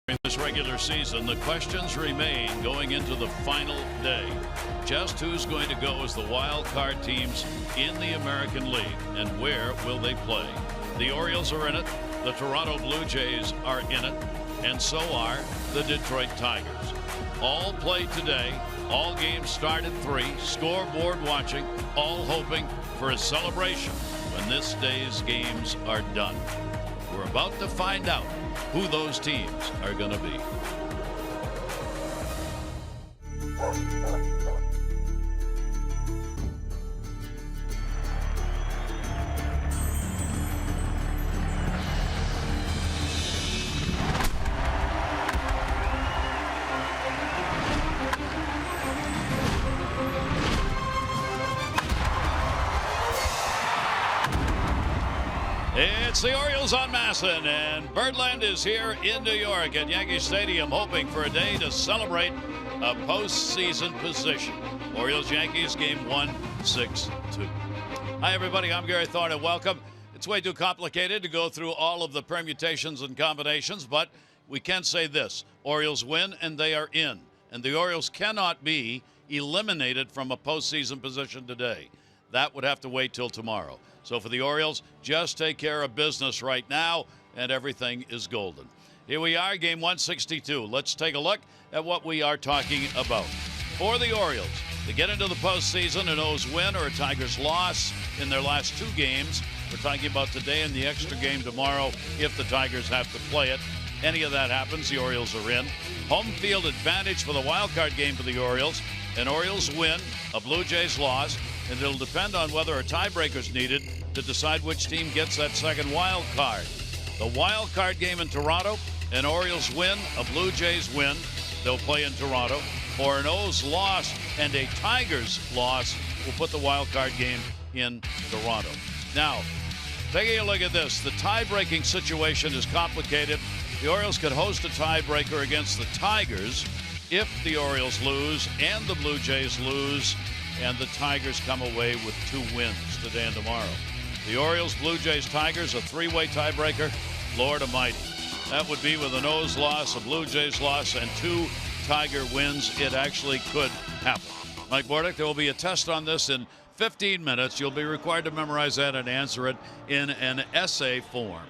In this regular season, the questions remain going into the final day. Just who's going to go as the wild card teams in the American League, and where will they play? The Orioles are in it, the Toronto Blue Jays are in it, and so are the Detroit Tigers. All played today, all games start at 3, scoreboard watching, all hoping for a celebration when this day's games are done. We're about to find out who those teams are going to be. It's the Orioles on Masson, and Birdland is here in New York at Yankee Stadium, hoping for a day to celebrate a postseason position. Orioles-Yankees game 1, 6-2. Hi, everybody. I'm Gary Thorne, and welcome. It's way too complicated to go through all of the permutations and combinations, but we can say this. Orioles win, and they are in. And the Orioles cannot be eliminated from a postseason position today. That would have to wait till tomorrow. So for the Orioles, just take care of business right now, and everything is golden. Here we are, game 162. Let's take a look at what we are talking about. For the Orioles, to get into the postseason, an O's win or a Tigers loss in their last 2 games. We're talking about today and the extra game tomorrow if the Tigers have to play it. Any of that happens, the Orioles are in. Home field advantage for the wild card game for the Orioles. An Orioles win, a Blue Jays loss, and it'll depend on whether a tiebreaker is needed to decide which team gets that second wild card. The wild card game in Toronto, an Orioles win, a Blue Jays win, they'll play in Toronto, or an O's loss and a Tigers loss will put the wild card game in Toronto. Now, taking a look at this, the tie-breaking situation is complicated. The Orioles could host a tiebreaker against the Tigers if the Orioles lose and the Blue Jays lose, and the Tigers come away with 2 wins today and tomorrow. The Orioles, Blue Jays, Tigers, a 3-way tiebreaker. Lord Almighty. That would be with an O's loss, a Blue Jays loss, and 2 Tiger wins. It actually could happen. Mike Bordick, there will be a test on this in 15 minutes. You'll be required to memorize that and answer it in an essay form.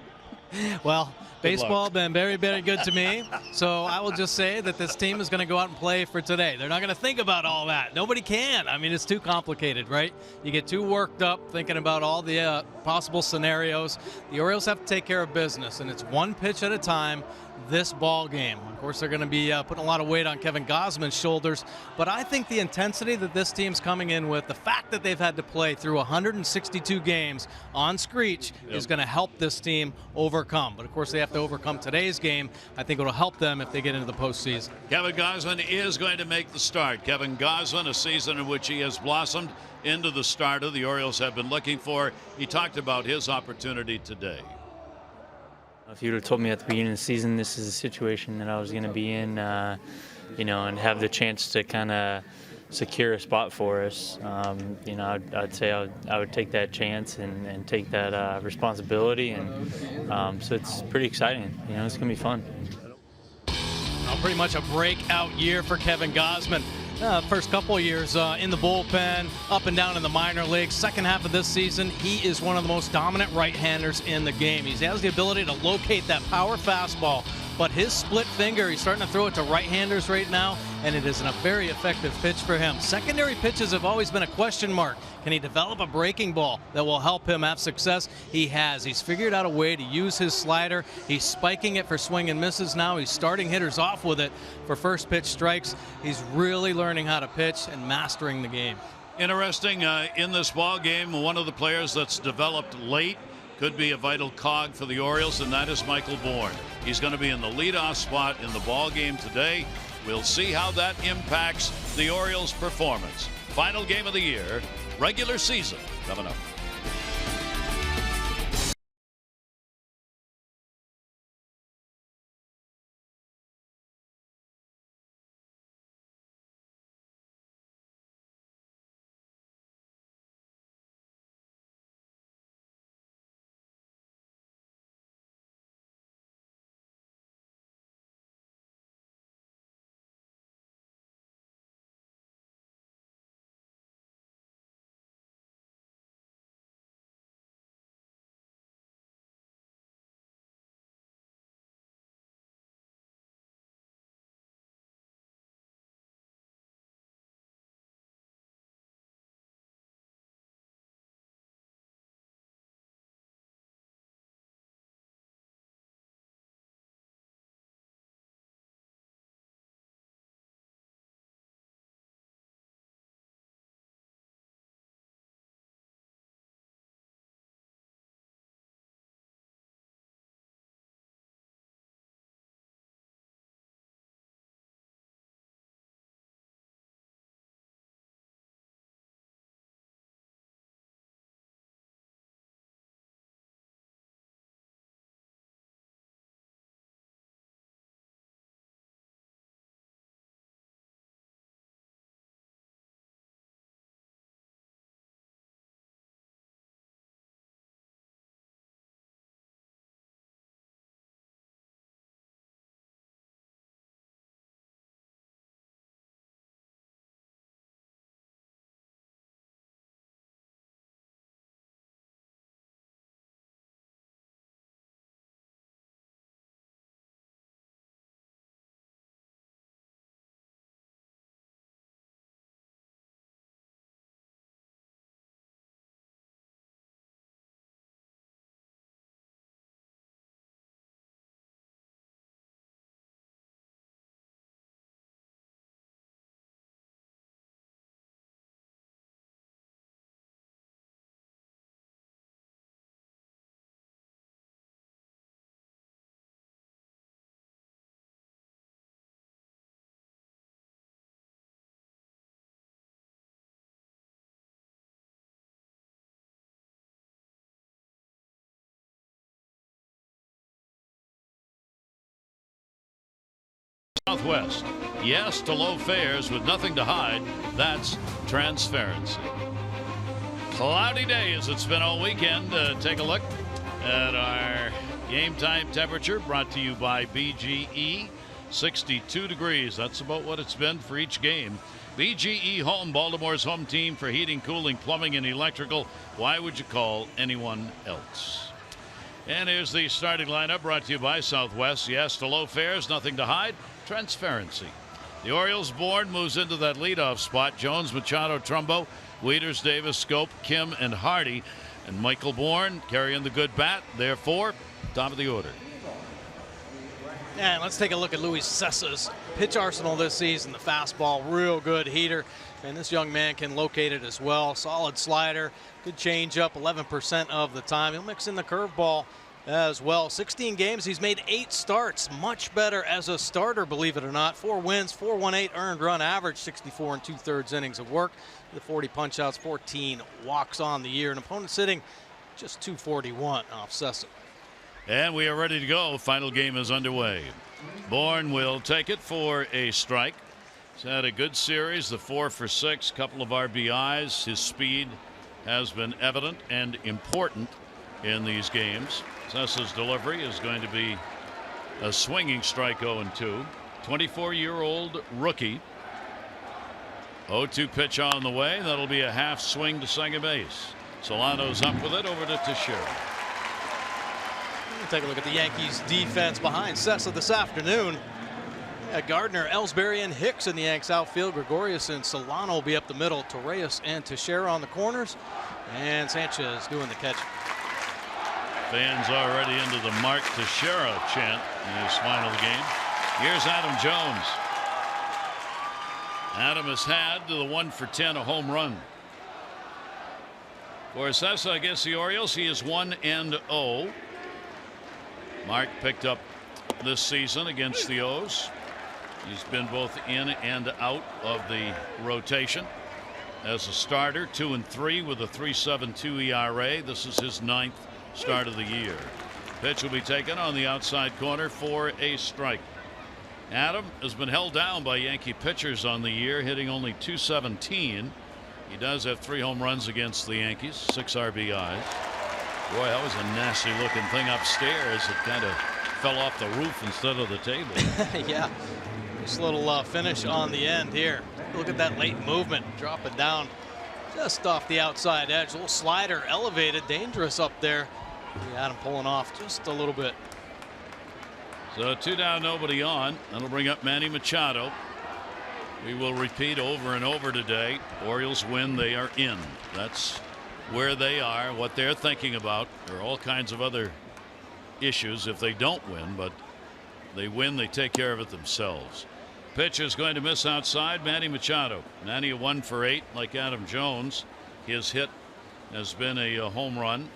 Well, baseball been very, very good to me. So I will just say that this team is going to go out and play for today. They're not going to think about all that. Nobody can. I mean, it's too complicated, right? You get too worked up thinking about all the possible scenarios. The Orioles have to take care of business, and it's 1 pitch at a time this ball game. Of course, they're going to be putting a lot of weight on Kevin Gausman's shoulders, but I think the intensity that this team's coming in with, the fact that they've had to play through 162 games on Screech is going to help this team overcome. But of course, they have to overcome today's game. I think it'll help them if they get into the postseason. Kevin Gausman is going to make the start. Kevin Gausman, a season in which he has blossomed into the starter the Orioles have been looking for. He talked about his opportunity today. If you would have told me at the beginning of the season this is a situation that I was going to be in, and have the chance to kind of secure a spot for us, I'd say I would take that chance and take that responsibility, and so it's pretty exciting. It's going to be fun. Pretty much a breakout year for Kevin Gausman. First couple of years in the bullpen, up and down in the minor leagues. Second half of this season, he is one of the most dominant right-handers in the game. He has the ability to locate that power fastball, but his split finger, he's starting to throw it to right-handers right now, and it is a very effective pitch for him. Secondary pitches have always been a question mark. Can he develop a breaking ball that will help him have success? He has. He's figured out a way to use his slider. He's spiking it for swing and misses now. He's starting hitters off with it for first pitch strikes. He's really learning how to pitch and mastering the game. Interesting, in this ball game, one of the players that's developed late could be a vital cog for the Orioles, and that is Michael Bourne. He's going to be in the leadoff spot in the ball game today. We'll see how that impacts the Orioles' performance. Final game of the year, regular season, coming up. Southwest. Yes to low fares with nothing to hide. That's transparency. Cloudy day as it's been all weekend. Take a look at our game time temperature brought to you by BGE. 62 degrees. That's about what it's been for each game. BGE Home, Baltimore's home team for heating, cooling, plumbing, and electrical. Why would you call anyone else? And here's the starting lineup brought to you by Southwest. Yes to low fares, nothing to hide. Transparency. The Orioles board moves into that leadoff spot. Jones, Machado, Trumbo, Wieters, Davis, Scope, Kim, and Hardy. And Michael Bourne carrying the good bat. Therefore, top of the order. And let's take a look at Luis Cessa's pitch arsenal this season. The fastball, real good heater. And this young man can locate it as well. Solid slider, good changeup, 11% of the time. He'll mix in the curveball as well. 16 games, he's made 8 starts. Much better as a starter, believe it or not. 4 wins, 4.18 earned run average, 64 and 2/3 innings of work. The 40 punchouts, 14 walks on the year. An opponent sitting just 241 off Cessa. And we are ready to go. Final game is underway. Bourne will take it for a strike. He's had a good series, the 4 for 6, couple of RBIs. His speed has been evident and important in these games. Cessa's delivery is going to be a swinging strike 0-2. 24-year-old rookie. 0-2 pitch on the way. That'll be a half swing to second base. Solano's up with it, over to Teixeira. Take a look at the Yankees defense behind Cessa this afternoon. Gardner, Ellsbury, and Hicks in the Yanks outfield. Gregorius and Solano will be up the middle. Torreyes and Teixeira on the corners. And Sanchez doing the catch. Fans already into the Mark Teixeira chant in his final game. Here's Adam Jones. Adam has had to the 1 for 10, a home run. For Cessa against the Orioles, he is 1-0. Mark picked up this season against the O's. He's been both in and out of the rotation. As a starter, 2-3 with a 3.72 ERA. This is his 9th start of the year. Pitch will be taken on the outside corner for a strike. Adam has been held down by Yankee pitchers on the year, hitting only .217. He does have 3 home runs against the Yankees, 6 RBIs. Boy, that was a nasty looking thing upstairs. It kind of fell off the roof instead of the table. Yeah, just a little finish on the end here. Look at that late movement, dropping down just off the outside edge. A little slider elevated, dangerous up there. Adam pulling off just a little bit. So 2 down, nobody on. That'll bring up Manny Machado. We will repeat over and over today. Orioles win, they are in. That's where they are, what they're thinking about. There are all kinds of other issues if they don't win, but they win, they take care of it themselves. Pitch is going to miss outside. Manny Machado. Manny a 1 for 8 like Adam Jones. His hit has been a home run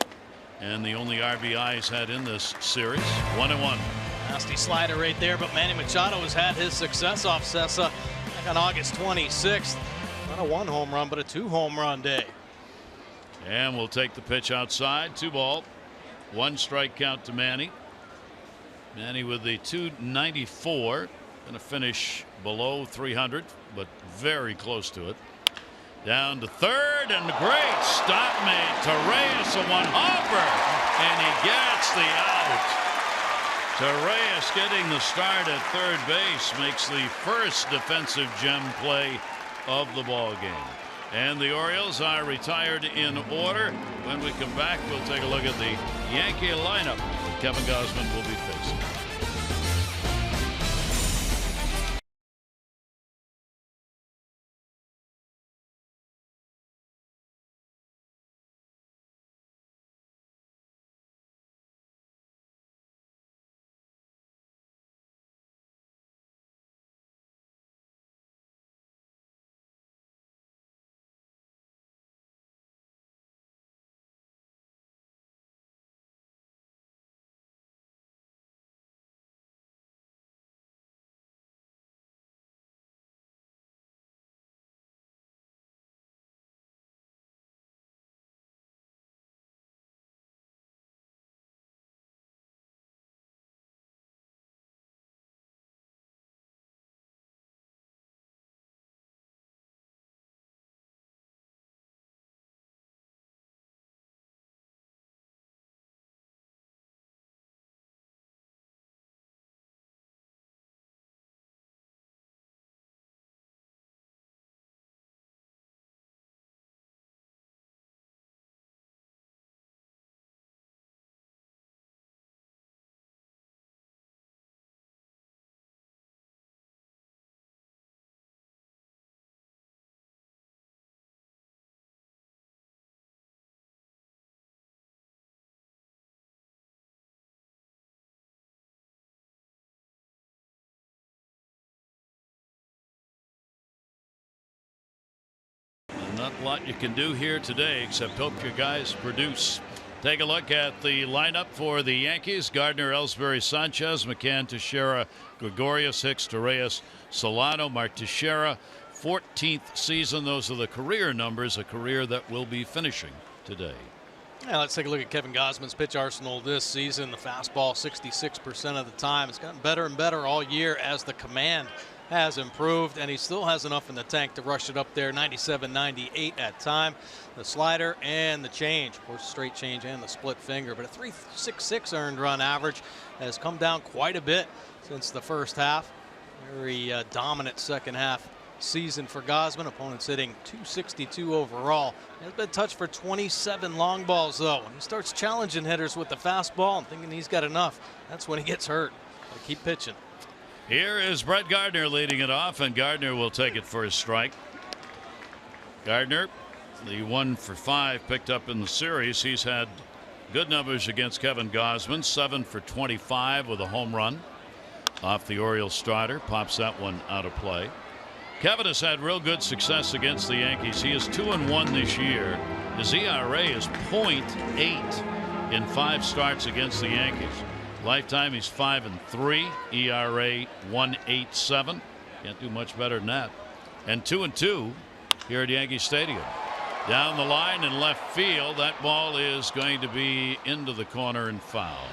and the only RBI he's had in this series. 1-1. Nasty slider right there, but Manny Machado has had his success off Cessa back on August 26th. Not a 1 home run, but a 2 home run day. And we'll take the pitch outside. 2 ball. 1 strike count to Manny. Manny with the .294. Going to finish below 300, but very close to it. Down to third, and a great stop made. Torreyes a 1-hopper, and he gets the out. Torreyes getting the start at third base makes the first defensive gem play of the ball game. And the Orioles are retired in order. When we come back, we'll take a look at the Yankee lineup that Kevin Gausman will be facing. a lot you can do here today, except hope your guys produce. Take a look at the lineup for the Yankees. Gardner, Ellsbury, Sanchez, McCann, Teixeira, Gregorius, Hicks, Torreyes, Solano, Mark Teixeira. 14th season. Those are the career numbers, a career that will be finishing today. Yeah, let's take a look at Kevin Gausman's pitch arsenal this season. The fastball 66% of the time. It's gotten better and better all year as the command has improved, and he still has enough in the tank to rush it up there. 97, 98 at time. The slider and the change, of course, straight change and the split finger, but a 3.66 earned run average has come down quite a bit since the first half. Very dominant second half season for Gausman. Opponents hitting 262 overall. He has been touched for 27 long balls, though. When he starts challenging hitters with the fastball and thinking he's got enough, that's when he gets hurt. Gotta keep pitching. Here is Brett Gardner leading it off, and Gardner will take it for a strike. Gardner, the 1 for 5 picked up in the series. He's had good numbers against Kevin Gausman. 7 for 25 with a home run off the Orioles starter. Pops that one out of play. Kevin has had real good success against the Yankees. He is 2-1 this year. His ERA is .88 in 5 starts against the Yankees. Lifetime, he's 5-3, ERA 1.87. Can't do much better than that. And 2-2 here at Yankee Stadium. Down the line in left field, that ball is going to be into the corner and foul.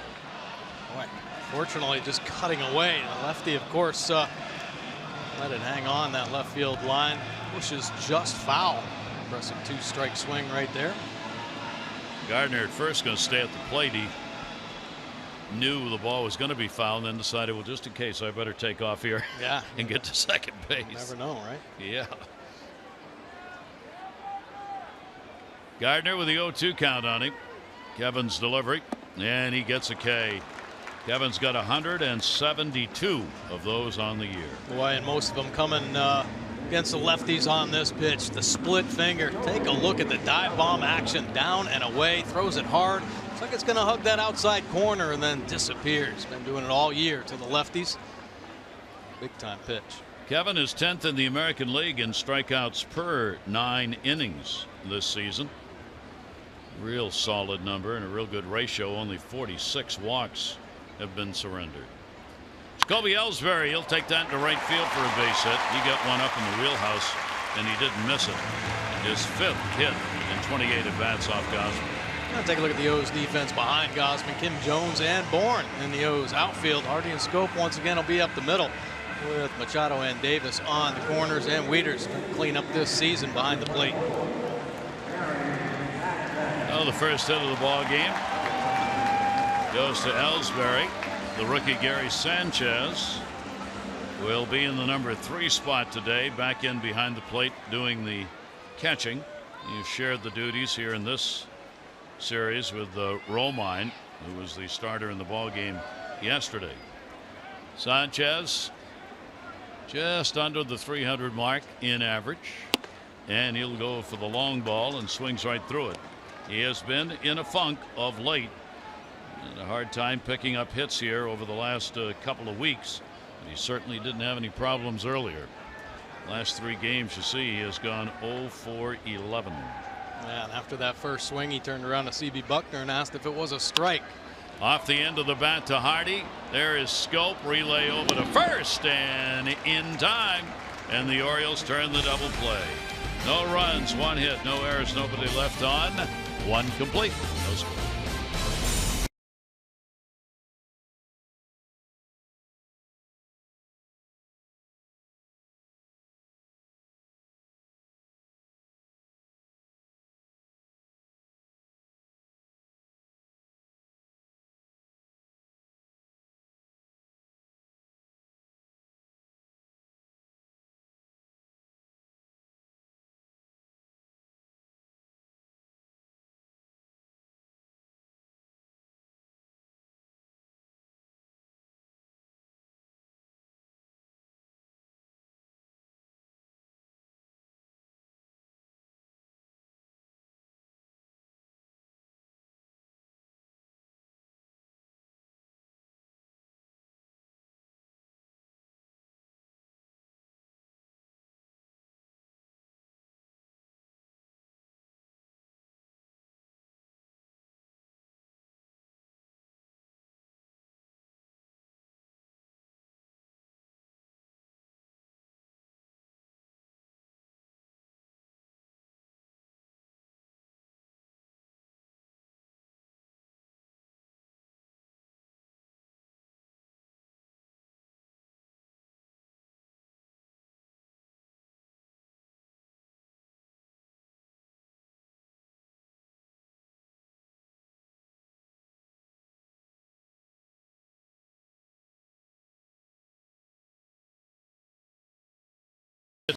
Boy, fortunately, just cutting away. The lefty, of course, let it hang on that left field line. Pushes just foul. Impressive 2-strike swing right there. Gardner at first going to stay at the plate. He knew the ball was going to be foul and then decided, well, just in case, I better take off here and get to second base. Never know, right? Yeah. Gardner with the 0-2 count on him. Kevin's delivery, and he gets a K. Kevin's got 172 of those on the year. Boy, and most of them coming against the lefties on this pitch. The split finger. Take a look at the dive bomb action. Down and away. Throws it hard. Looks like it's going to hug that outside corner and then disappears. Been doing it all year to the lefties. Big time pitch. Kevin is 10th in the American League in strikeouts per 9 innings this season. Real solid number and a real good ratio. Only 46 walks have been surrendered. Jacoby Ellsbury, he'll take that into right field for a base hit. He got one up in the wheelhouse and he didn't miss it. His 5th hit in 28 at-bats off Gausman. Now take a look at the O's defense behind Gausman. Kim Jones and Bourne in the O's outfield. Hardy and Scope once again will be up the middle with Machado and Davis on the corners, and Wieters clean up this season behind the plate. Oh, the first hit of the ball game goes to Ellsbury. The rookie Gary Sanchez will be in the number 3 spot today, back in behind the plate doing the catching. He shared the duties here in this series with Romine, who was the starter in the ball game yesterday. Sanchez just under the 300 mark in average, and he'll go for the long ball and swings right through it. He has been in a funk of late. Had a hard time picking up hits here over the last couple of weeks. But he certainly didn't have any problems earlier. Last 3 games, you see, he has gone 0 for 11. Yeah, and after that first swing, he turned around to CB Buckner and asked if it was a strike. Off the end of the bat to Hardy. There is Scope. Relay over to first and in time. And the Orioles turn the double play. No runs, 1 hit, no errors, nobody left on. 1 complete. No score.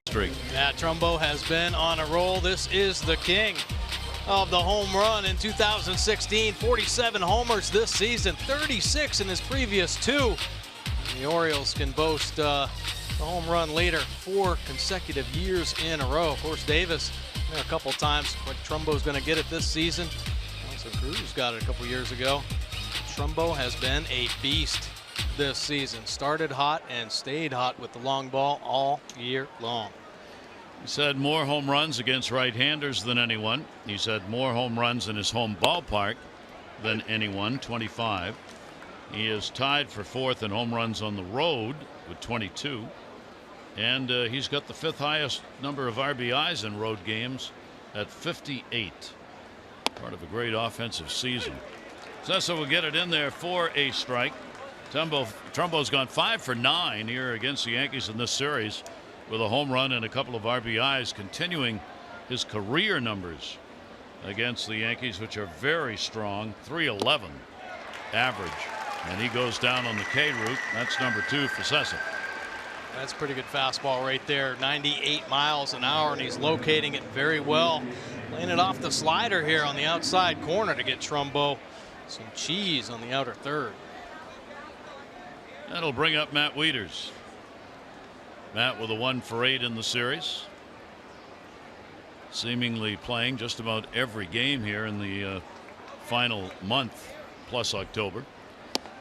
streak. Yeah, Trumbo has been on a roll. This is the king of the home run in 2016. 47 homers this season, 36 in his previous 2. The Orioles can boast the home run leader 4 consecutive years in a row. Of course, Davis a couple times, but Trumbo's going to get it this season. Also, Cruz got it a couple years ago. Trumbo has been a beast this season. Started hot and stayed hot with the long ball all year long. He's had more home runs against right-handers than anyone. He's had more home runs in his home ballpark than anyone, 25. He is tied for 4th in home runs on the road with 22. And he's got the 5th highest number of RBIs in road games at 58. Part of a great offensive season. Cessa will get it in there for a strike. Trumbo's gone 5 for 9 here against the Yankees in this series with a home run and a couple of RBIs, continuing his career numbers against the Yankees, which are very strong. 311 average. And he goes down on the K route. That's number 2 for Cessa. That's a pretty good fastball right there. 98 miles an hour, and he's locating it very well. Laying it off the slider here on the outside corner to get Trumbo some cheese on the outer third. That'll bring up Matt Wieters. Matt with a 1 for 8 in the series. Seemingly playing just about every game here in the final month plus October.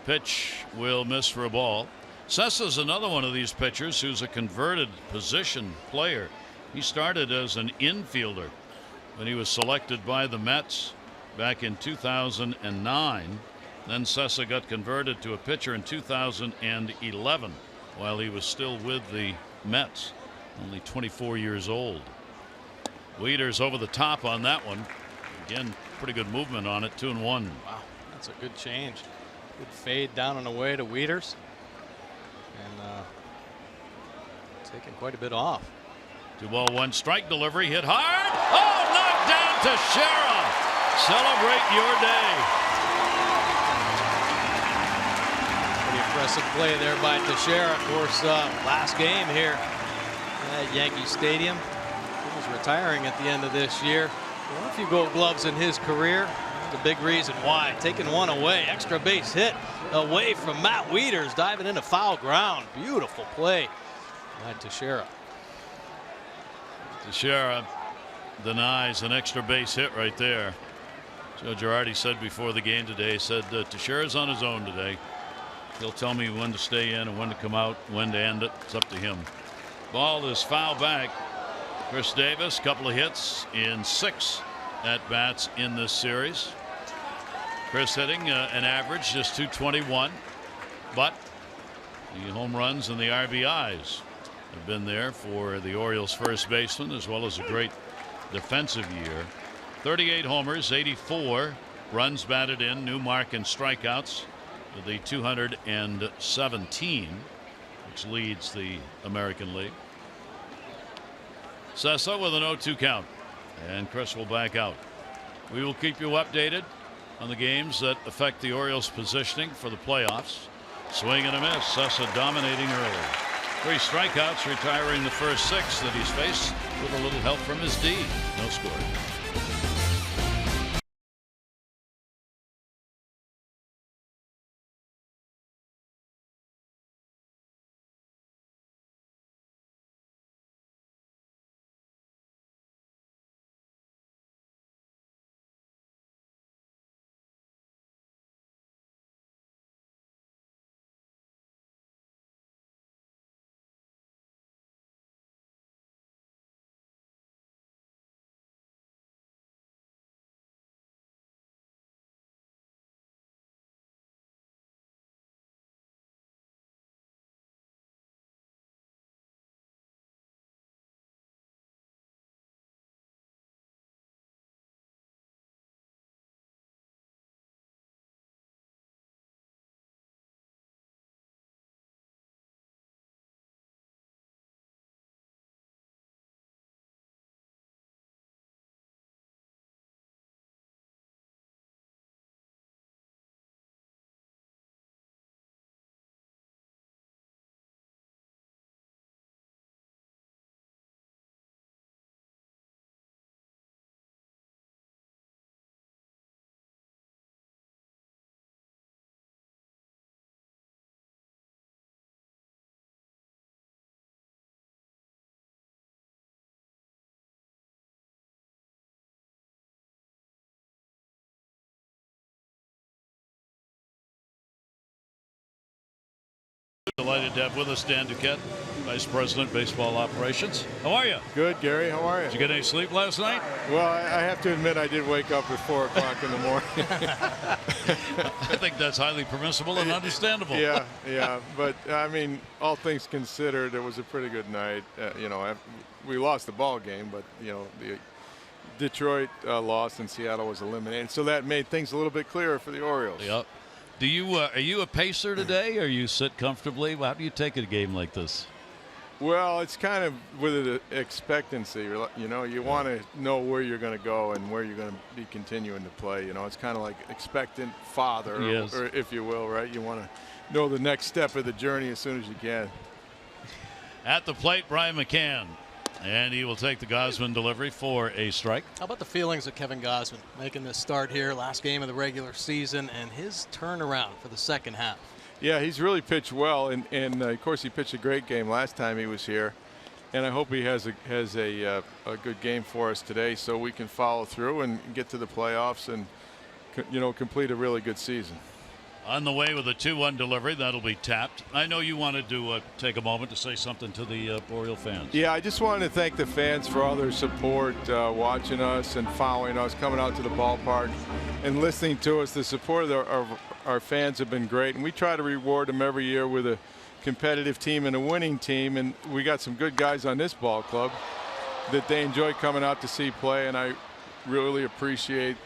Pitch will miss for a ball. Cessa's another one of these pitchers who's a converted position player. He started as an infielder when he was selected by the Mets back in 2009. Then Cessa got converted to a pitcher in 2011 while he was still with the Mets, only 24 years old. Wieters over the top on that one. Again, pretty good movement on it. 2-1. Wow, that's a good change. Good fade down and away to Wieters. And taking quite a bit off. 2-1 strike delivery, hit hard. Oh, knocked down Teixeira. Celebrate your day. Pretty impressive play there by Teixeira. Of course, last game here at Yankee Stadium. He was retiring at the end of this year. A few Gold Gloves in his career. The big reason why. Taking one away. Extra base hit away from Matt Wieters, diving into foul ground. Beautiful play by Teixeira. Teixeira denies an extra base hit right there. Joe Girardi said before the game today, said Teixeira's on his own today. He'll tell me when to stay in and when to come out, when to end it. It's up to him. Ball is foul back. Chris Davis, couple of hits in 6 at-bats in this series. Chris hitting an average just 221, but the home runs and the RBIs have been there for the Orioles first baseman, as well as a great defensive year. 38 homers, 84 runs batted in, new mark in strikeouts with the 217, which leads the American League. Cessa with an 0-2 count, and Chris will back out. We will keep you updated on the games that affect the Orioles' positioning for the playoffs. Swing and a miss. Cessa dominating early. 3 strikeouts, retiring the first 6 that he's faced with a little help from his D. No score. Delighted to have with us Dan Duquette, Vice President, Baseball Operations. How are you? Good, Gary. How are you? Did you get any sleep last night? Well, I have to admit I did wake up at 4 o'clock in the morning. I think that's highly permissible and understandable. Yeah. But, I mean, all things considered, it was a pretty good night. We lost the ball game, but, the Detroit lost and Seattle was eliminated. So that made things a little bit clearer for the Orioles. Yep. Are you a pacer today, or you sit comfortably? How do you take a game like this? Well, it's kind of with an expectancy. You want to know where you're going to go and where you're going to be continuing to play. It's kind of like expectant father, yes, or if you will, right? You want to know the next step of the journey as soon as you can. At the plate, Brian McCann. And he will take the Gausman delivery for a strike. How about the feelings of Kevin Gausman making this start here, last game of the regular season, and his turnaround for the second half? Yeah, he's really pitched well, and of course he pitched a great game last time he was here. And I hope he has a good game for us today, so we can follow through and get to the playoffs and complete a really good season. On the way with a 2-1 delivery, that'll be tapped. I know you wanted to take a moment to say something to the Oriole fans. Yeah, I just wanted to thank the fans for all their support, watching us and following us, coming out to the ballpark and listening to us. The support of our fans have been great, and we try to reward them every year with a competitive team and a winning team. And we got some good guys on this ball club that they enjoy coming out to see play, and I really appreciate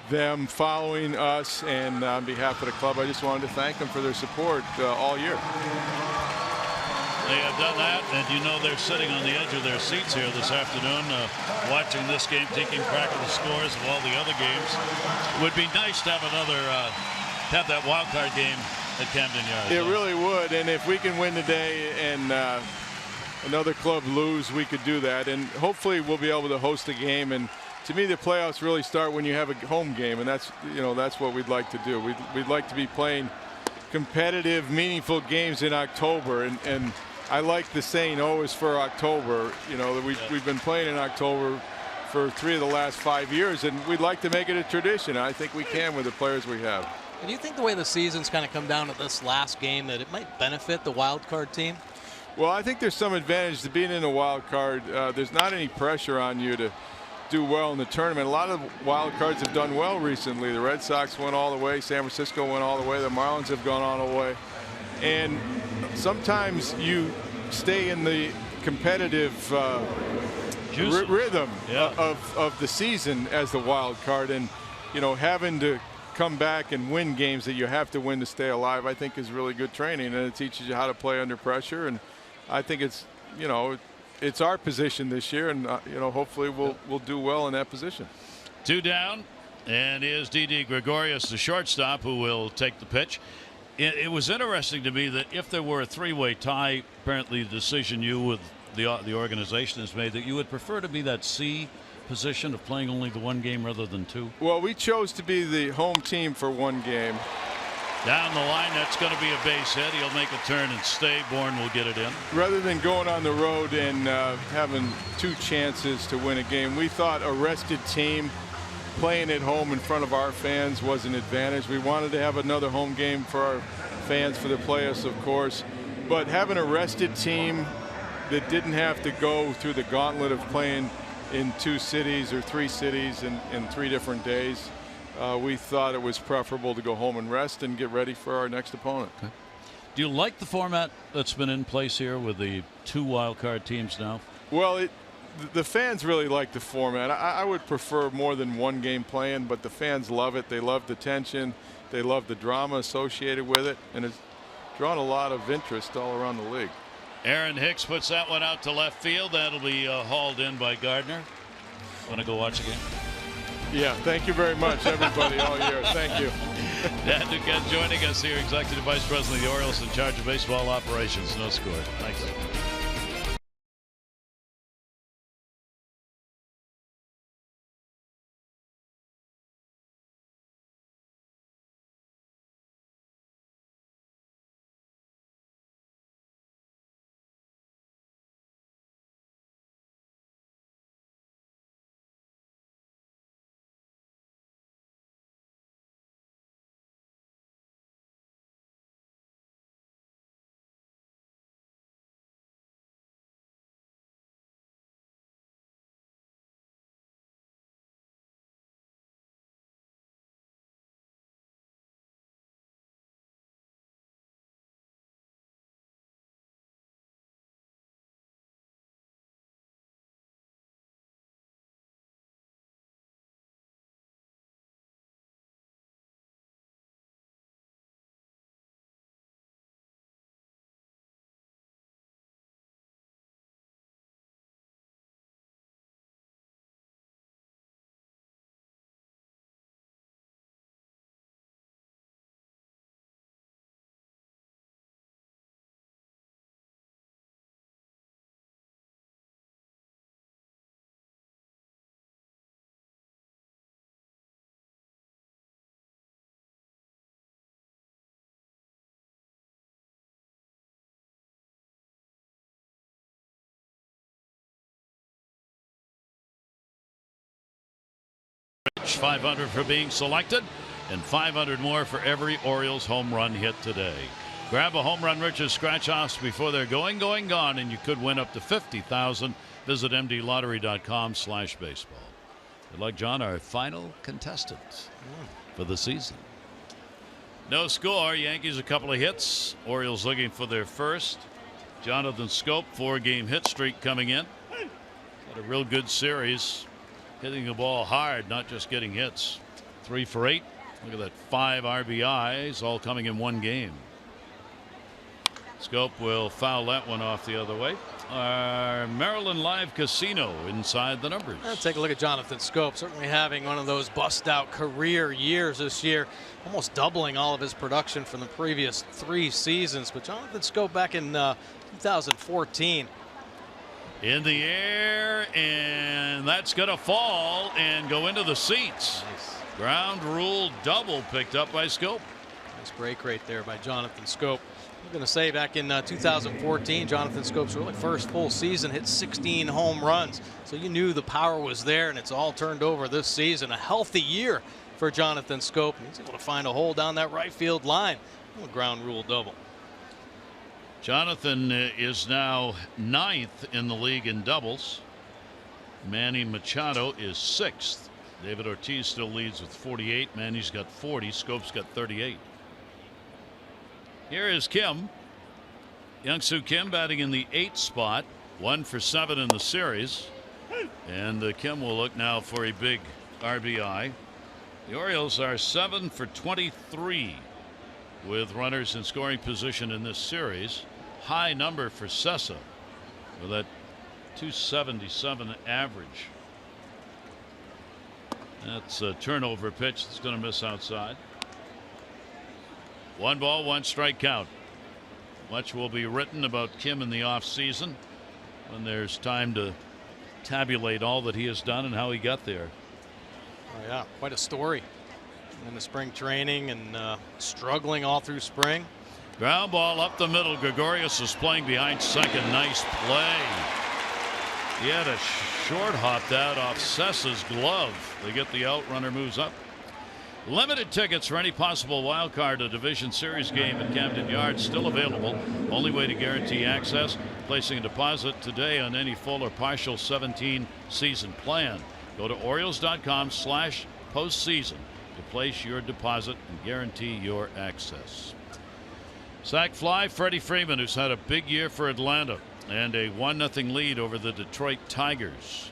them following us. And on behalf of the club, I just wanted to thank them for their support all year. They have done that, and they're sitting on the edge of their seats here this afternoon, watching this game, taking track of the scores of all the other games. It would be nice to have have that wild card game at Camden Yards. It really would, and if we can win today and another club lose, we could do that, and hopefully we'll be able to host a game. And to me, the playoffs really start when you have a home game, and that's what we'd like to do. We'd like to be playing competitive, meaningful games in October, and I like the saying "always for October." We've been playing in October for 3 of the last 5 years, and we'd like to make it a tradition. I think we can with the players we have. And do you think the way the season's kind of come down to this last game that it might benefit the wild card team? Well, I think there's some advantage to being in a wild card. There's not any pressure on you to do well in the tournament. A lot of wild cards have done well recently. The Red Sox went all the way. San Francisco went all the way. The Marlins have gone all the way. And sometimes you stay in the competitive rhythm of the season as the wild card, and having to come back and win games that you have to win to stay alive, I think is really good training, and it teaches you how to play under pressure. And I think it's our position this year, and hopefully we'll do well in that position. 2 down, and here's Didi Gregorius, the shortstop, who will take the pitch. It was interesting to me that if there were a 3-way tie, apparently the decision you with the organization has made that you would prefer to be that C position of playing only the 1 game rather than 2. Well, we chose to be the home team for 1 game. Down the line, that's going to be a base hit. He'll make a turn and stay. Bourne will get it in. Rather than going on the road and having 2 chances to win a game, we thought a rested team playing at home in front of our fans was an advantage. We wanted to have another home game for our fans for the playoffs, of course. But having a rested team that didn't have to go through the gauntlet of playing in 2 cities or 3 cities in 3 different days, we thought it was preferable to go home and rest and get ready for our next opponent. Okay. Do you like the format that's been in place here with the 2 wild card teams now? Well, the fans really like the format. I would prefer more than 1 game playing, but the fans love it. They love the tension. They love the drama associated with it, and it's drawn a lot of interest all around the league. Aaron Hicks puts that one out to left field. That'll be hauled in by Gardner. Want to go watch the game? Yeah, thank you very much, everybody, all year. Thank you. Dan Duquette joining us here, Executive Vice President of the Orioles in charge of baseball operations. No score. Thanks. Clinch. 500 for being selected and 500 more for every Orioles home run hit today. Grab a Home Run Riches scratch-offs before they're going, gone, and you could win up to $50,000. Visit mdlottery.com/baseball. Good luck, John, our final contestant for the season. No score. Yankees a couple of hits. Orioles looking for their first. Jonathan Schoop, 4-game hit streak coming in. Had a real good series. Hitting the ball hard, not just getting hits. 3 for 8. Look at that, 5 RBIs, all coming in one game. Schoop will foul that one off the other way. Our Maryland Live Casino inside the numbers. Let's take a look at Jonathan Schoop. Certainly having one of those bust-out career years this year, almost doubling all of his production from the previous 3 seasons. But Jonathan Schoop back in 2014. In the air, and that's going to fall and go into the seats. Nice. Ground rule double picked up by Schoop. Nice break right there by Jonathan Schoop. I'm going to say back in 2014, Jonathan Schoop's really first full season, hit 16 home runs. So you knew the power was there, and it's all turned over this season. A healthy year for Jonathan Schoop. He's able to find a hole down that right field line. A ground rule double. Jonathan is now 9th in the league in doubles. Manny Machado is 6th. David Ortiz still leads with 48. Manny's got 40. Schoop's got 38. Here is Kim. Young-Soo Kim batting in the 8th spot. 1 for 7 in the series. And Kim will look now for a big RBI. The Orioles are 7 for 23 with runners in scoring position in this series. High number for Sessa with that 277 average. That's a turnover pitch that's going to miss outside. 1 ball, 1 strike count. Much will be written about Kim in the offseason when there's time to tabulate all that he has done and how he got there. Oh, yeah, quite a story in the spring training and struggling all through spring. Ground ball up the middle. Gregorius is playing behind second. Nice play. He had a short hopped out off Sessa's glove. They get the out. Runner moves up. Limited tickets for any possible wild card or Division Series game at Camden Yards still available. Only way to guarantee access, placing a deposit today on any full or partial 17 season plan. Go to Orioles.com/postseason to place your deposit and guarantee your access. Sac fly, Freddie Freeman, who's had a big year for Atlanta and a 1-0 lead over the Detroit Tigers.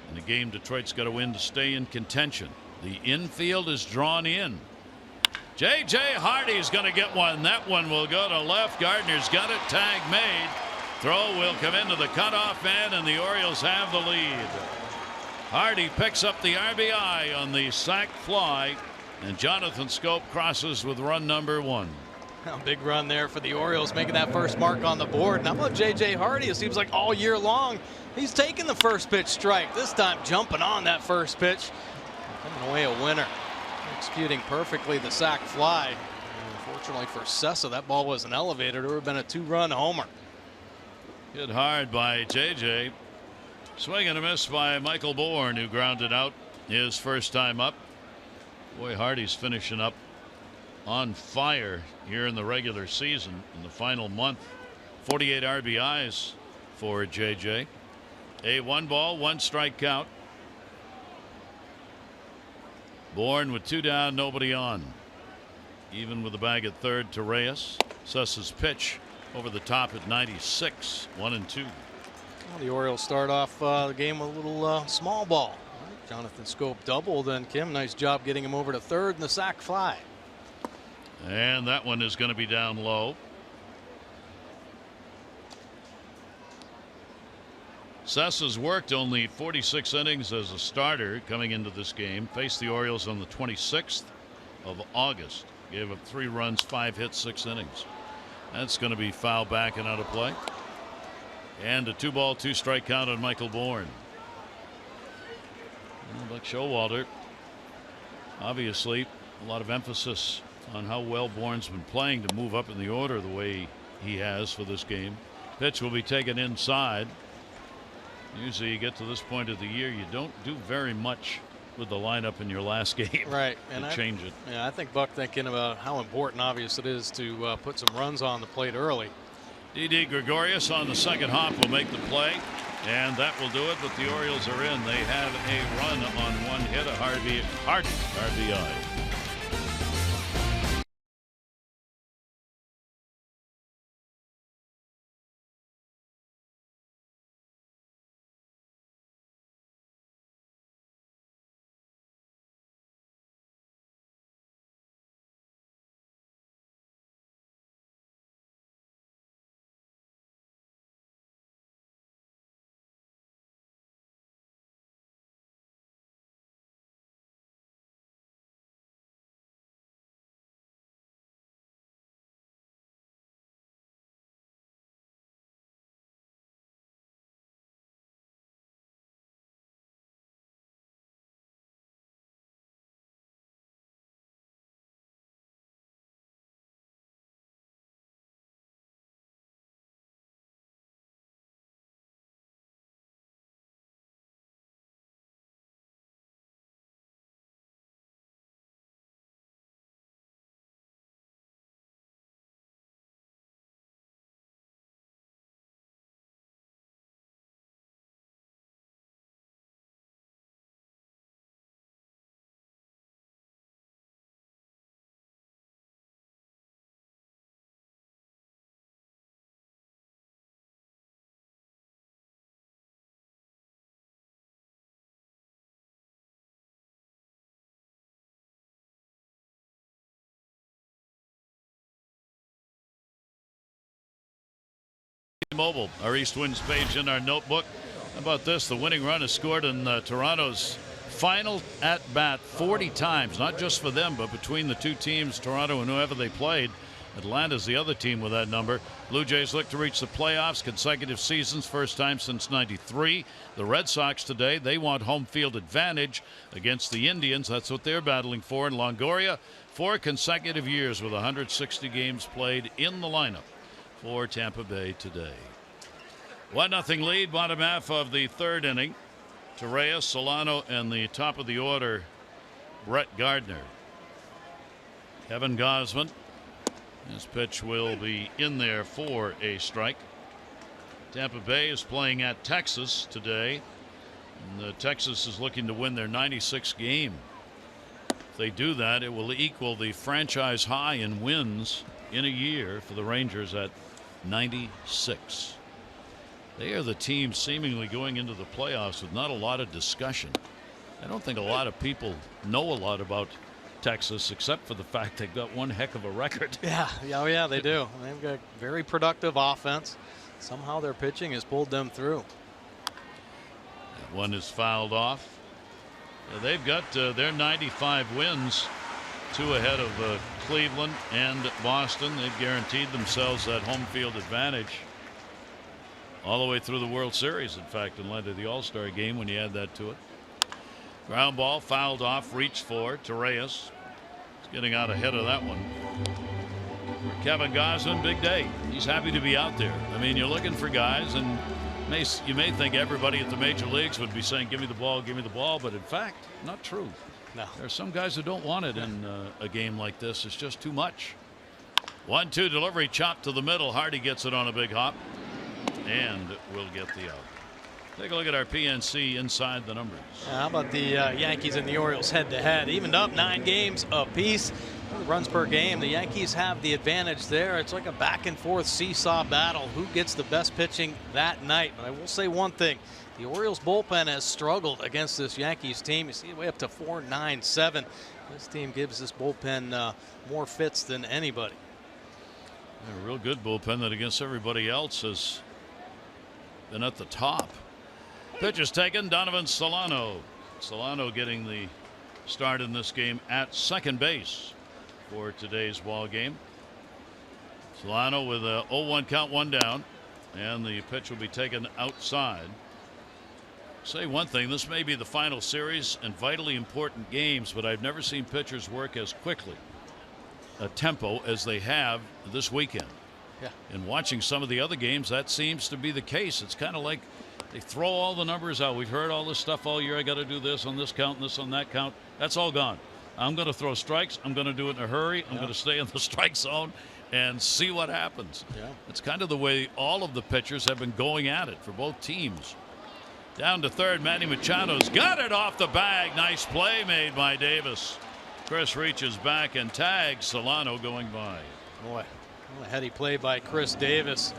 In the game Detroit's got to win to stay in contention. The infield is drawn in. J.J. Hardy's going to get one. That one will go to left. Gardner's got it. Tag made. Throw will come into the cutoff man, and the Orioles have the lead. Hardy picks up the RBI on the sac fly, and Jonathan Schoop crosses with run number 1. A big run there for the Orioles, making that first mark on the board. Now about J.J. Hardy, it seems like all year long he's taking the first pitch strike. This time jumping on that first pitch. Coming away a winner. Executing perfectly the sac fly. And unfortunately for Sessa, that ball wasn't elevated. It would have been a 2-run homer. Hit hard by J.J. Swing and a miss by Michael Bourne, who grounded out his first time up. Boy, Hardy's finishing up on fire here in the regular season in the final month. 48 RBIs for J.J. A 1 ball, 1 strike count. Bourne with 2 down, nobody on. Even with the bag at third to Reyes. Sessa's pitch over the top at 96, 1-2. Well, the Orioles start off the game with a little small ball. Jonathan Schoop doubled, and Kim, nice job getting him over to third in the sac fly. And that one is going to be down low. Sessa's worked only 46 innings as a starter coming into this game. Faced the Orioles on the 26th of August. Gave up 3 runs, 5 hits, 6 innings. That's going to be foul back and out of play. And a 2 ball, 2 strike count on Michael Bourne. Well, Buck Showalter, obviously a lot of emphasis on how well Bourne's been playing to move up in the order the way he has for this game. Pitch will be taken inside. Usually you get to this point of the year, you don't do very much with the lineup in your last game. Right. And change it. Yeah, I think Buck thinking about how important, obvious it is to put some runs on the plate early. Didi Gregorius on the second hop will make the play, and that will do it. But the Orioles are in. They have a run on one hit, a Hardy RBI. Mobile, our East Winds page in our notebook. How about this? The winning run is scored in Toronto's final at bat 40 times, not just for them, but between the two teams, Toronto and whoever they played. Atlanta's the other team with that number. Blue Jays look to reach the playoffs, consecutive seasons, first time since '93. The Red Sox today, they want home field advantage against the Indians. That's what they're battling for. In Longoria, 4 consecutive years with 160 games played in the lineup for Tampa Bay today. 1-0 lead, bottom half of the third inning. Torreyes, Solano, and the top of the order, Brett Gardner. Kevin Gausman. His pitch will be in there for a strike. Tampa Bay is playing at Texas today. And Texas is looking to win their 96th game. If they do that, it will equal the franchise high in wins in a year for the Rangers at 96. They are the team seemingly going into the playoffs with not a lot of discussion. I don't think a lot of people know a lot about Texas, except for the fact they've got one heck of a record. Yeah, they do. They've got very productive offense. Somehow their pitching has pulled them through. That one is fouled off. They've got their 95 wins, 2 ahead of Cleveland and Boston. They've guaranteed themselves that home field advantage all the way through the World Series, in fact, and led to the All-Star game when you add that to it. Ground ball fouled off, reached for Torreyes. He's getting out ahead of that one. For Kevin Gausman, big day. He's happy to be out there. I mean, you're looking for guys, and you may think everybody at the major leagues would be saying, give me the ball, but in fact, not true. No. There are some guys who don't want it in a game like this. It's just too much. 1-2 delivery, chopped to the middle. Hardy gets it on a big hop and will get the out. Take a look at our PNC inside the numbers. How about the Yankees and the Orioles head-to-head? Evened up 9 games apiece. Runs per game. The Yankees have the advantage there. It's like a back-and-forth seesaw battle. Who gets the best pitching that night? But I will say one thing. The Orioles bullpen has struggled against this Yankees team. You see it way up to 4.97. This team gives this bullpen more fits than anybody. A real good bullpen that against everybody else has been at the top. Pitch is taken. Donovan Solano. Solano getting the start in this game at second base for today's ball game. Solano with a 0-1 count, 1 down, and the pitch will be taken outside. Say one thing, this may be the final series and vitally important games, but I've never seen pitchers work as quickly a tempo as they have this weekend. Yeah. And watching some of the other games, that seems to be the case. It's kind of like they throw all the numbers out. We've heard all this stuff all year. I got to do this on this count and this on that count. That's all gone. I'm going to throw strikes. I'm going to do it in a hurry. I'm going to stay in the strike zone and see what happens. Yeah. It's kind of the way all of the pitchers have been going at it for both teams. Down to third, Manny Machado's got it off the bag. Nice play made by Davis. Chris reaches back and tags Solano going by. Boy, what a heady play by Chris Davis.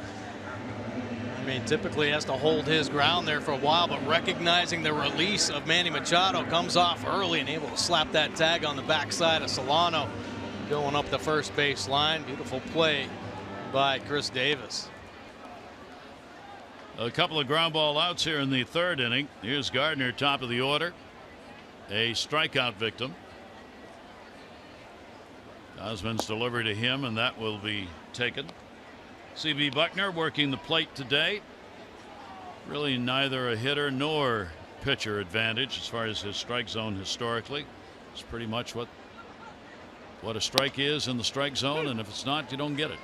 I mean, typically he has to hold his ground there for a while, but recognizing the release of Manny Machado, comes off early and able to slap that tag on the backside of Solano going up the first base line. Beautiful play by Chris Davis. A couple of ground ball outs here in the third inning. Here's Gardner, top of the order. A strikeout victim. Osmond's delivered to him, and that will be taken. C.B. Buckner working the plate today. Really neither a hitter nor pitcher advantage as far as his strike zone historically. It's pretty much what a strike is in the strike zone, and if it's not, you don't get it.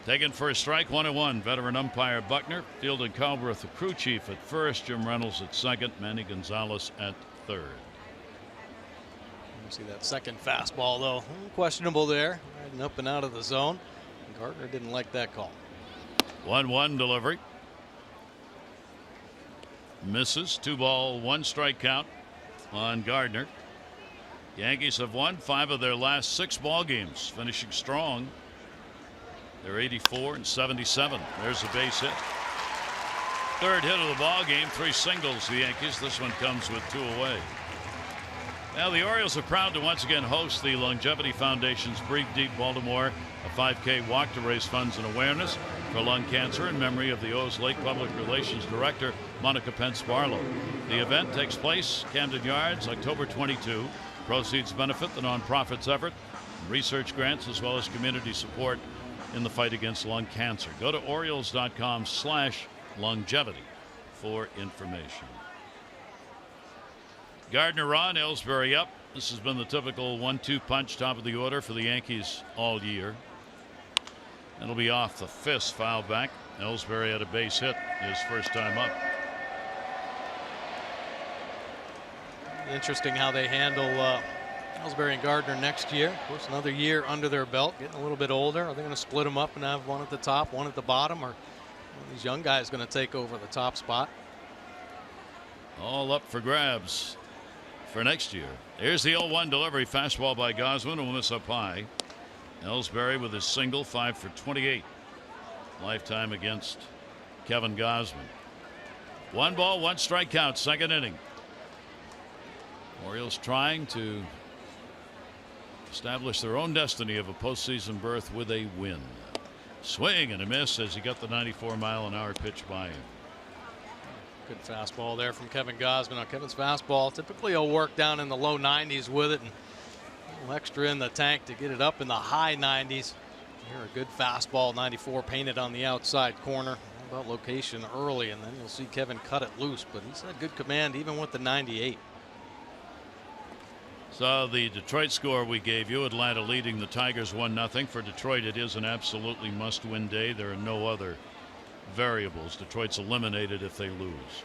Taken for a strike, 1-1. Veteran umpire Buckner. Fielded Calbreth, the crew chief, at first. Jim Reynolds at second. Manny Gonzalez at third. You see that second fastball, though. Questionable there. Riding up and out of the zone. Gardner didn't like that call. 1-1 delivery. Misses. 2-ball, 1 strike count on Gardner. Yankees have won 5 of their last 6 ball games, finishing strong. They're 84 and 77. There's a base hit. Third hit of the ball game. 3 singles, the Yankees. This one comes with 2 away. Now the Orioles are proud to once again host the Longevity Foundation's Breathe Deep Baltimore, a 5K walk to raise funds and awareness for lung cancer in memory of the O's late public relations director, Monica Pence Barlow. The event takes place Camden Yards, October 22. Proceeds benefit the nonprofit's effort, research grants, as well as community support in the fight against lung cancer. Go to Orioles.com/longevity for information. Gardner on, Ellsbury up. This has been the typical 1-2 punch, top of the order for the Yankees all year. It'll be off the fist, foul back. Ellsbury had a base hit his first time up. Interesting how they handle Ellsbury and Gardner next year. Of course, another year under their belt, getting a little bit older. Are they going to split them up and have one at the top, one at the bottom, or one of these young guys going to take over the top spot? All up for grabs for next year. Here's the 0-1 delivery. Fastball by Gausman, who will miss up high. Ellsbury with his single, 5 for 28. Lifetime against Kevin Gausman. 1 ball, 1 strike count, second inning. Orioles trying to establish their own destiny of a postseason berth with a win. Swing and a miss as he got the 94-mile-an-hour pitch by him. Good fastball there from Kevin Gausman. Now, Kevin's fastball, typically he'll work down in the low 90s with it and a little extra in the tank to get it up in the high 90s. Here, a good fastball, 94, painted on the outside corner. All about location early, and then you'll see Kevin cut it loose, but he's had good command even with the 98. So the Detroit score we gave you, Atlanta leading the Tigers 1-0. For Detroit, it is an absolutely must-win day. There are no other variables. Detroit's eliminated if they lose.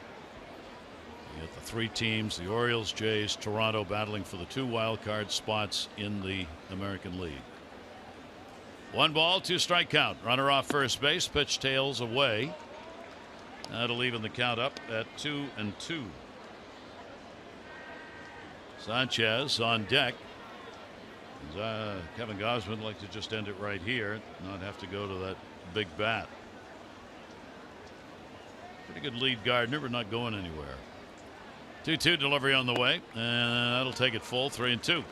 You get the 3 teams, the Orioles, Jays, Toronto, battling for the 2 wild card spots in the American League. 1 ball, 2 strike count. Runner off first base, pitch tails away. That'll even the count up at 2-2. Sanchez on deck. Kevin Gausman would like to just end it right here, not have to go to that big bat. Pretty good lead, Gardner, but not going anywhere. 2-2 delivery on the way, and that'll take it full, 3-2.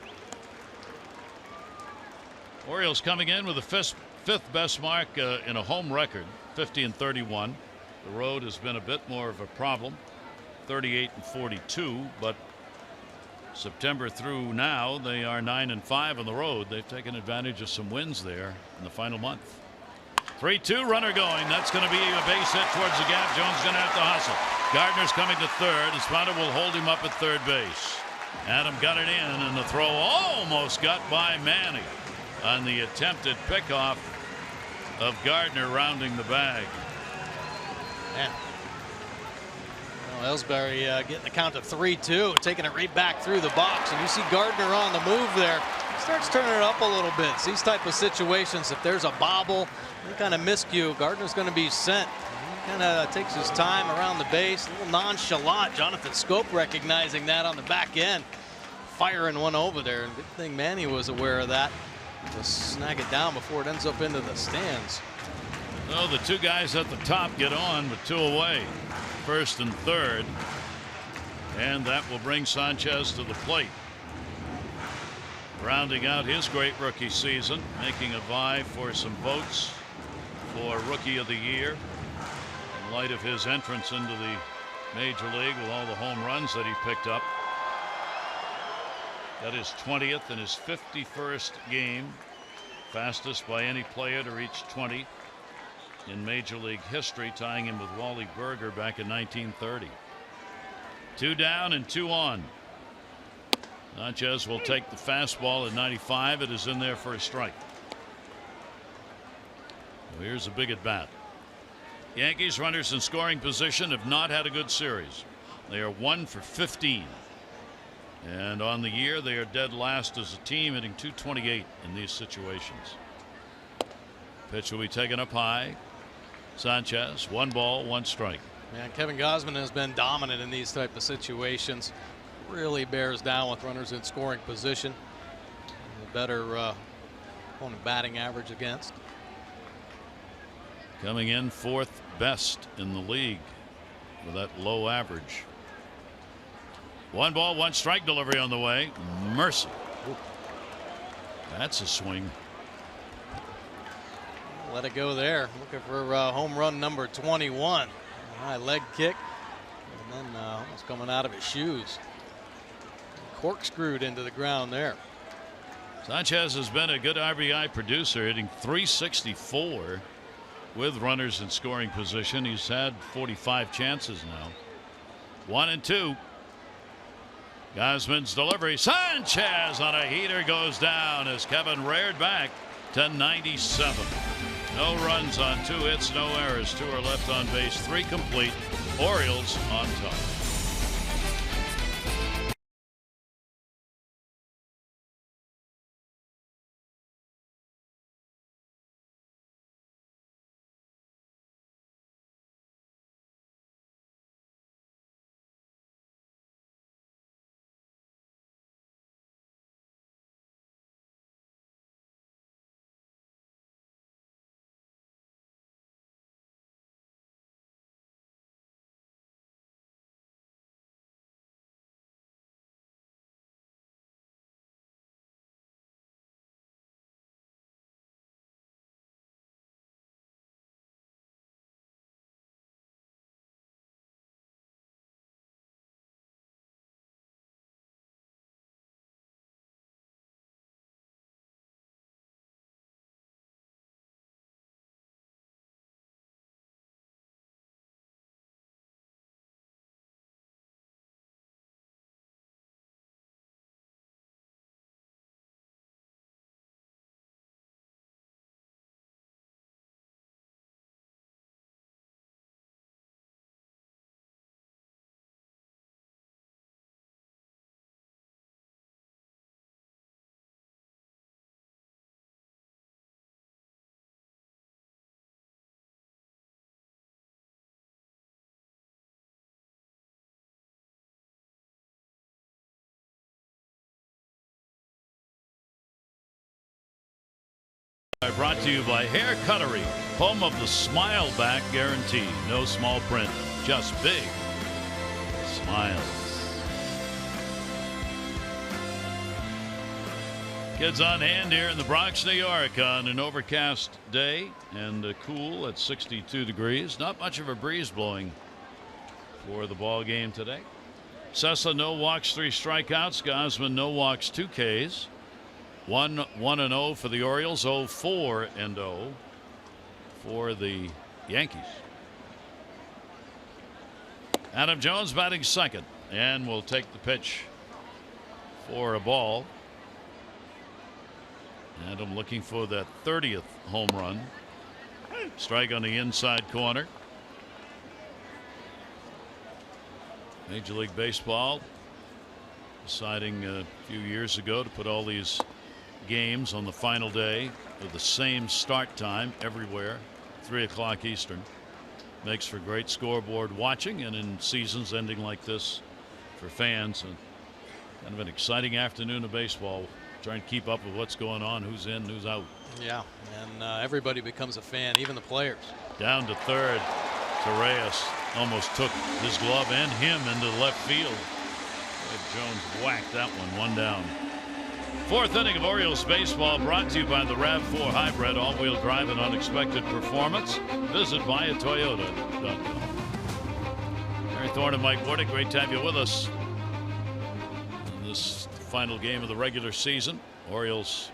Orioles coming in with the fifth best mark in a home record, 50-31. The road has been a bit more of a problem, 38-42, but September through now, they are 9-5 on the road. They've taken advantage of some wins there in the final month. 3-2, runner going. That's going to be a base hit towards the gap. Jones going to have to hustle. Gardner's coming to third. Espada will hold him up at third base. Adam got it in, and the throw almost got by Manny on the attempted pickoff of Gardner rounding the bag. Man. Well, Ellsbury getting the count to 3-2, taking it right back through the box, and you see Gardner on the move there. He starts turning it up a little bit. It's these type of situations, if there's a bobble, any kind of miscue, Gardner's going to be sent. He kind of takes his time around the base, a little nonchalant. Jonathan Scope recognizing that on the back end, firing one over there. And good thing Manny was aware of that to snag it down before it ends up into the stands. Well, the two guys at the top get on with two away, first and third, and that will bring Sanchez to the plate. Rounding out his great rookie season, making a vie for some votes for Rookie of the Year in light of his entrance into the Major League with all the home runs that he picked up. Got his 20th and his 51st game, fastest by any player to reach 20 in Major League history, tying him with Wally Berger back in 1930. 2 down and 2 on. Sanchez will take the fastball at 95. It is in there for a strike. Well, here's a big at bat. Yankees, runners in scoring position, have not had a good series. They are 1 for 15. And on the year, they are dead last as a team, hitting .228 in these situations. Pitch will be taken up high. Sanchez, 1 ball, 1 strike. Man, Kevin Gausman has been dominant in these type of situations. Really bears down with runners in scoring position. The better opponent batting average against. Coming in 4th best in the league with that low average. 1 ball, 1 strike delivery on the way. Mercy. Ooh. That's a swing. Let it go there. Looking for home run number 21. High leg kick. And then almost coming out of his shoes. Corkscrewed into the ground there. Sanchez has been a good RBI producer, hitting .364 with runners in scoring position. He's had 45 chances now. 1 and 2. Gausman's delivery. Sanchez on a heater goes down as Kevin reared back to 97. No runs on 2 hits, no errors. 2 are left on base, 3 complete. Orioles on top. Brought to you by Hair Cuttery, home of the Smile Back Guarantee. No small print, just big smiles. Kids on hand here in the Bronx, New York on an overcast day and cool at 62 degrees. Not much of a breeze blowing for the ball game today. Sessa, no walks, 3 strikeouts. Gausman, no walks, 2 Ks. 1-0 for the Orioles, 0-4-0 for the Yankees. Adam Jones batting second and will take the pitch for a ball. Adam looking for that 30th home run Strike on the inside corner. Major League Baseball deciding a few years ago to put all these games on the final day with the same start time everywhere, 3 o'clock Eastern. Makes for great scoreboard watching, and in seasons ending like this for fans, and kind of an exciting afternoon of baseball. Trying to keep up with what's going on, who's in, who's out. Yeah, and everybody becomes a fan, even the players. Down to third. Torres almost took his glove and him into left field. Jones whacked that one down. 4th inning of Orioles baseball brought to you by the RAV4 Hybrid all-wheel drive and unexpected performance. Visit buyatoyota.com. Harry Thorne and Mike Wardick, great to have you with us. In this final game of the regular season, Orioles,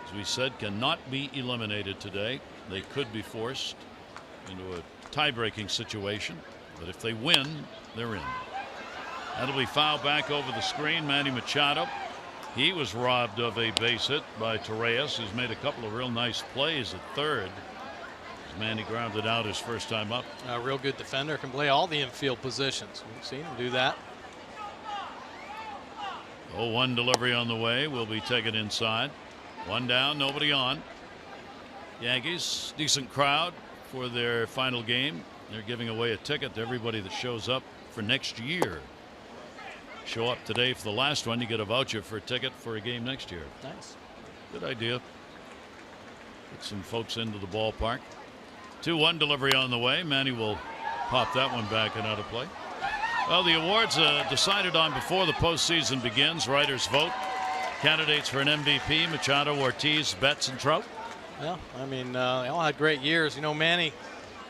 as we said, cannot be eliminated today. They could be forced into a tie-breaking situation, but if they win, they're in. That'll be fouled back over the screen. Manny Machado, he was robbed of a base hit by Torres, who's made a couple of real nice plays at third. As Manny grounded out his first time up. A real good defender, can play all the infield positions. We've seen him do that. 0-1 delivery on the way, will be taken inside. 1 down, nobody on. Yankees, decent crowd for their final game. They're giving away a ticket to everybody that shows up for next year. Show up today for the last one, you get a voucher for a ticket for a game next year. Nice. Good idea. Get some folks into the ballpark. 2-1 delivery on the way. Manny will pop that one back and out of play. Well, the awards decided on before the postseason begins. Writers vote. Candidates for an MVP: Machado, Ortiz, Betts, and Trout. Yeah, I mean, they all had great years. You know, Manny,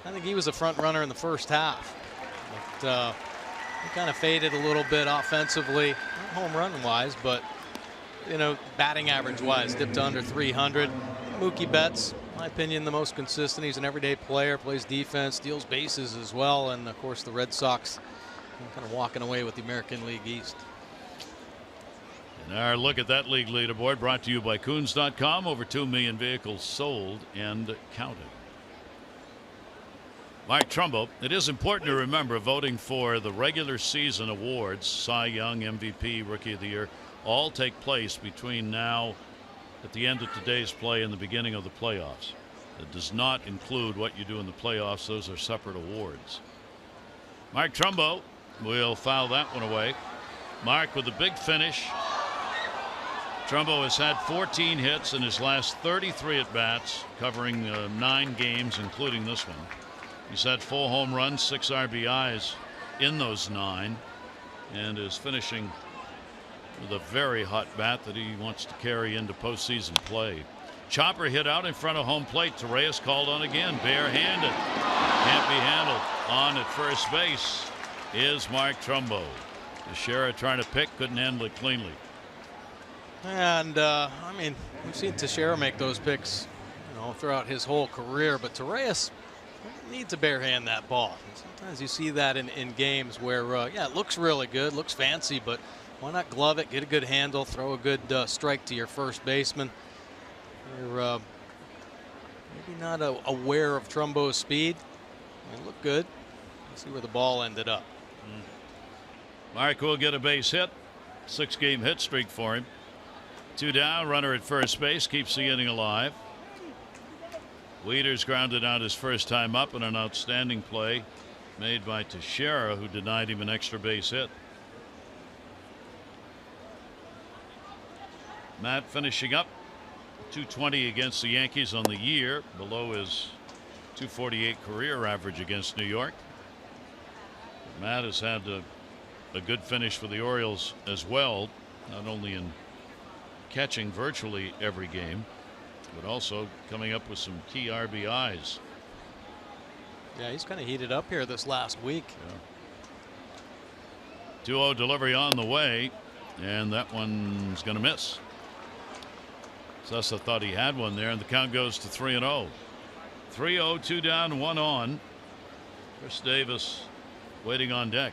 I think he was a front runner in the first half. But, he kind of faded a little bit offensively, not home run wise, but you know, batting average wise, dipped to under 300. Mookie Betts, in my opinion, the most consistent. He's an everyday player, plays defense, steals bases as well, and of course the Red Sox kind of walking away with the American League East. And our look at that league leaderboard brought to you by Coons.com. Over 2 million vehicles sold and counted. Mike Trumbo, it is important to remember voting for the regular season awards, Cy Young, MVP, Rookie of the Year, all take place between now at the end of today's play and the beginning of the playoffs. It does not include what you do in the playoffs. Those are separate awards. Mark Trumbo will foul that one away. Mark with a big finish. Trumbo has had 14 hits in his last 33 at-bats, covering 9 games, including this one. He's had 4 home runs, 6 RBIs in those 9, and is finishing with a very hot bat that he wants to carry into postseason play. Chopper hit out in front of home plate. Torres called on again, barehanded. Can't be handled. On at first base is Mark Trumbo. Teixeira trying to pick, couldn't handle it cleanly. And I mean, we've seen Teixeira make those picks, you know, throughout his whole career, but Torres needs to barehand that ball. And sometimes you see that in games where, yeah, it looks really good, looks fancy, but why not glove it, get a good handle, throw a good strike to your first baseman. You're maybe not aware of Trumbo's speed. It looked good. Let's see where the ball ended up. Mark will get a base hit. 6-game hit streak for him. 2 down, runner at first base, keeps the inning alive. Wieters grounded out his first time up in an outstanding play made by Teixeira, who denied him an extra base hit. Matt finishing up 220 against the Yankees on the year, below his 248 career average against New York. Matt has had a good finish for the Orioles as well, not only in catching virtually every game, but also coming up with some key RBIs. Yeah, he's kind of heated up here this last week. Yeah. 2-0 delivery on the way, and that one's going to miss. Sessa thought he had one there, and the count goes to 3-0. 3-0, 2 down, 1 on. Chris Davis waiting on deck.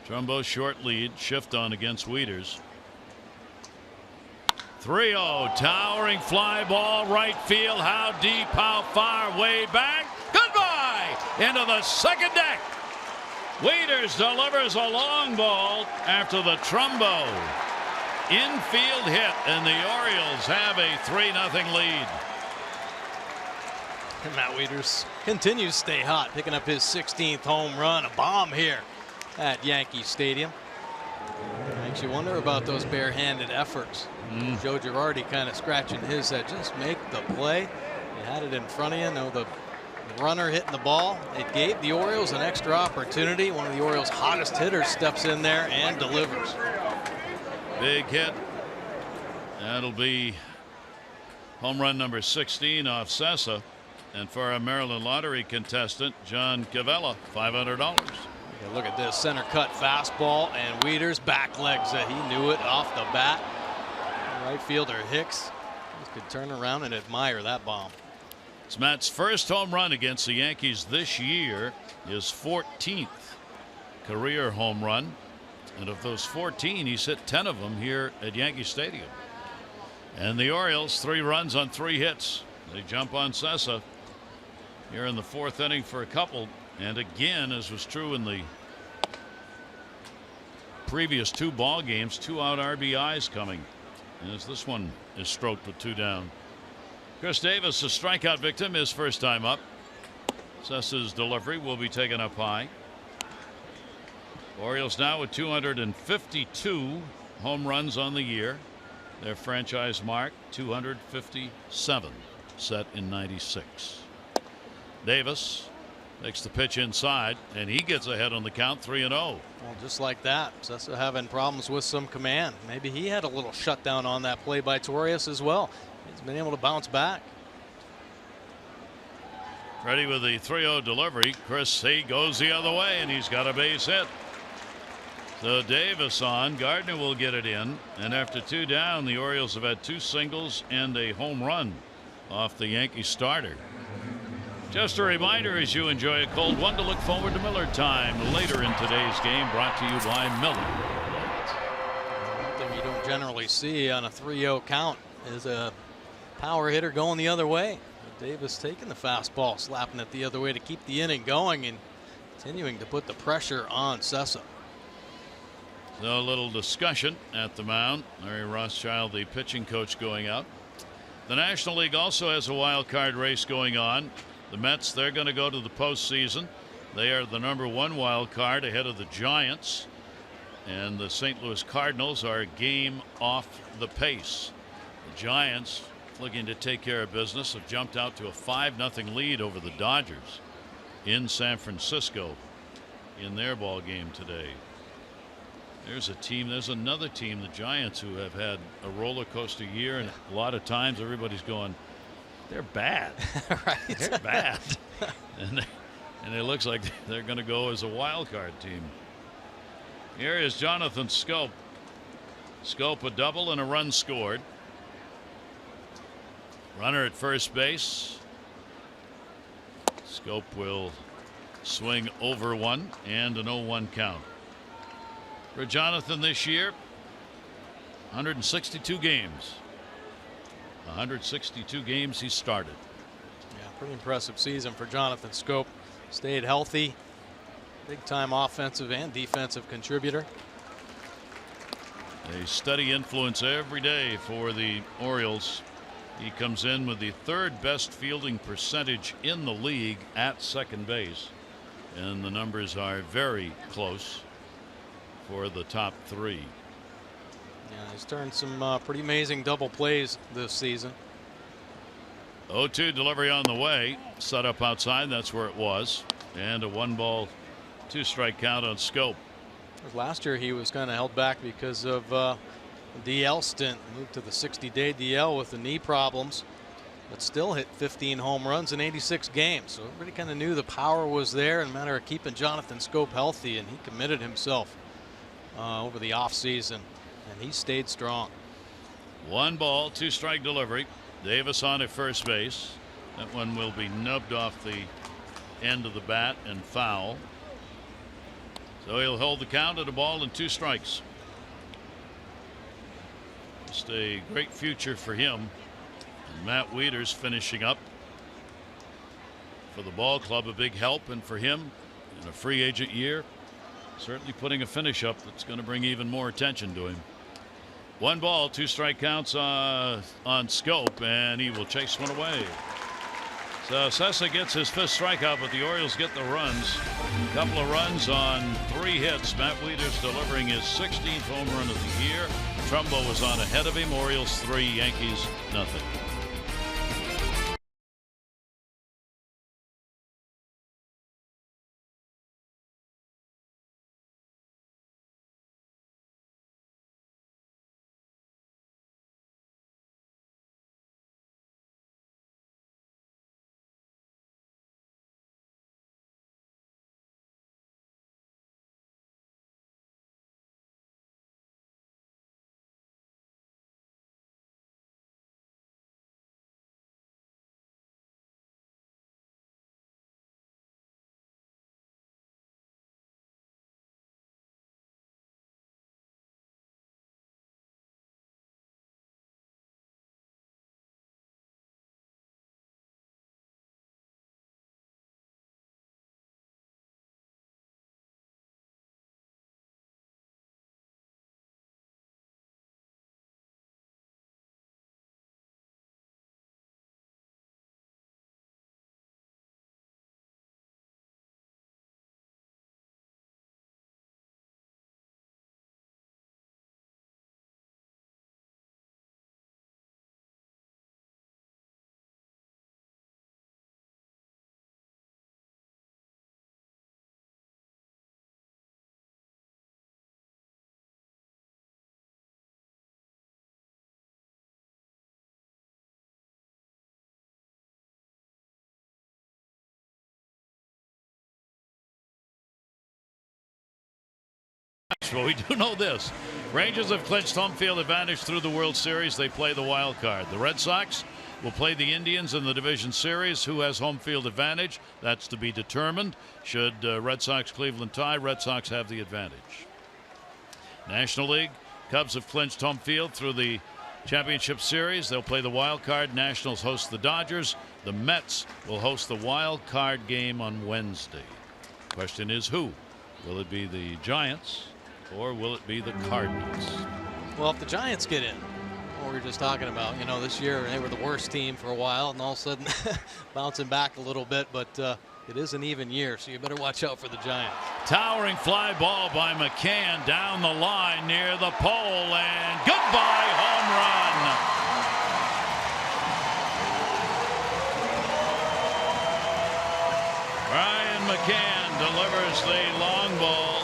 Trumbo short lead, shift on against Wieters. 3-0, towering fly ball, right field. How deep, how far, way back. Goodbye! Into the second deck. Wieters delivers a long ball after the Trumbo infield hit, and the Orioles have a 3-0 lead. And Matt Wieters continues to stay hot, picking up his 16th home run, a bomb here at Yankee Stadium. Makes you wonder about those barehanded efforts. Joe Girardi kind of scratching his head. Just make the play. You had it in front of you. No, the runner hitting the ball. It gave the Orioles an extra opportunity. One of the Orioles' hottest hitters steps in there and delivers. Big hit. That'll be home run number 16 off Sessa. And for our Maryland Lottery contestant, John Cavella, $500. Look at this center cut fastball, and Wieters back legs it. He knew it off the bat. Right fielder Hicks just could turn around and admire that bomb. It's Matt's first home run against the Yankees this year, his 14th career home run. And of those 14, he's hit 10 of them here at Yankee Stadium. And the Orioles, 3 runs on 3 hits. They jump on Sessa here in the 4th inning for a couple. And again, as was true in the previous 2 ball games, 2 out RBIs coming, as this one is stroked with 2 down. Chris Davis, a strikeout victim, his first time up. Sessa's delivery will be taken up high. Orioles now with 252 home runs on the year. Their franchise mark, 257, set in '96. Davis takes the pitch inside, and he gets ahead on the count, 3-0. Well, just like that, Sessa having problems with some command. Maybe he had a little shutdown on that play by Torres as well. He's been able to bounce back. Ready with the 3-0 delivery. Chris, he goes the other way, and he's got a base hit. So Davis on. Gardner will get it in. And after 2 down, the Orioles have had 2 singles and a home run off the Yankee starter. Just a reminder, as you enjoy a cold one, to look forward to Miller time later in today's game, brought to you by Miller. One thing you don't generally see on a 3-0 count is a power hitter going the other way. Davis taking the fastball, slapping it the other way to keep the inning going and continuing to put the pressure on Sessa. So a little discussion at the mound. Larry Rothschild, the pitching coach, going out. The National League also has a wild card race going on. The Mets, they're going to go to the postseason. They are the #1 wild card ahead of the Giants. And the St. Louis Cardinals are a game off the pace. The Giants, looking to take care of business, have jumped out to a 5-0 lead over the Dodgers in San Francisco in their ball game today. There's another team, the Giants, who have had a roller coaster year, and a lot of times everybody's going, they're bad. Right. They're bad. and it looks like they're going to go as a wild card team. Here is Jonathan Schoop. Schoop, a double and a run scored. Runner at first base. Schoop will swing over one, and an 0-1 count. For Jonathan this year, 162 games. 162 games he started. Yeah, pretty impressive season for Jonathan Schoop. Stayed healthy. Big time offensive and defensive contributor. A steady influence every day for the Orioles. He comes in with the 3rd best fielding percentage in the league at second base. And the numbers are very close for the top 3. Yeah, he's turned some pretty amazing double plays this season. 0-2 delivery on the way. Set up outside. That's where it was. And a 1-ball, 2-strike count on Schoop. Last year he was kind of held back because of the DL stint. Moved to the 60-day DL with the knee problems, but still hit 15 home runs in 86 games. So everybody kind of knew the power was there, in a matter of keeping Jonathan Schoop healthy, and he committed himself over the offseason, and he stayed strong. 1-ball, 2-strike delivery. Davis on at first base. That one will be nubbed off the end of the bat and foul. So he'll hold the count at 1 ball and 2 strikes. Just a great future for him. And Matt Wieters finishing up for the ball club, a big help, and for him in a free agent year, certainly putting a finish up that's going to bring even more attention to him. 1 ball, 2 strike counts on Scope, and he will chase one away. So Sessa gets his 5th strikeout, but the Orioles get the runs. A couple of runs on 3 hits. Matt Wieters delivering his 16th home run of the year. Trumbo was on ahead of him. Orioles 3, Yankees nothing. Well, we do know this. Rangers have clinched home field advantage through the World Series. They play the wild card. The Red Sox will play the Indians in the division series. Who has home field advantage? That's to be determined. Should Red Sox Cleveland tie, Red Sox have the advantage. National League, Cubs have clinched home field through the championship series. They'll play the wild card. Nationals host the Dodgers. The Mets will host the wild card game on Wednesday. Question is who? Will it be the Giants or will it be the Cardinals? Well, if the Giants get in, what we were just talking about, you know, this year they were the worst team for a while and all of a sudden bouncing back a little bit, but it is an even year, so you better watch out for the Giants. Towering fly ball by McCann down the line near the pole, and goodbye home run. Brian McCann delivers the long ball.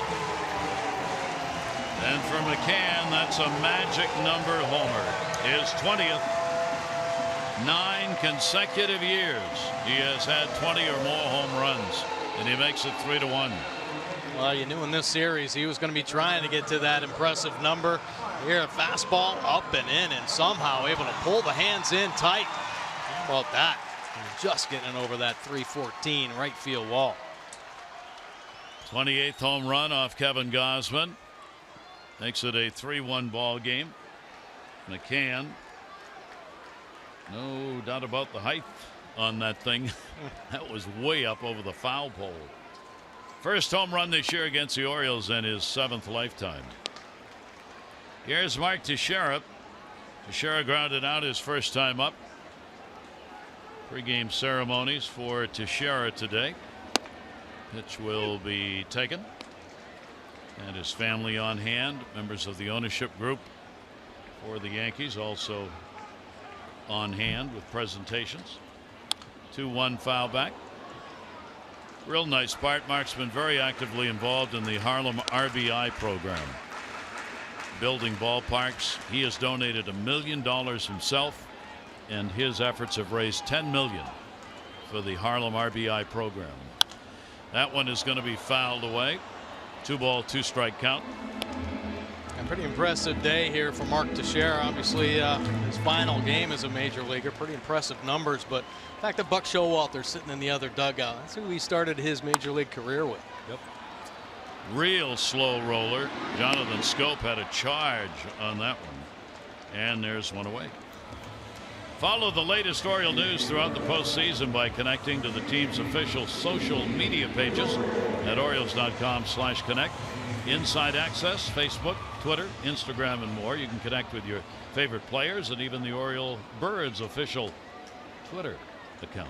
And for McCann, that's a magic number homer. His 20th. 9 consecutive years he has had 20 or more home runs, and he makes it 3-1. Well, you knew in this series he was going to be trying to get to that impressive number. Here, a fastball up and in, and somehow able to pull the hands in tight. How about that? Just getting over that 314 right field wall. 28th home run off Kevin Gausman. Makes it a 3-1 ball game. McCann, no doubt about the height on that thing. That was way up over the foul pole. First home run this year against the Orioles in his 7th lifetime. Here's Mark Teixeira. Teixeira grounded out his first time up. Pre-game ceremonies for Teixeira today. Pitch will be taken. And his family on hand, members of the ownership group for the Yankees also on hand with presentations. 2-1 foul back. Real nice part. Mark's been very actively involved in the Harlem RBI program. Building ballparks. He has donated $1 million himself, and his efforts have raised $10 million for the Harlem RBI program. That one is going to be fouled away. 2-ball, 2-strike count. A pretty impressive day here for Mark Teixeira. Obviously, his final game as a major leaguer. Pretty impressive numbers, but the fact that Buck Showalter's sitting in the other dugout, that's who he started his major league career with. Yep. Real slow roller. Jonathan Scope had a charge on that one. And there's one away. Follow the latest Oriole news throughout the postseason by connecting to the team's official social media pages at Orioles.com/connect. Inside access, Facebook, Twitter, Instagram, and more. You can connect with your favorite players and even the Oriole Birds official Twitter account.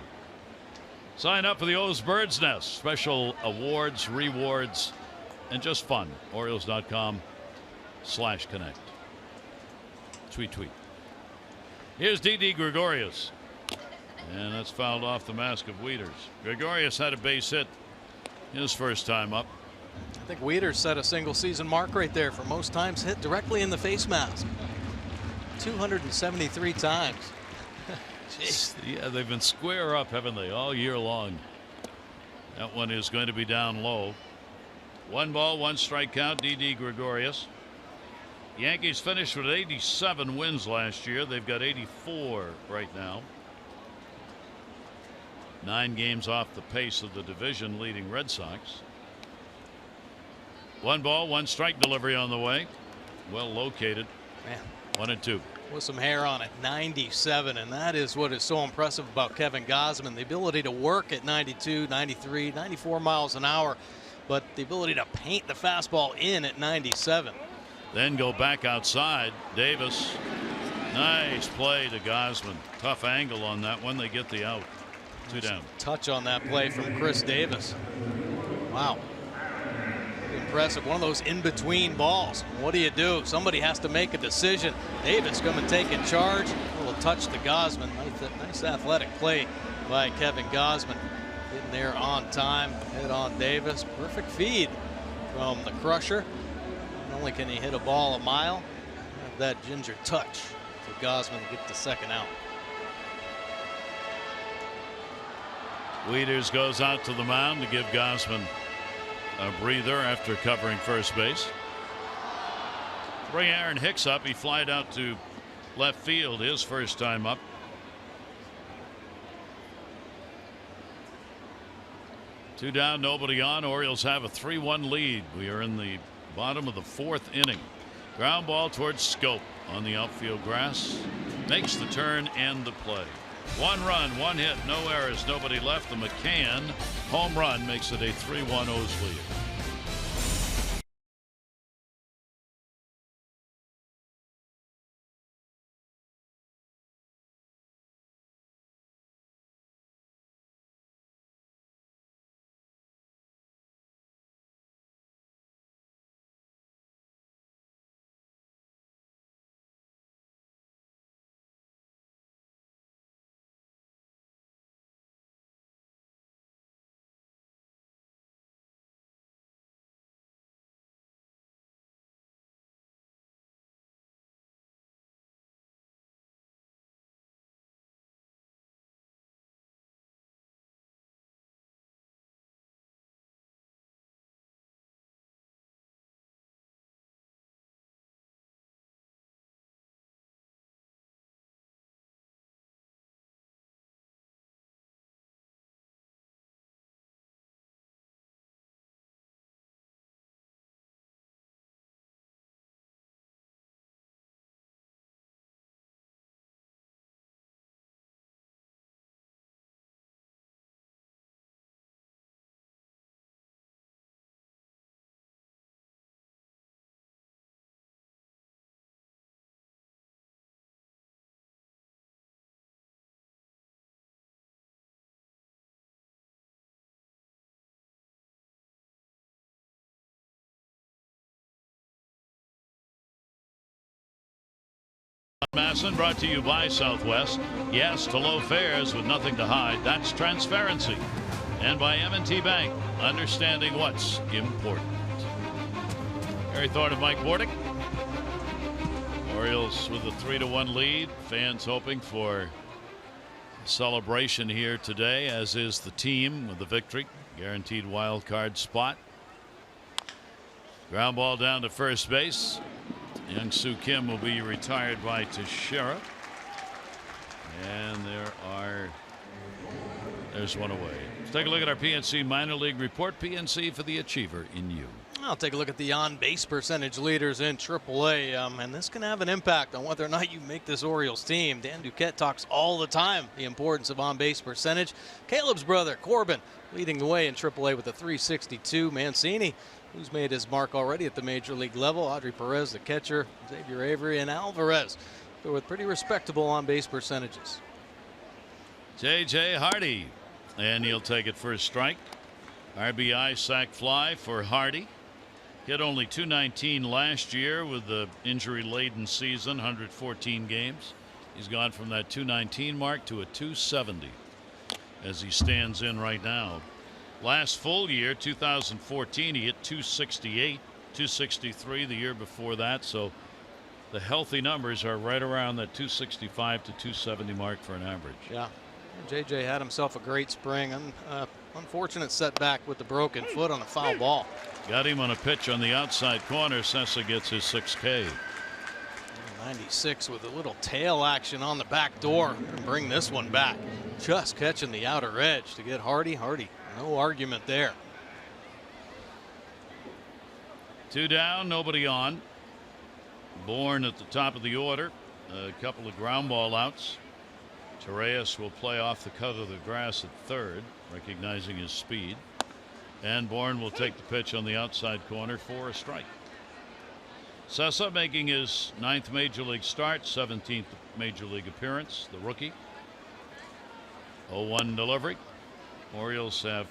Sign up for the O's Bird's Nest. Special awards, rewards, and just fun. Orioles.com/connect. Tweet. Here's Didi Gregorius. And that's fouled off the mask of Wieters. Gregorius had a base hit his first time up. I think Wieters set a single season mark right there for most times hit directly in the face mask. 273 times. Jeez. Yeah, they've been square up, haven't they, all year long. That one is going to be down low. 1 ball, 1 strike count, Didi Gregorius. Yankees finished with 87 wins last year. They've got 84 right now. 9 games off the pace of the division leading Red Sox. 1 ball, 1 strike delivery on the way. Well located. Man. 1-2. With some hair on it. 97, and that is what is so impressive about Kevin Gausman. The ability to work at 92, 93, 94 miles an hour, but the ability to paint the fastball in at 97. Then go back outside. Davis. Nice play to Gausman. Tough angle on that one. They get the out. 2 down. Touch on that play from Chris Davis. Wow. Impressive. One of those in-between balls. What do? Somebody has to make a decision. Davis coming taking charge. A little touch to Gausman. Nice athletic play by Kevin Gausman. Getting there on time. Hit on Davis. Perfect feed from the crusher. Not only can he hit a ball a mile, have that ginger touch for Gausman to get the second out. Wieters goes out to the mound to give Gausman a breather after covering first base. Bring Aaron Hicks up. He flied out to left field his first time up. Two down, nobody on. Orioles have a 3-1 lead. We are in the bottom of the 4th inning. Ground ball towards Scope on the outfield grass. Makes the turn and the play. 1 run, 1 hit, no errors, nobody left. The McCann home run makes it a 3-1 O's lead. Masson brought to you by Southwest. Yes to low fares with nothing to hide. That's transparency. And by M&T Bank, understanding what's important. Harry Thorne and Mike Bordick. Orioles with a 3-1 lead. Fans hoping for a celebration here today, as is the team with the victory. Guaranteed wild card spot. Ground ball down to first base. Young Soo Kim will be retired by Teixeira. And there's one away. Let's take a look at our PNC minor league report. PNC for the achiever in you. I'll take a look at the on-base percentage leaders in AAA, and this can have an impact on whether or not you make this Orioles team. Dan Duquette talks all the time the importance of on-base percentage. Caleb's brother, Corbin, leading the way in AAA with a .362. Mancini, who's made his mark already at the major league level. Audrey Perez, the catcher, Xavier Avery, and Alvarez with pretty respectable on-base percentages. J.J. Hardy, and he'll take it for a strike. RBI sac fly for Hardy. Hit only .219 last year with the injury-laden season, 114 games. He's gone from that .219 mark to a .270 as he stands in right now. Last full year, 2014, he hit .268, .263 the year before that. So the healthy numbers are right around that .265 to .270 mark for an average. Yeah, JJ had himself a great spring. Unfortunate setback with the broken foot on a foul ball. Got him on a pitch on the outside corner. Sessa gets his 6K. 96 with a little tail action on the back door. Bring this one back. Just catching the outer edge to get Hardy. Hardy, no argument there. 2 down, nobody on. Bourne at the top of the order. A couple of ground ball outs. Torreyes will play off the cut of the grass at third, recognizing his speed. And Bourne will take the pitch on the outside corner for a strike. Sessa making his 9th major league start, 17th major league appearance, the rookie. 0-1 delivery. Orioles have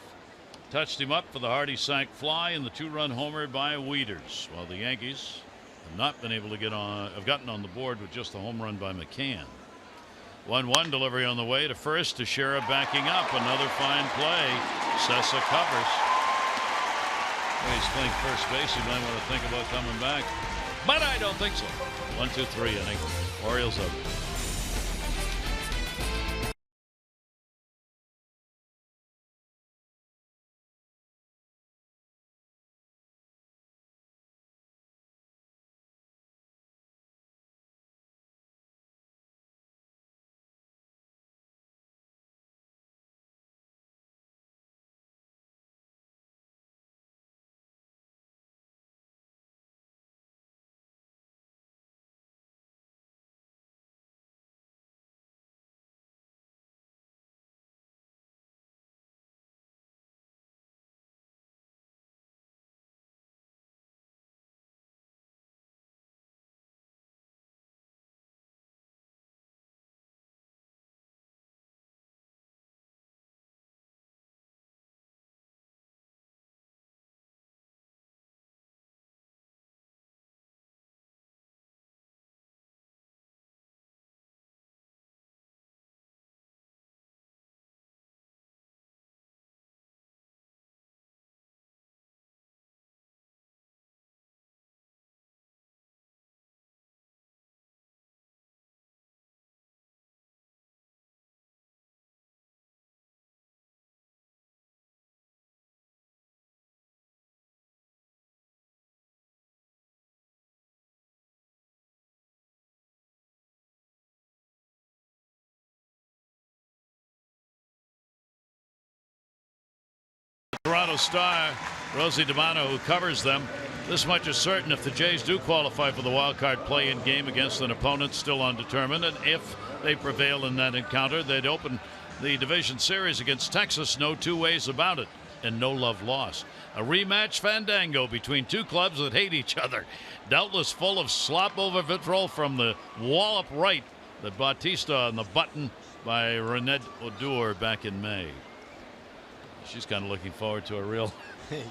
touched him up for the Hardy sac fly and the 2-run homer by Wieters, while the Yankees have not been able to have gotten on the board with just a home run by McCann. 1-1 delivery on the way to first. Teixeira backing up. Another fine play. Sessa covers. Well, he's playing first base. He might want to think about coming back, but I don't think so. 1-2-3 inning. Orioles up. Toronto star Rosie DiMano, who covers them. This much is certain: if the Jays do qualify for the wild card play-in game against an opponent still undetermined, and if they prevail in that encounter, they'd open the division series against Texas. No two ways about it, and no love lost. A rematch fandango between two clubs that hate each other, doubtless full of slop over vitriol from the wallop right that Bautista on the button by Renee Odor back in May. She's kind of looking forward to a real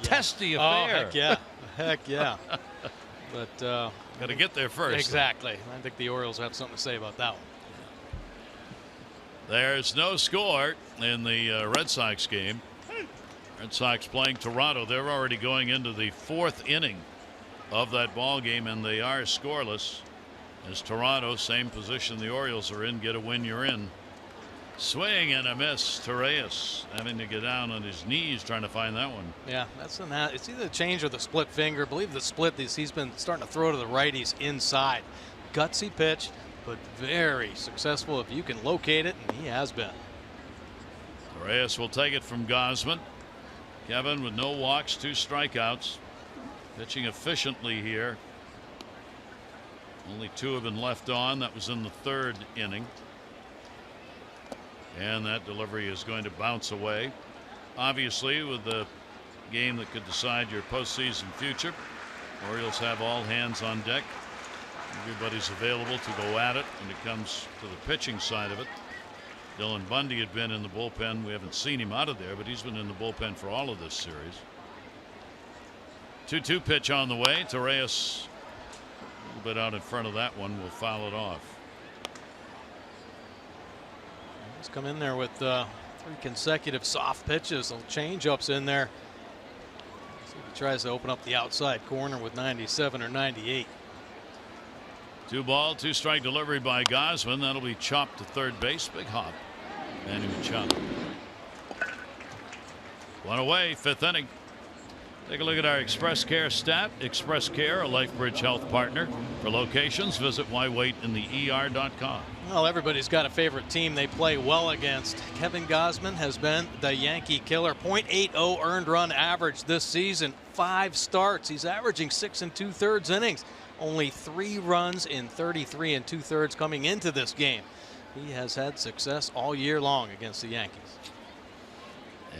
testy affair. Oh, heck yeah. Heck yeah. But got to get there first. Exactly. I think the Orioles have something to say about that one. There's no score in the Red Sox game. Red Sox playing Toronto. They're already going into the 4th inning of that ball game, and they are scoreless. As Toronto, same position the Orioles are in, get a win, you're in. Swing and a miss. Torreyes having to get down on his knees trying to find that one. Yeah, that's it's either the change or the split finger. I believe the split, he's been starting to throw to the righties inside. Gutsy pitch, but very successful if you can locate it, and he has been. Reyes will take it from Gausman. Kevin with no walks, 2 strikeouts. Pitching efficiently here. Only 2 have been left on. That was in the 3rd inning. And that delivery is going to bounce away. Obviously, with the game that could decide your postseason future, Orioles have all hands on deck. Everybody's available to go at it when it comes to the pitching side of it. Dylan Bundy had been in the bullpen. We haven't seen him out of there, but he's been in the bullpen for all of this series. 2-2 pitch on the way to Reyes. A little bit out in front of that one. Will foul it off. He's come in there with 3 consecutive soft pitches. Little change-ups in there. See if he tries to open up the outside corner with 97 or 98. 2 ball, 2 strike delivery by Gausman. That'll be chopped to third base. Big hop. Manny Machado. 1 away, 5th inning. Take a look at our Express Care stat. Express Care, a LifeBridge health partner. For locations, visit whywaitintheer.com. Well, everybody's got a favorite team they play well against. Kevin Gausman has been the Yankee killer. .80 earned run average this season. 5 starts. He's averaging 6 2/3 innings. Only 3 runs in 33 2/3 coming into this game. He has had success all year long against the Yankees.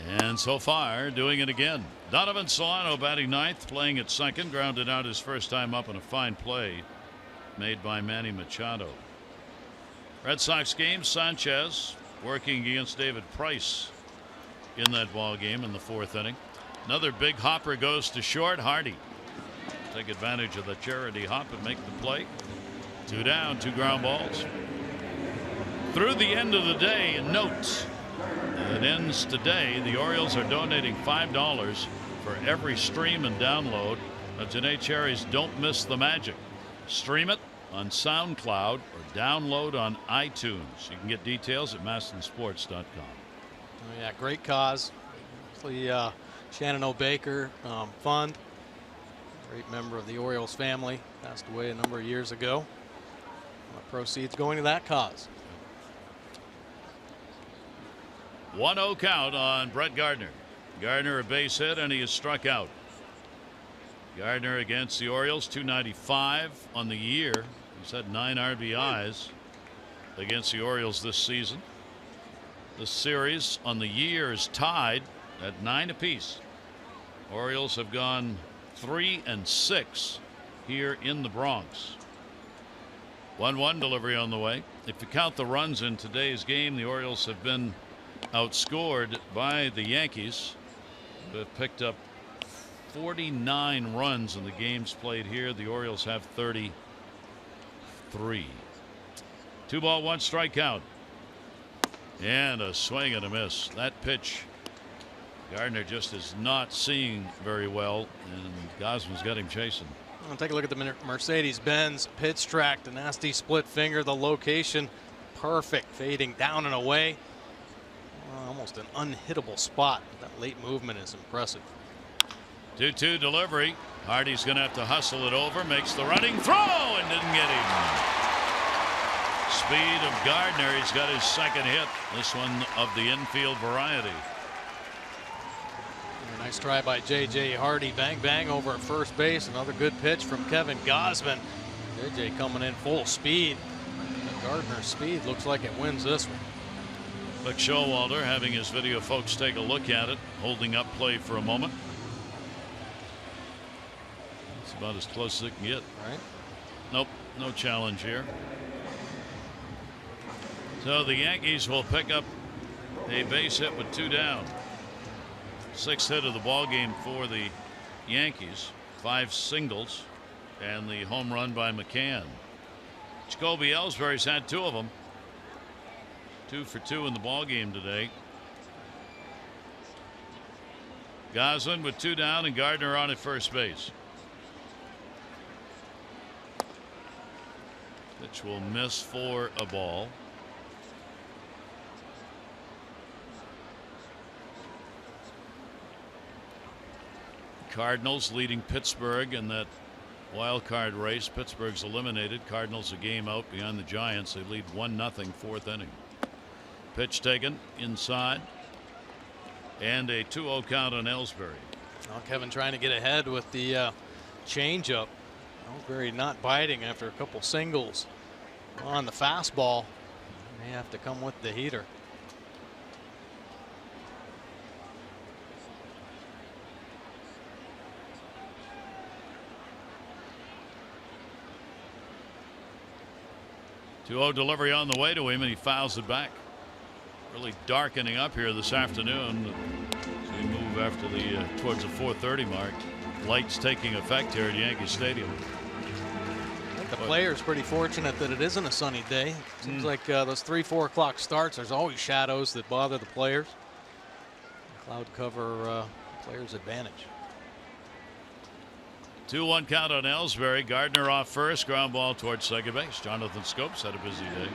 And so far, doing it again. Donovan Solano batting 9th, playing at second. Grounded out his first time up in a fine play made by Manny Machado. Red Sox game, Sanchez working against David Price in that ball game in the 4th inning. Another big hopper goes to short. Hardy take advantage of the charity hop and make the play. 2 down, 2 ground balls. Through the end of the day, in notes, it ends today. The Orioles are donating $5 for every stream and download of Janae Cherry's Don't Miss the Magic. Stream it on SoundCloud or download on iTunes. You can get details at mastonsports.com. Oh, yeah, great cause. Hopefully, Shannon O'Baker Fund. Great member of the Orioles family. Passed away a number of years ago. Proceeds going to that cause. 1-0 count on Brett Gardner. Gardner a base hit and he is struck out. Gardner against the Orioles, 295 on the year. He's had 9 RBIs against the Orioles this season. The series on the year is tied at 9 apiece. Orioles have gone 3-6 here in the Bronx. 1-1 delivery on the way. If you count the runs in today's game, the Orioles have been outscored by the Yankees. They've picked up 49 runs in the games played here. The Orioles have 33. 2 ball, 1 strike count. And a swing and a miss. That pitch, Gardner just is not seeing very well, and Gausman's got him chasing. I'll take a look at the Mercedes-Benz pitch track. The nasty split finger. The location perfect. Fading down and away. Almost an unhittable spot. That late movement is impressive. 2-2 delivery. Hardy's going to have to hustle it over. Makes the running throw and didn't get him. Speed of Gardner. He's got his 2nd hit. This one of the infield variety. Nice try by J.J. Hardy. Bang bang over at first base. Another good pitch from Kevin Gausman. J.J. coming in full speed. Gardner's speed looks like it wins this one. Buck Showalter having his video folks take a look at it, holding up play for a moment. It's about as close as it can get. Right. Nope, no challenge here. So the Yankees will pick up a base hit with 2 down. 6th hit of the ball game for the Yankees. 5 singles and the home run by McCann. Jacoby Ellsbury's had 2 of them. 2 for 2 in the ball game today. Gausman with 2 down and Gardner on at first base. Pitch will miss for a ball. Cardinals leading Pittsburgh in that wild card race. Pittsburgh's eliminated. Cardinals a game out behind the Giants. They lead 1-0 4th inning. Pitch taken inside. and a 2-0 count on Ellsbury. Well, Kevin trying to get ahead with the changeup. Ellsbury not biting after a couple singles on the fastball. May have to come with the heater. Two-0 delivery on the way to him, and he fouls it back. Really darkening up here this afternoon as we move after the towards the 4:30 mark. Lights taking effect here at Yankee Stadium. I think the players pretty fortunate that it isn't a sunny day. Seems like those 3-4 o'clock starts, there's always shadows that bother the players. Cloud cover players' advantage. 2-1 count on Ellsbury. Gardner off first, ground ball towards second base. Jonathan Scopes had a busy day.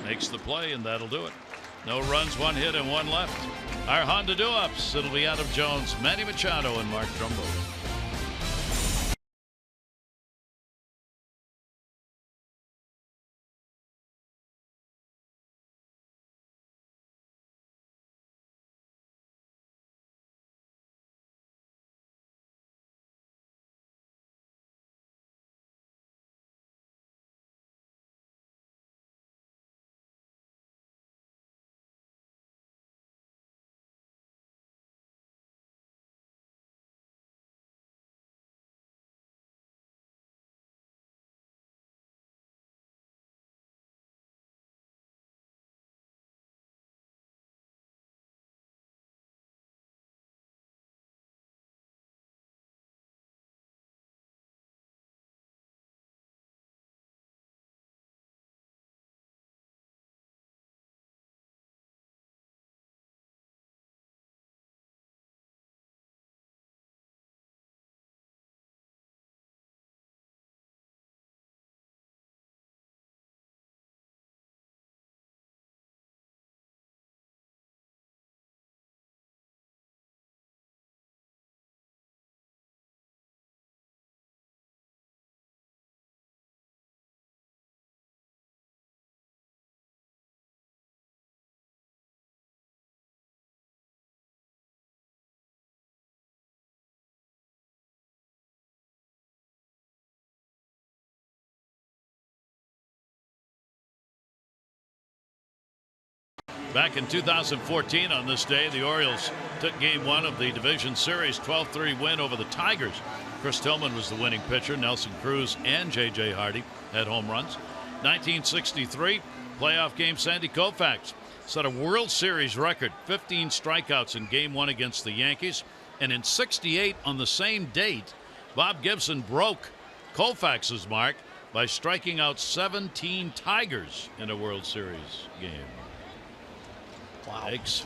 Makes the play, and that'll do it. No runs, 1 hit, and 1 left. Our Honda do-ups. It'll be Adam Jones, Manny Machado, and Mark Trumbo. Back in 2014 on this day, the Orioles took game 1 of the division series, 12-3 win over the Tigers. Chris Tillman was the winning pitcher. Nelson Cruz and J.J. Hardy had home runs. 1963 playoff game, Sandy Koufax set a World Series record, 15 strikeouts in game 1 against the Yankees. And in 68 on the same date, Bob Gibson broke Koufax's mark by striking out 17 Tigers in a World Series game. Wow. Thanks.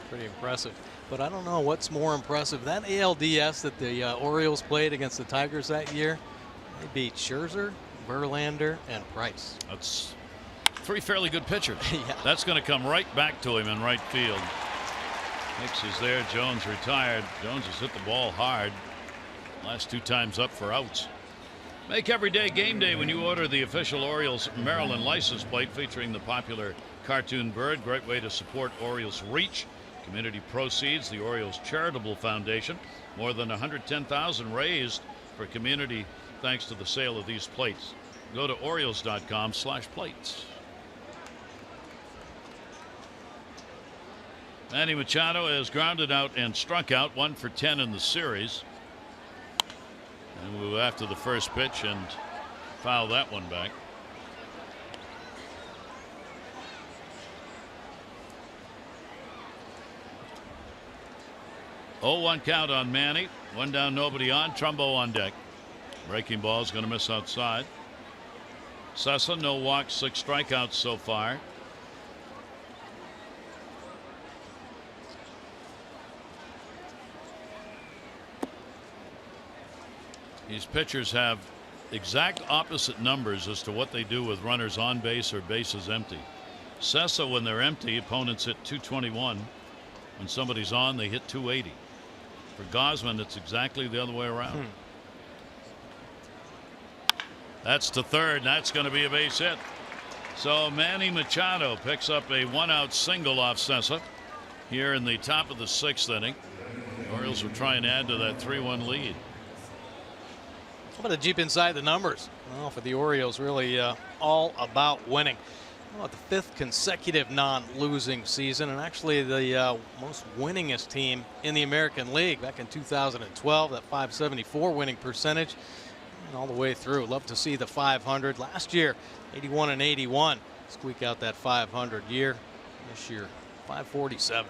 Pretty impressive. But I don't know what's more impressive. That ALDS that the Orioles played against the Tigers that year, they beat Scherzer, Verlander, and Price. That's 3 fairly good pitchers. Yeah. That's going to come right back to him in right field. Hicks is there. Jones retired. Jones has hit the ball hard. Last 2 times up for outs. Make every day game day when you order the official Orioles Maryland license plate featuring the popular cartoon bird. Great way to support Orioles reach. Community proceeds, the Orioles Charitable Foundation. More than $110,000 raised for community thanks to the sale of these plates. Go to Orioles.com/plates. Manny Machado is grounded out and struck out, 1 for 10 in the series. And we'll go after the first pitch and foul that one back. Oh, 1 count on Manny. 1 down, nobody on. Trumbo on deck. Breaking ball is going to miss outside. Sessa, no walks, 6 strikeouts so far. These pitchers have exact opposite numbers as to what they do with runners on base or bases empty. Sessa, when they're empty, opponents hit 221. When somebody's on, they hit 280. For Gausman, it's exactly the other way around. That's to third. That's going to be a base hit. So Manny Machado picks up a 1-out single off Sessa. here in the top of the 6th inning. The Orioles will try and add to that 3-1 lead. How about the deep inside the numbers? Well, for the Orioles, really all about winning. How about the 5th consecutive non-losing season, and actually the most winningest team in the American League back in 2012, that .574 winning percentage, and all the way through. Love to see the 500. Last year, 81 and 81. Squeak out that 500 year. This year, 547.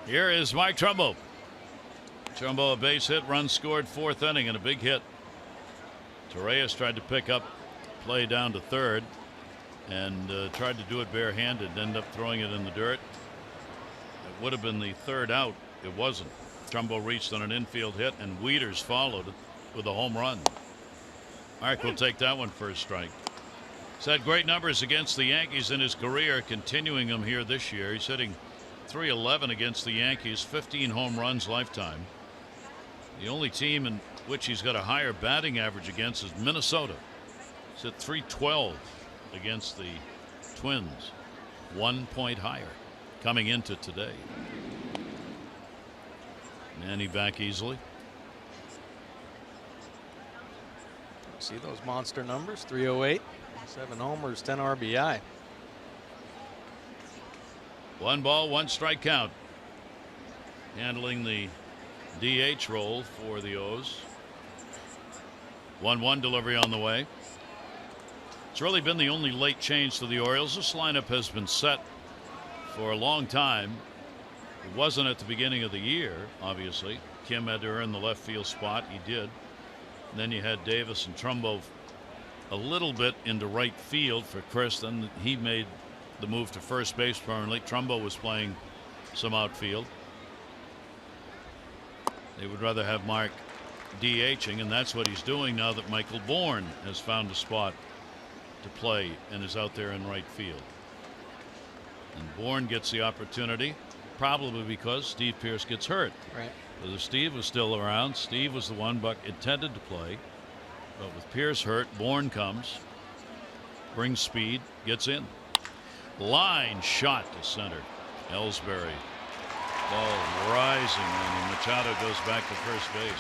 Here is Mike Trumbo. Trumbo, a base hit, run scored, 4th inning, and a big hit. Torreyes tried to pick up play down to 3rd and tried to do it barehanded, ended up throwing it in the dirt. It would have been the 3rd out. It wasn't. Trumbo reached on an infield hit, and Wieters followed with a home run. Mark will take that one for a strike. He's had great numbers against the Yankees in his career, continuing them here this year. He's hitting .311 against the Yankees, 15 home runs lifetime. The only team in which he's got a higher batting average against is Minnesota. He's at .312 against the Twins, 1 point higher coming into today. Manny back easily. See those monster numbers? 308, 7 homers, 10 RBI. 1 ball, 1 strike count. Handling the DH role for the O's. 1-1 delivery on the way. It's really been the only late change to the Orioles. This lineup has been set for a long time. It wasn't at the beginning of the year, obviously. Kim had to earn the left field spot. He did. And then you had Davis and Trumbo a little bit into right field for Chris. Then he made the move to first base permanently. Trumbo was playing some outfield. They would rather have Mark DHing, and that's what he's doing now that Michael Bourne has found a spot to play and is out there in right field. And Bourne gets the opportunity probably because Steve Pearce gets hurt. Right. Because if Steve was still around, Steve was the one Buck intended to play. But with Pearce hurt, Bourne comes, brings speed, gets in. Line shot to center. Ellsbury. Ball rising, and Machado goes back to first base.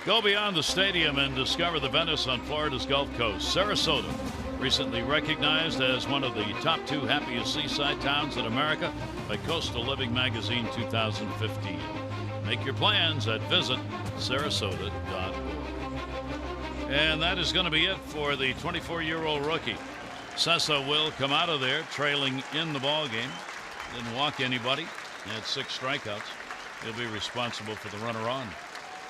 Go beyond the stadium and discover the Venice on Florida's Gulf Coast. Sarasota, recently recognized as one of the top 2 happiest seaside towns in America by Coastal Living Magazine 2015. Make your plans at visitsarasota.org. And that is going to be it for the 24-year-old rookie. Sessa will come out of there trailing in the ball game. Didn't walk anybody. He had 6 strikeouts. He'll be responsible for the runner on.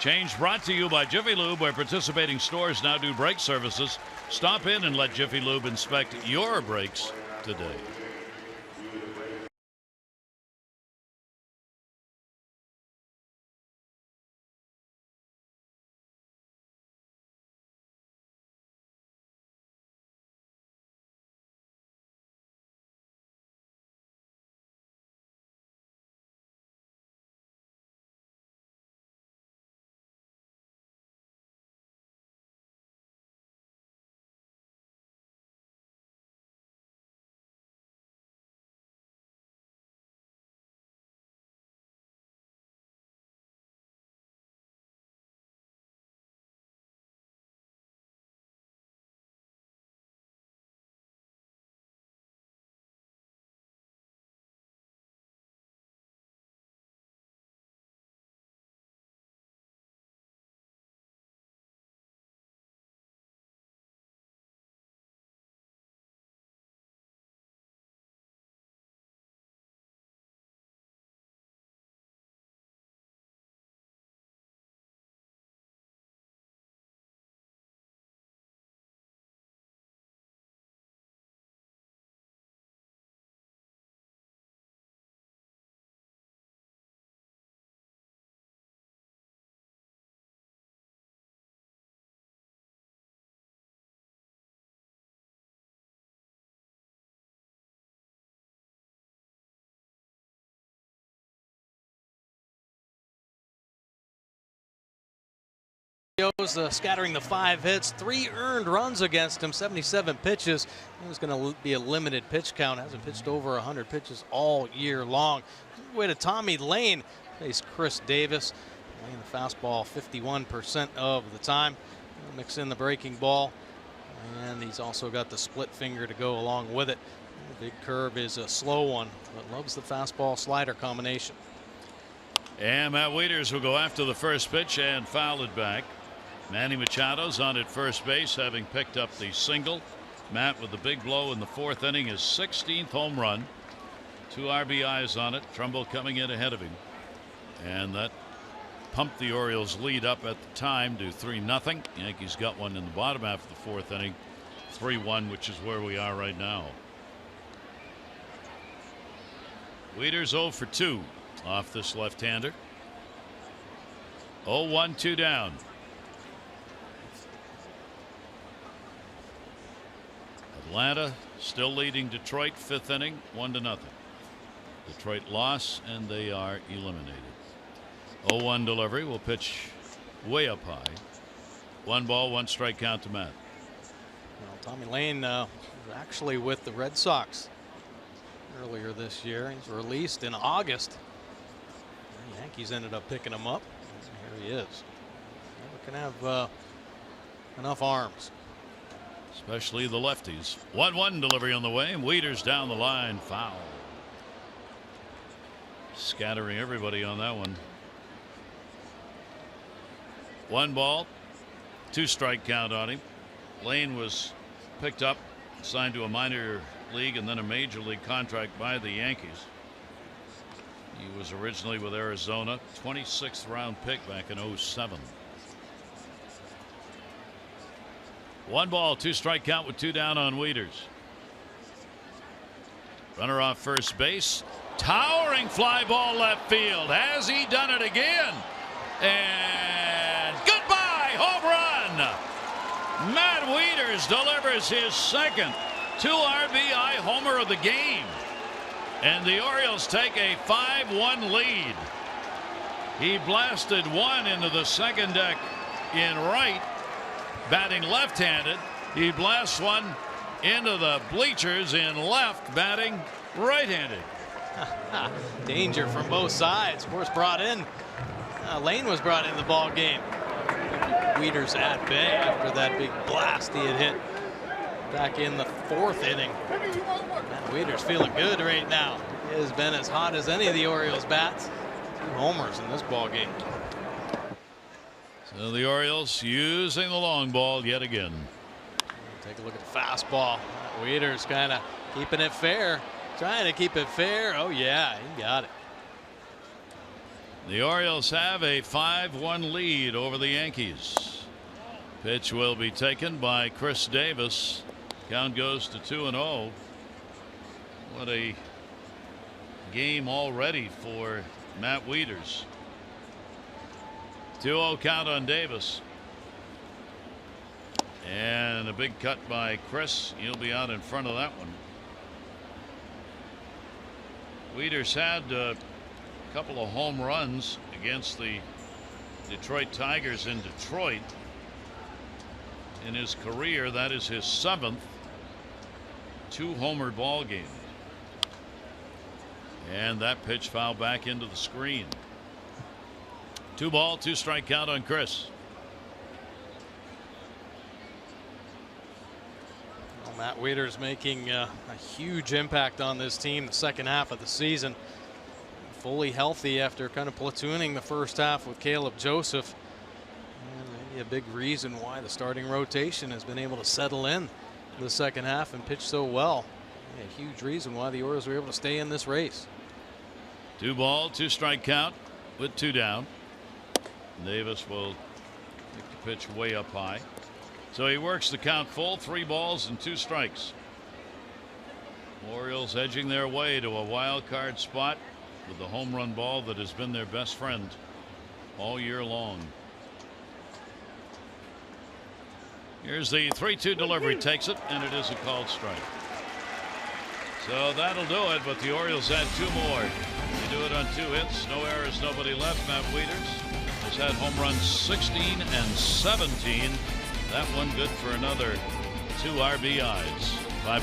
Change brought to you by Jiffy Lube, where participating stores now do brake services. Stop in and let Jiffy Lube inspect your brakes today. scattering the 5 hits, 3 earned runs against him, 77 pitches. It was going to be a limited pitch count. Hasn't pitched over 100 pitches all year long. Way to Tommy Lane. Face Chris Davis. Lane the fastball 51% of the time. Mix in the breaking ball. And he's also got the split finger to go along with it. The big curve is a slow one, but loves the fastball slider combination. And Matt Wieters will go after the first pitch and foul it back. Manny Machado's on at first base, having picked up the single. Matt with the big blow in the 4th inning, his 16th home run. 2 RBIs on it. Trumbull coming in ahead of him. And that pumped the Orioles lead up at the time to 3-0. Yankees got one in the bottom half of the 4th inning. 3-1, which is where we are right now. Wieters 0 for 2 off this left-hander. 0-1, 2 down. Atlanta still leading Detroit, 5th inning, 1-0. Detroit loss, and they are eliminated. 0-1 delivery, will pitch way up high. 1 ball, 1 strike count to Matt. Well, Tommy Lane was actually with the Red Sox earlier this year. He's released in August. The Yankees ended up picking him up. Here he is. Never can have enough arms. Especially the lefties. 1-1 delivery on the way, and Wieters down the line, foul. Scattering everybody on that one. 1 ball, 2 strike count on him. Lane was picked up, signed to a minor league and then a major league contract by the Yankees. He was originally with Arizona, 26th round pick back in 07. 1 ball, 2 strike count with 2 down on Wieters. Runner off first base. Towering fly ball left field. Has he done it again? And goodbye, home run. Matt Wieters delivers his second 2 RBI homer of the game. And the Orioles take a 5-1 lead. He blasted one into the second deck in right, batting left-handed. He blasts one into the bleachers in left, batting right-handed. Danger from both sides. Of course, brought in. Lane was brought in the ball game. Wieters at bay after that big blast he had hit back in the 4th inning. Matt Wieters feeling good right now. He has been as hot as any of the Orioles bats. 2 homers in this ball game. So the Orioles using the long ball yet again. Take a look at the fastball. Wieters kind of keeping it fair. Trying to keep it fair. Oh yeah, he got it. The Orioles have a 5-1 lead over the Yankees. Pitch will be taken by Chris Davis. Count goes to 2-0. What a game already for Matt Wieters. 2-0 count on Davis. And a big cut by Chris. He'll be out in front of that one. Wieters had a couple of home runs against the Detroit Tigers in Detroit in his career. That is his 7th 2-homer ball game. And that pitch fouled back into the screen. 2 ball, 2 strike count on Chris. Well, Matt Wieters making a huge impact on this team the second half of the season. Fully healthy after kind of platooning the first half with Caleb Joseph. And maybe a big reason why the starting rotation has been able to settle in the second half and pitch so well. A huge reason why the Orioles were able to stay in this race. 2 ball, 2 strike count with 2 down. Davis will take the pitch way up high. So he works the count full, 3 balls and 2 strikes. Orioles edging their way to a wild card spot with the home run ball that has been their best friend all year long. Here's the 3-2 delivery, takes it, and it is a called strike. So that'll do it, but the Orioles had 2 more. They do it on 2 hits, no errors, nobody left. Matt Wieters has had home runs 16 and 17. That one good for another 2 RBIs. 5-1.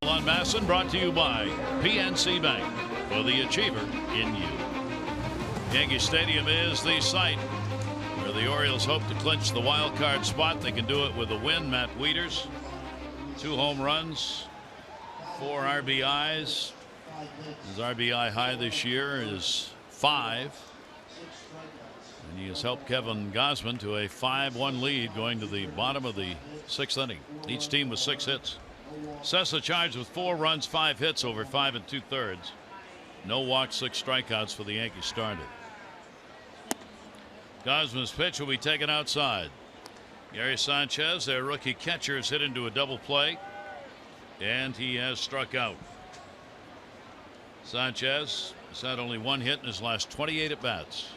On Masson, brought to you by PNC Bank, for the achiever in you. Yankee Stadium is the site where the Orioles hope to clinch the wild card spot. They can do it with a win. Matt Wieters, 2 home runs, 4 RBIs. His RBI high this year is 5. And he has helped Kevin Gausman to a 5-1 lead going to the bottom of the 6th inning. Each team with 6 hits. Sessa charged with 4 runs, 5 hits over 5 2/3. No walks, 6 strikeouts for the Yankees starter. Gausman's pitch will be taken outside. Gary Sanchez, their rookie catcher, is hit into a double play, and he has struck out. Sanchez has had only 1 hit in his last 28 at bats,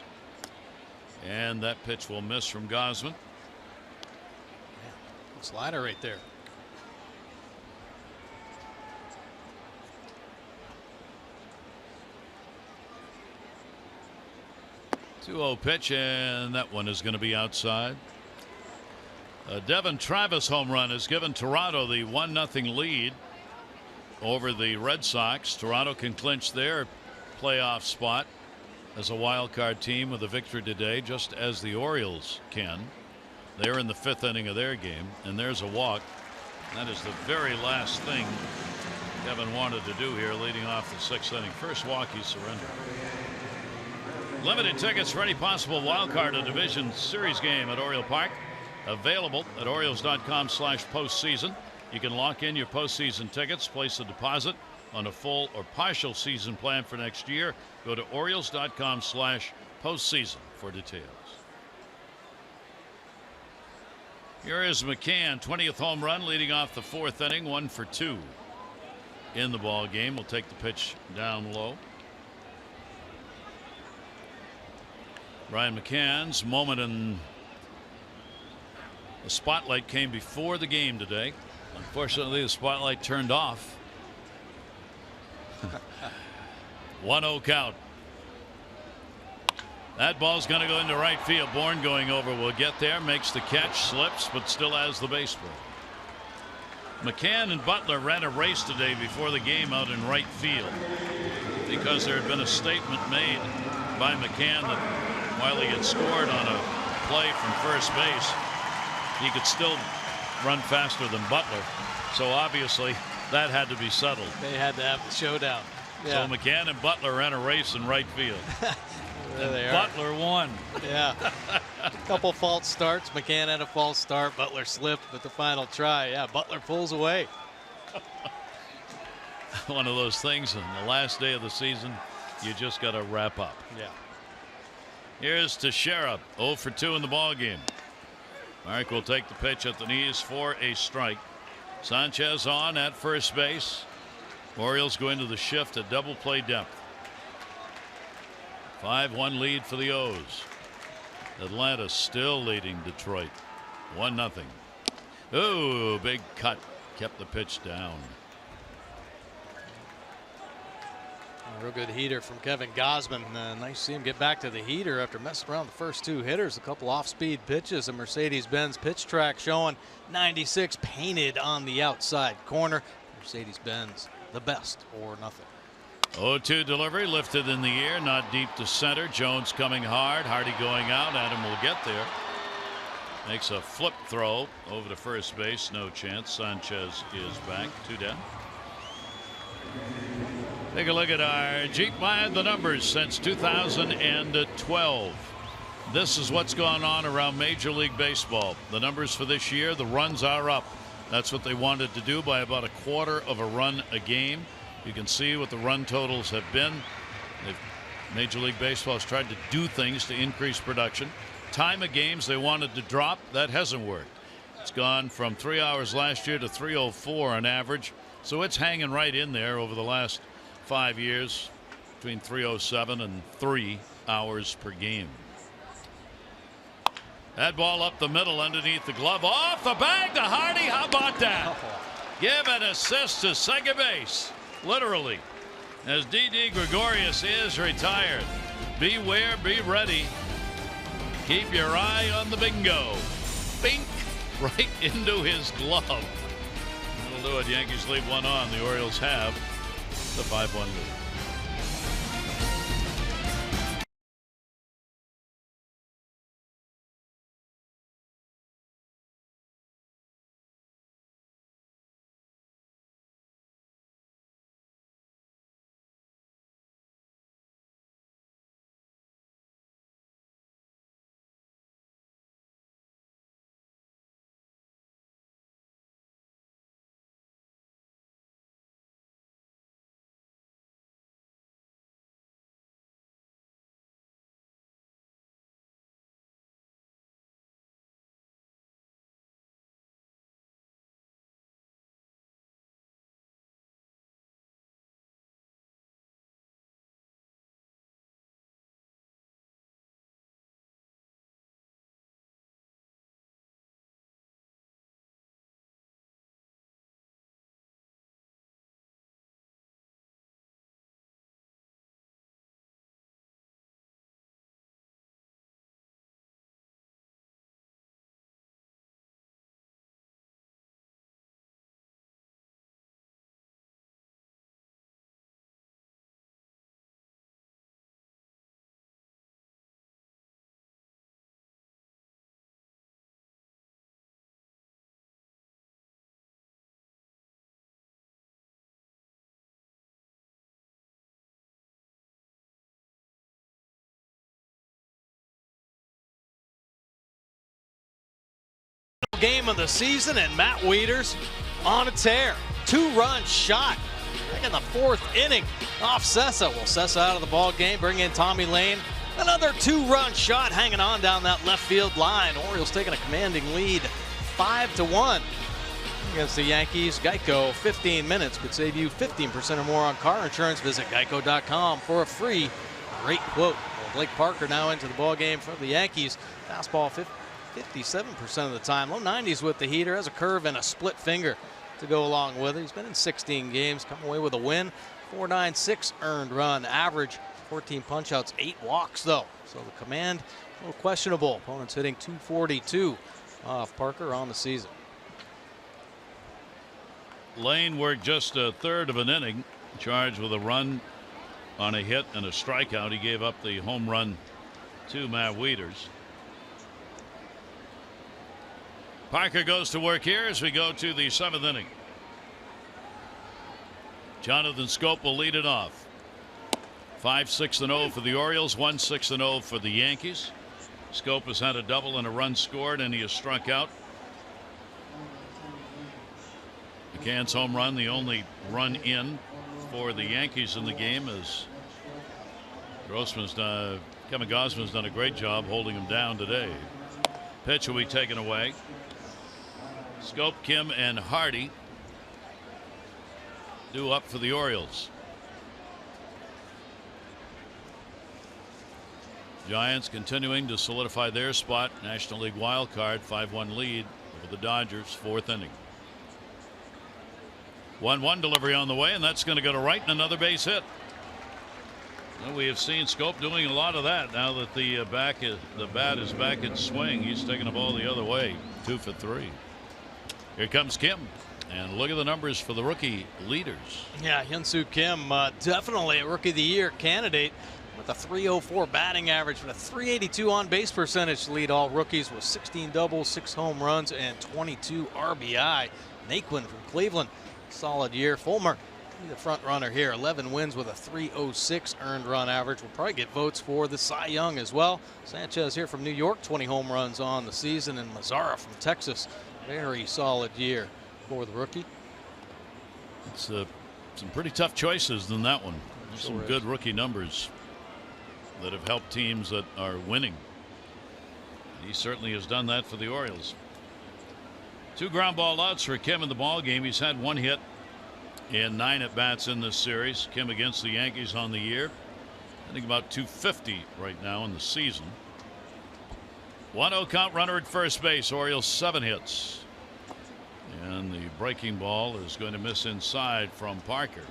and that pitch will miss from Gausman. Slider right there. 2-0 pitch, and that one is going to be outside. A Devin Travis home run has given Toronto the 1-0 lead over the Red Sox. Toronto can clinch their playoff spot as a wild card team with a victory today, just as the Orioles can. They're in the 5th inning of their game, and there's a walk. That is the very last thing Kevin wanted to do here, leading off the 6th inning. First walk, he surrendered. Limited tickets for any possible wild card or division series game at Oriole Park available at Orioles.com/postseason. You can lock in your postseason tickets, place a deposit on a full or partial season plan for next year. Go to Orioles.com/postseason for details. Here is McCann, 20th home run, leading off the 4th inning, 1 for 2 in the ball game. We'll take the pitch down low. Brian McCann's moment in the spotlight came before the game today. Unfortunately, the spotlight turned off. 1-0 count. That ball's going to go into right field. Bourne going over will get there, makes the catch, slips, but still has the baseball. McCann and Butler ran a race today before the game out in right field because there had been a statement made by McCann that while he had scored on a play from first base, he could still run faster than Butler. So obviously that had to be settled. They had to have the showdown. Yeah. So McCann and Butler ran a race in right field. There they are. Butler won. Yeah. A couple false starts. McCann had a false start. Butler slipped with the final try. Yeah, Butler pulls away. One of those things on the last day of the season, you just got to wrap up. Yeah. Here's Teixeira, 0 for 2 in the ball game. Mark will take the pitch at the knees for a strike. Sanchez on at first base. Orioles go into the shift at double play depth. 5-1 lead for the O's. Atlanta still leading Detroit 1-0. Oh, big cut. Kept the pitch down. A real good heater from Kevin Gausman. Nice to see him get back to the heater after messing around the first two hitters. A couple off-speed pitches. A Mercedes-Benz pitch track showing 96 painted on the outside corner. Mercedes-Benz, the best or nothing. 0-2 delivery lifted in the air, not deep to center. Jones coming hard. Hardy going out. Adam will get there. Makes a flip throw over to first base. No chance. Sanchez is back. 2 down. Take a look at our Jeep Mind the numbers since 2012. This is what's gone on around Major League Baseball. The numbers for this year, the runs are up. That's what they wanted to do by about 1/4 of a run a game. You can see what the run totals have been. Major League Baseball has tried to do things to increase production. Time of games they wanted to drop. That hasn't worked. It's gone from 3 hours last year to 3:04 on average. So it's hanging right in there over the last 5 years, between 3:07 and 3 hours per game. That ball up the middle underneath the glove. Off the bag to Hardy. How about that? Give an assist to second base. Literally. As Didi Gregorius is retired. Beware, be ready. Keep your eye on the bingo. Bink right into his glove. That'll do it. Yankees leave one on. The Orioles have the 5-1 lead. Game of the season, and Matt Wieters on a tear. 2-run shot in the 4th inning off Sessa. Well, Sessa out of the ball game. Bring in Tommy Lane. Another 2-run shot hanging on down that left field line. Orioles taking a commanding lead 5-1 against the Yankees. Geico, 15 minutes could save you 15% or more on car insurance. Visit geico.com for a free rate quote. Well, Blake Parker now into the ball game for the Yankees. Fastball 57% of the time. Low 90s with the heater. Has a curve and a split finger to go along with it. He's been in 16 games. Come away with a win. 4.96 earned run average. 14 punch-outs, 8 walks though. So the command a little questionable. Opponents hitting .242 off Parker on the season. Lane worked just 1/3 of an inning. Charged with a run on a hit and a strikeout. He gave up the home run to Matt Wieters. Parker goes to work here as we go to the 7th inning. Jonathan Scope will lead it off. 5-6-0 for the Orioles, 1-6-0 for the Yankees. Scope has had a double and a run scored, and he has struck out. McCann's home run, the only run in for the Yankees in the game, as Kevin Gausman's done a great job holding him down today. Pitch will be taken away. Scope, Kim, and Hardy. due up for the Orioles. Giants continuing to solidify their spot. National League wild card, 5-1 lead over the Dodgers, 4th inning. 1-1 delivery on the way, and that's going to go to right, and another base hit. Well, we have seen Scope doing a lot of that now that the bat is back in swing. He's taking the ball the other way. 2 for 3. Here comes Kim, and look at the numbers for the rookie leaders. Yeah, Hyun-Soo Kim, definitely a Rookie of the Year candidate with a .304 batting average and a .382 on base percentage to lead all rookies with 16 doubles, 6 home runs, and 22 RBI. Naquin from Cleveland, solid year. Fulmer, the front runner here, 11 wins with a .306 earned run average. Will probably get votes for the Cy Young as well. Sanchez here from New York, 20 home runs on the season, and Mazzara from Texas, very solid year for the rookie. It's some pretty tough choices than that one. There's some good rookie numbers that have helped teams that are winning. He certainly has done that for the Orioles. 2 ground ball outs for Kim in the ball game. He's had 1 hit in 9 at bats in this series. Kim against the Yankees on the year. I think about .250 right now in the season. 1-0 count, runner at first base. Orioles 7 hits. And the breaking ball is going to miss inside from Parker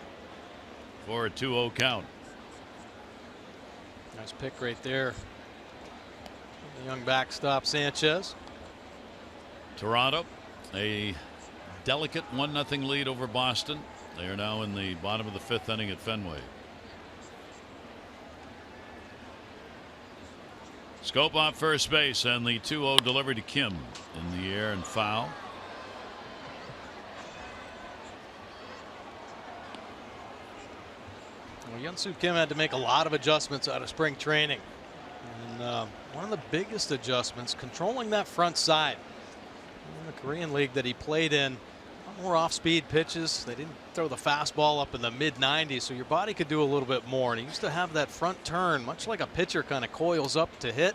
for a 2-0 count. Nice pick right there. The young backstop Sanchez. Toronto, a delicate 1-0 lead over Boston. They are now in the bottom of the 5th inning at Fenway. Scope on first base, and the 2-0 delivery to Kim in the air and foul. Well, Hyun-Soo Kim had to make a lot of adjustments out of spring training. And one of the biggest adjustments, controlling that front side. In the Korean League that he played in, more off-speed pitches. They didn't throw the fastball up in the mid-90s, so your body could do a little bit more. And he used to have that front turn, much like a pitcher kind of coils up to hit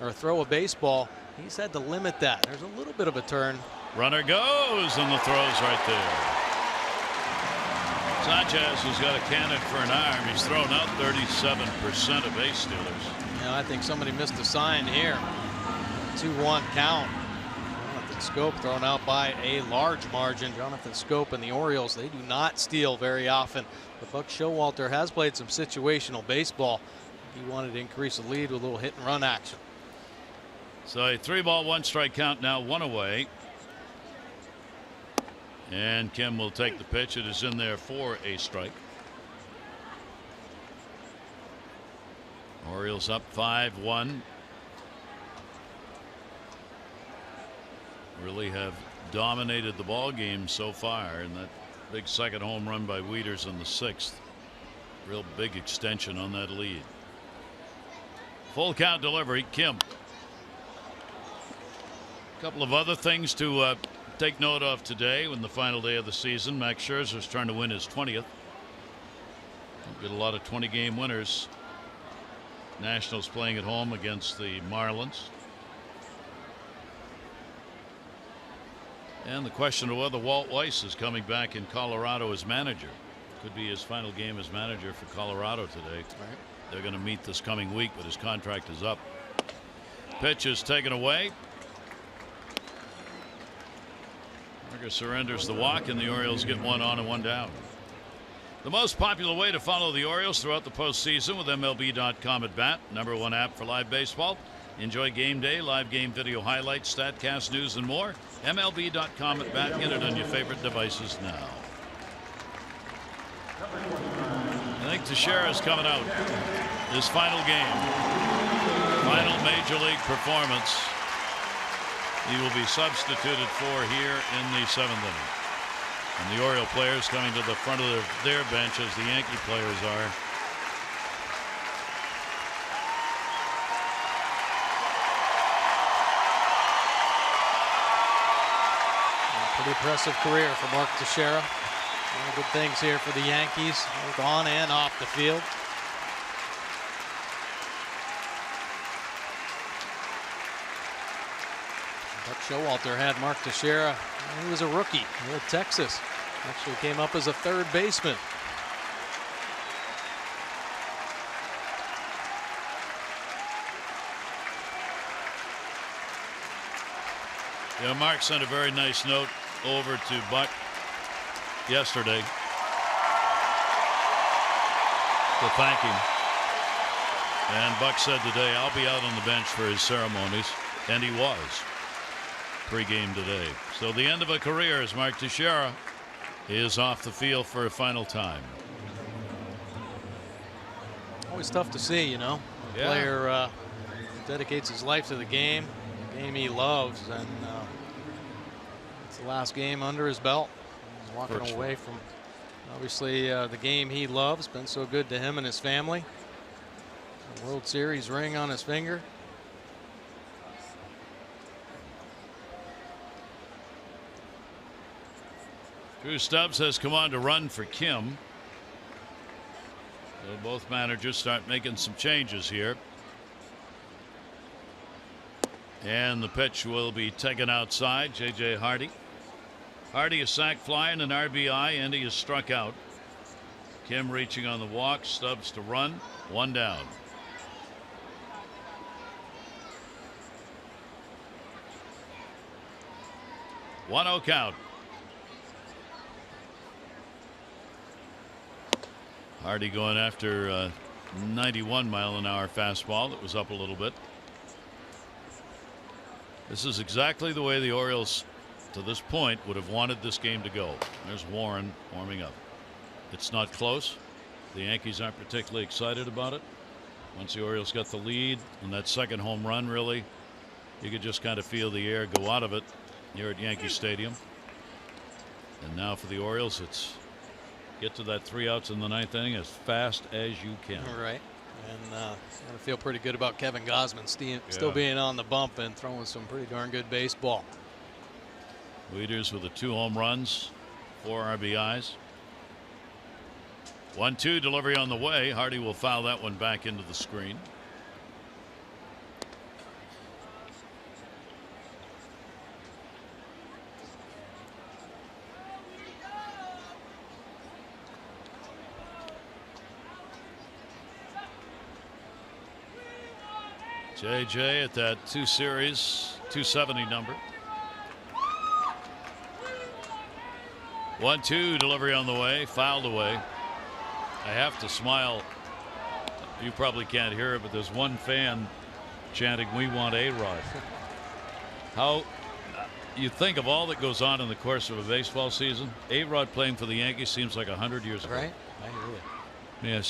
or throw a baseball. He's had to limit that. There's a little bit of a turn. Runner goes, and the throw's right there. Sanchez has got a cannon for an arm. He's thrown out 37% of base stealers. Yeah, I think somebody missed a sign here. 2-1 count. Scope thrown out by a large margin. Jonathan Scope and the Orioles, they do not steal very often. But Buck Showalter has played some situational baseball. He wanted to increase the lead with a little hit and run action. So a 3-ball 1-strike count now, 1 away. And Kim will take the pitch. It is in there for a strike. Orioles up 5-1. Really have dominated the ball game so far, and that big second home run by Wieters in the 6th. Real big extension on that lead. Full count delivery, Kim. A couple of other things to take note of today in the final day of the season. Max Scherzer's trying to win his 20th. Get a lot of 20-game winners. Nationals playing at home against the Marlins. And the question of whether Walt Weiss is coming back in Colorado as manager. Could be his final game as manager for Colorado today. Right. They're going to meet this coming week, but his contract is up. Pitch is taken away. Parker surrenders the walk, and the Orioles get 1 on and 1 down. The most popular way to follow the Orioles throughout the postseason with MLB.com at bat. #1 app for live baseball. Enjoy game day, live game video highlights, StatCast news, and more. MLB.com at bat. Get it on your favorite devices now. I think Teixeira's coming out. His final game. Final major league performance. He will be substituted for here in the 7th inning. And the Oriole players coming to the front of their bench as the Yankee players are. Pretty impressive career for Mark Teixeira. One of the good things here for the Yankees, both on and off the field. Buck Showalter had Mark Teixeira when he was a rookie with Texas. Actually came up as a third baseman. Yeah, Mark sent a very nice note over to Buck yesterday to thank him. And Buck said today, I'll be out on the bench for his ceremonies. And he was pre-game today. So the end of a career as Mark Teixeira is off the field for a final time. Always tough to see, you know. A player dedicates his life to the game he loves, and it's the last game under his belt. He's walking away from, obviously, the game he loves. Been so good to him and his family. A World Series ring on his finger. Drew Stubbs has come on to run for Kim. So both managers start making some changes here. And the pitch will be taken outside. J.J. Hardy. Hardy a sac fly and an RBI, and he is struck out. Kim reaching on the walk. Stubbs to run. One down. One 0 count. Hardy going after a 91-mile-an-hour fastball that was up a little bit. This is exactly the way the Orioles, to this point, would have wanted this game to go. There's Warren warming up. It's not close. The Yankees aren't particularly excited about it. Once the Orioles got the lead and that second home run, really, you could just kind of feel the air go out of it here at Yankee Stadium. And now for the Orioles, it's get to that 3 outs in the ninth inning as fast as you can. Right. And I feel pretty good about Kevin Gausman still being on the bump and throwing some pretty darn good baseball. Leaders with the 2 home runs, 4 RBIs. 1-2 delivery on the way. Hardy will foul that one back into the screen. JJ at that 2 series 270 number. 1-2 delivery on the way, fouled away. I have to smile. You probably can't hear it, but there's one fan chanting, "We want A-Rod." How you think of all that goes on in the course of a baseball season? A-Rod playing for the Yankees seems like 100 years ago. Right. I hear you. Yeah,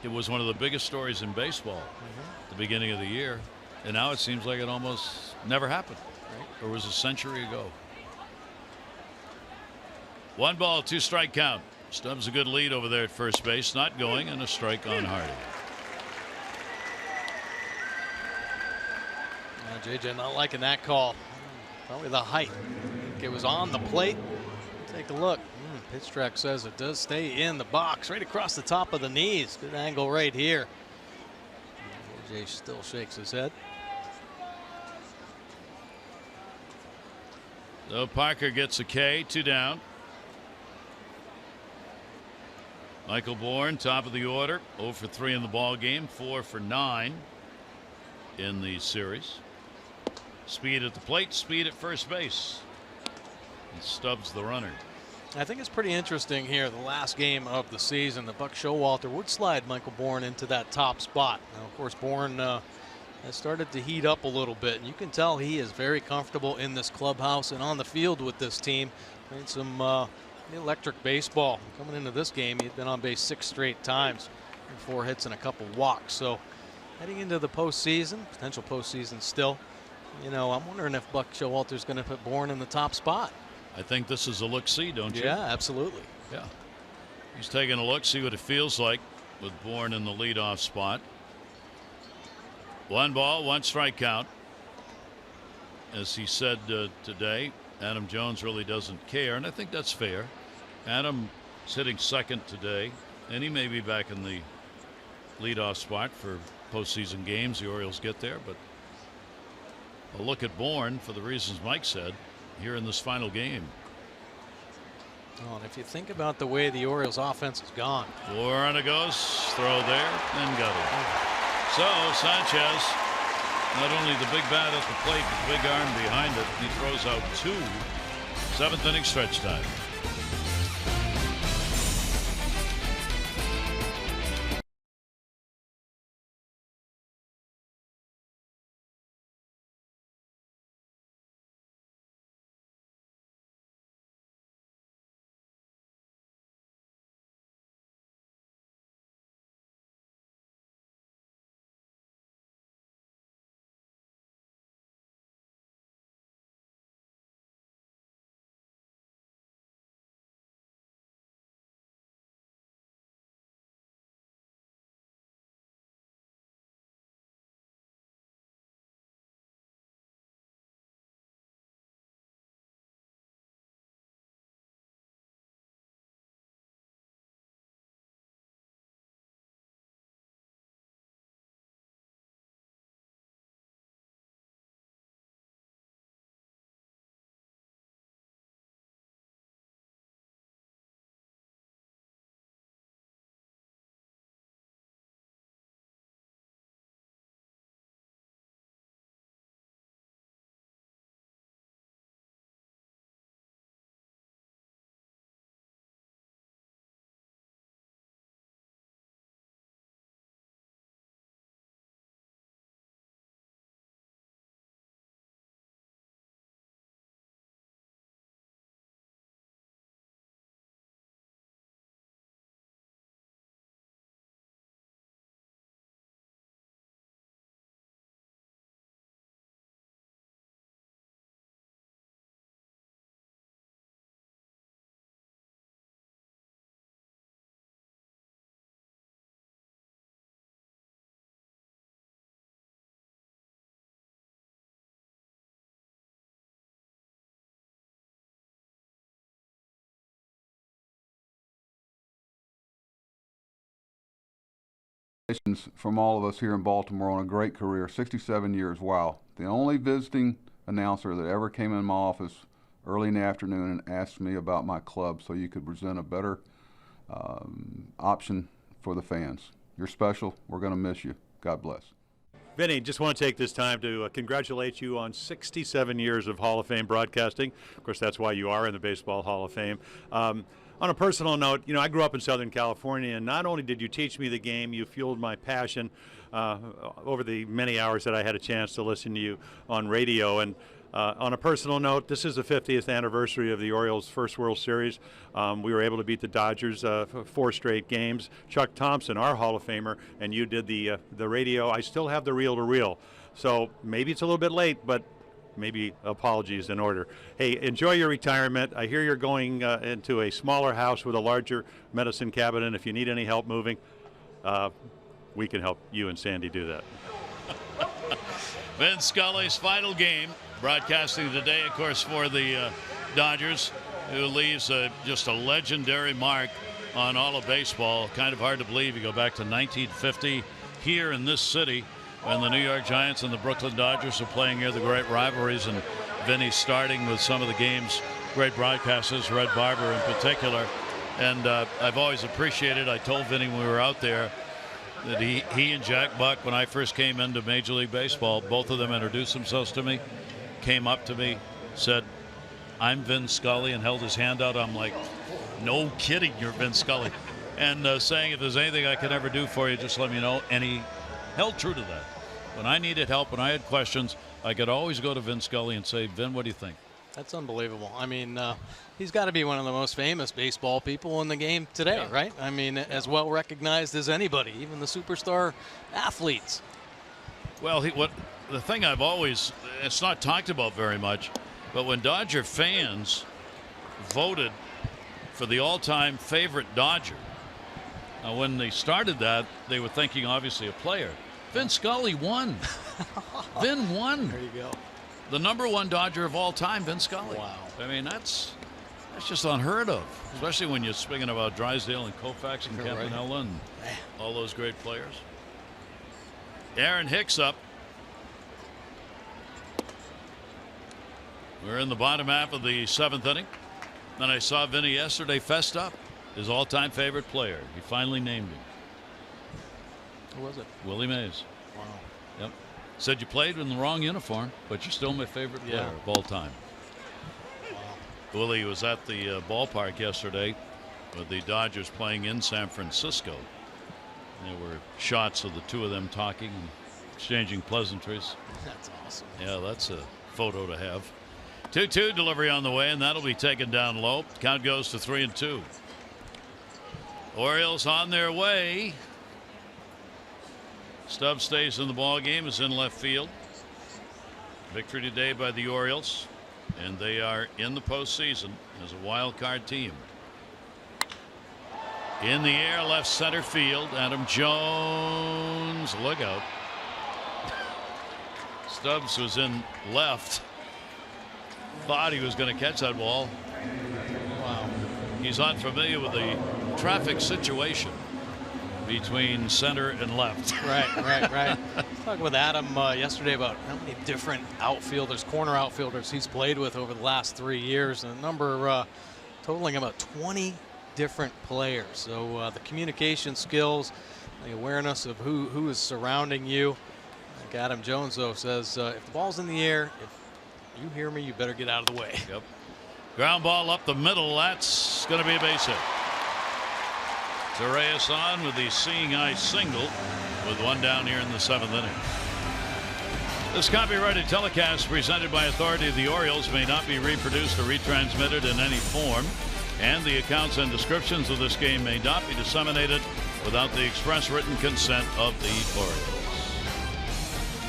it was one of the biggest stories in baseball at the beginning of the year, and now it seems like it almost never happened. Right. Or was a century ago. 1 ball, 2 strike count. Stubbs a good lead over there at first base, not going, and a strike on Hardy. JJ not liking that call. Probably the height. I think it was on the plate. Take a look. Pitch track says it does stay in the box, right across the top of the knees. Good angle right here. JJ still shakes his head. So Parker gets a K, 2 down. Michael Bourne, top of the order, 0 for 3 in the ball game, 4 for 9 in the series. Speed at the plate, speed at first base. And Stubbs the runner. I think it's pretty interesting here. The last game of the season, the Buck Showalter would slide Michael Bourne into that top spot. Now, of course, Bourne has started to heat up a little bit, and you can tell he is very comfortable in this clubhouse and on the field with this team. Playing some electric baseball. Coming into this game, he had been on base 6 straight times, 4 hits and a couple walks. So heading into the postseason, potential postseason still, you know, I'm wondering if Buck Showalter's going to put Bourne in the top spot. I think this is a look-see, don't you? Yeah, absolutely. Yeah. He's taking a look, see what it feels like with Bourne in the leadoff spot. 1 ball, 1 strike count. As he said today, Adam Jones really doesn't care, and I think that's fair. Adam's hitting second today, and he may be back in the leadoff spot for postseason games. The Orioles get there, but a look at Bourne for the reasons Mike said here in this final game. Well, and if you think about the way the Orioles offense has gone. 4 on it goes. Throw there and got it. So Sanchez, not only the big bat at the plate, but the big arm behind it. He throws out 2. 7th inning stretch time. From all of us here in Baltimore on a great career, 67 years, wow. The only visiting announcer that ever came in my office early in the afternoon and asked me about my club so you could present a better option for the fans. You're special. We're going to miss you. God bless. Vinny, just want to take this time to congratulate you on 67 years of Hall of Fame broadcasting. Of course, that's why you are in the Baseball Hall of Fame. On a personal note, I grew up in Southern California, and not only did you teach me the game, you fueled my passion over the many hours that I had a chance to listen to you on radio. And on a personal note, this is the 50th anniversary of the Orioles' first World Series. We were able to beat the Dodgers 4 straight games. Chuck Thompson, our Hall of Famer, and you did the radio. I still have the reel-to-reel. So maybe it's a little bit late, but maybe apologies in order. Hey, enjoy your retirement. I hear you're going into a smaller house with a larger medicine cabinet. If you need any help moving, we can help you and Sandy do that. Vin Scully's final game, broadcasting today, of course, for the Dodgers, who leaves just a legendary mark on all of baseball. Kind of hard to believe. You go back to 1950 here in this city, when the New York Giants and the Brooklyn Dodgers are playing here, the great rivalries, and Vinny starting with some of the game's great broadcasters, Red Barber in particular. And I've always appreciated, I told Vinny when we were out there, that he and Jack Buck, when I first came into Major League Baseball, both of them introduced themselves to me, came up to me, said, "I'm Vin Scully," and held his hand out. I'm like, "No kidding, you're Vin Scully." And saying, "If there's anything I can ever do for you, just let me know." And he held true to that. When I needed help, when I had questions, I could always go to Vin Scully and say, "Vin, what do you think?" That's unbelievable. I mean, he's got to be one of the most famous baseball people in the game today, Yeah. right? I mean, as well recognized as anybody, even the superstar athletes. Well, the thing I've always, it's not talked about very much, but when Dodger fans voted for the all-time favorite Dodger, when they started that, they were thinking obviously a player. Vin Scully won. Vin won. There you go. The #1 Dodger of all time, Vin Scully. Wow. I mean, that's just unheard of, especially when you're speaking about Drysdale and Koufax and Campanella and all those great players. Aaron Hicks up. We're in the bottom half of the 7th inning. And I saw Vinny yesterday fessed up. His all-time favorite player. He finally named him. Who was it? Willie Mays. Wow. Yep. Said you played in the wrong uniform, but you're still my favorite player of all time. Wow. Willie was at the ballpark yesterday with the Dodgers playing in San Francisco. And there were shots of the two of them talking and exchanging pleasantries. That's awesome. Yeah, that's a photo to have. 2-2 delivery on the way, and that'll be taken down low. Count goes to 3-2. Orioles on their way. Stubbs stays in the ball game, is in left field. Victory today by the Orioles, and they are in the postseason as a wild card team. In the air, left center field. Adam Jones, look out. Stubbs was in left. Thought he was going to catch that ball. Wow. He's unfamiliar with the traffic situation between center and left. Right. Talking with Adam yesterday about how many different outfielders, corner outfielders he's played with over the last 3 years, and a number totaling about 20 different players. So the communication skills, the awareness of who is surrounding you. Like Adam Jones, though, says if the ball's in the air, if you hear me, you better get out of the way. Yep. Ground ball up the middle. That's going to be a base hit. Torres on with the seeing eye single with one down here in the 7th inning. This copyrighted telecast presented by authority of the Orioles may not be reproduced or retransmitted in any form, and the accounts and descriptions of this game may not be disseminated without the express written consent of the Orioles.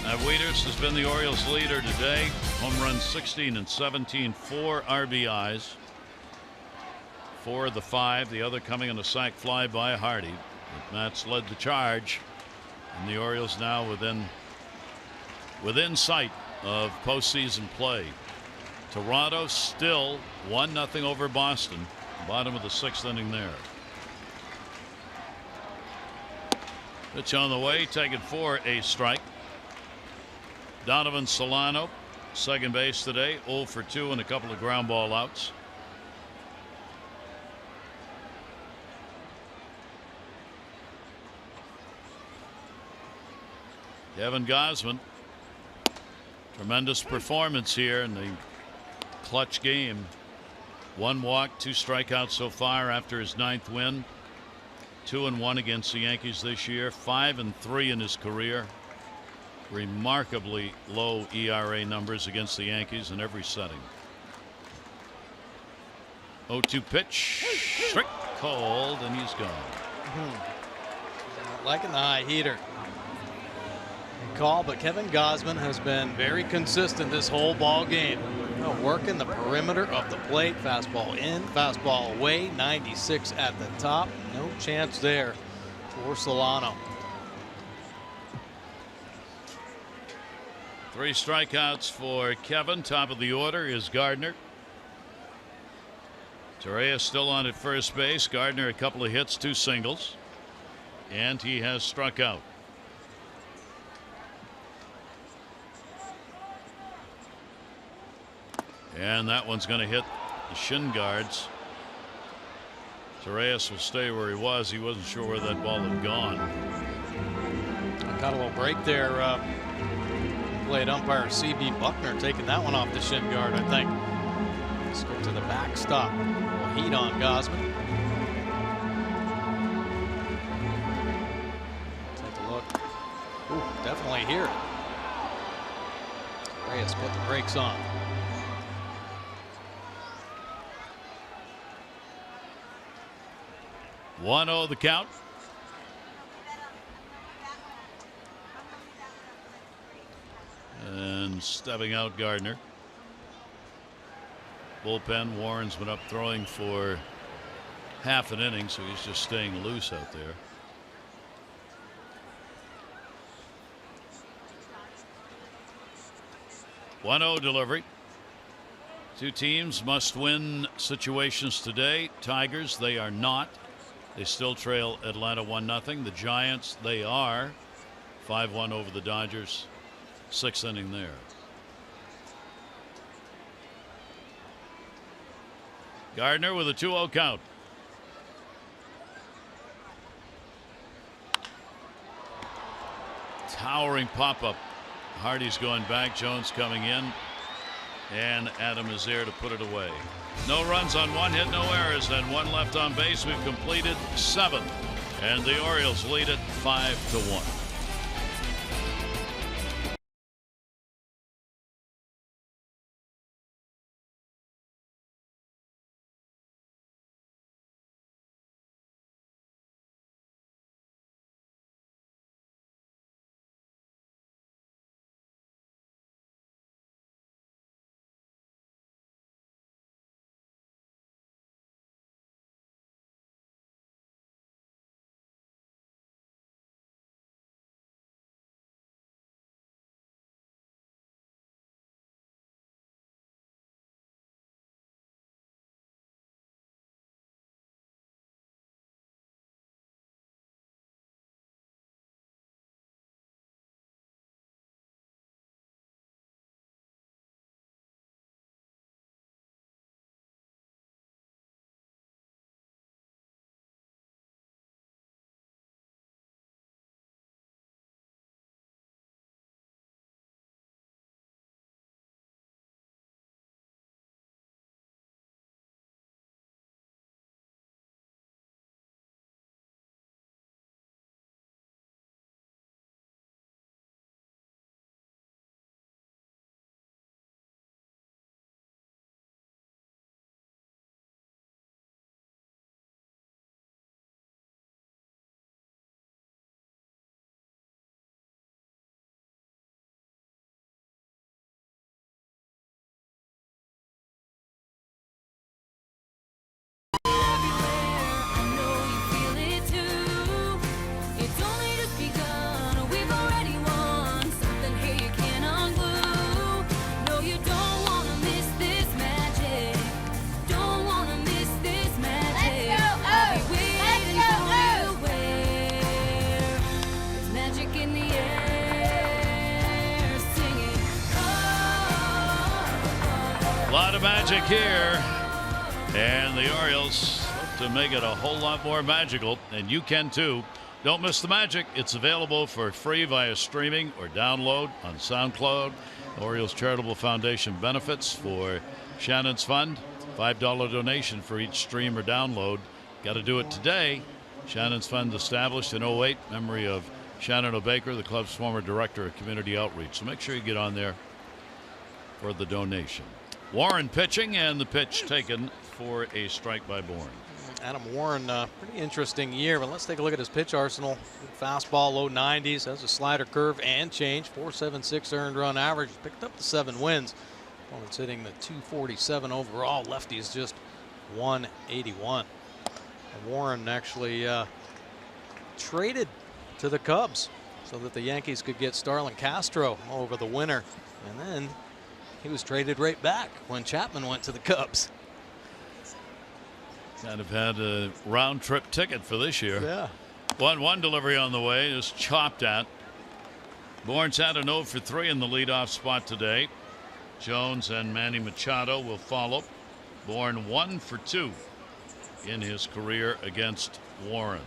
Now, Wieters has been the Orioles leader today. Home runs 16 and 17, 4 RBIs. 4 of the 5, the other coming on a sac fly by Hardy. But Matz led the charge, and the Orioles now within sight of postseason play. Toronto still 1-0 over Boston. Bottom of the 6th inning there. Pitch on the way, taken for a strike. Donovan Solano, second base today, 0 for 2 and a couple of ground ball outs. Kevin Gausman, tremendous performance here in the clutch game. 1 walk, 2 strikeouts so far after his 9th win. 2-1 against the Yankees this year. 5-3 in his career. Remarkably low ERA numbers against the Yankees in every setting. 0-2 pitch. Strict cold, and he's gone. Not liking the high heater. Good call, but Kevin Gausman has been very consistent this whole ball game. Working the perimeter of the plate. Fastball in, fastball away. 96 at the top. No chance there for Solano. 3 strikeouts for Kevin. Top of the order is Gardner. Torres still on at first base. Gardner a couple of hits, 2 singles, and he has struck out. And that one's going to hit the shin guards. Torres will stay where he was. He wasn't sure where that ball had gone. Got a little break there. Played umpire C.B. Buckner taking that one off the shin guard, I think. Let's go to the backstop. A little heat on Gausman. Take a look. Ooh, definitely here. Reyes put the brakes on. One-0 the count. And stepping out Gardner. Bullpen, Warren's been up throwing for half an inning, so he's just staying loose out there. One-0 delivery. Two teams must win situations today. Tigers, they are not. They still trail Atlanta 1-0. The Giants, they are 5-1 over the Dodgers. 6th inning there. Gardner with a 2-0 count. Towering pop-up. Hardy's going back. Jones coming in. And Adam is there to put it away. No runs on 1 hit, no errors, and 1 left on base. We've completed 7. And the Orioles lead it 5-1. Magic here, and the Orioles hope to make it a whole lot more magical, and you can too. Don't miss the magic. It's available for free via streaming or download on SoundCloud. Orioles Charitable Foundation benefits for Shannon's Fund. $5 donation for each stream or download. Got to do it today. Shannon's Fund established in 08, memory of Shannon O'Baker, the club's former director of community outreach. So make sure you get on there for the donation. Warren pitching, and the pitch taken for a strike by Bourne. Adam Warren, pretty interesting year, but let's take a look at his pitch arsenal. Fastball, low 90s, has a slider, curve, and change. 4.76 earned run average. Picked up the 7 wins. Opponent's hitting the 247 overall. Lefty's just 181. Warren actually traded to the Cubs so that the Yankees could get Starlin Castro over the winter, and then he was traded right back when Chapman went to the Cubs. Kind of had a round trip ticket for this year. Yeah. 1-1 delivery on the way is chopped at. Bourne's had an 0 for 3 in the leadoff spot today. Jones and Manny Machado will follow. Bourne 1 for 2 in his career against Warren.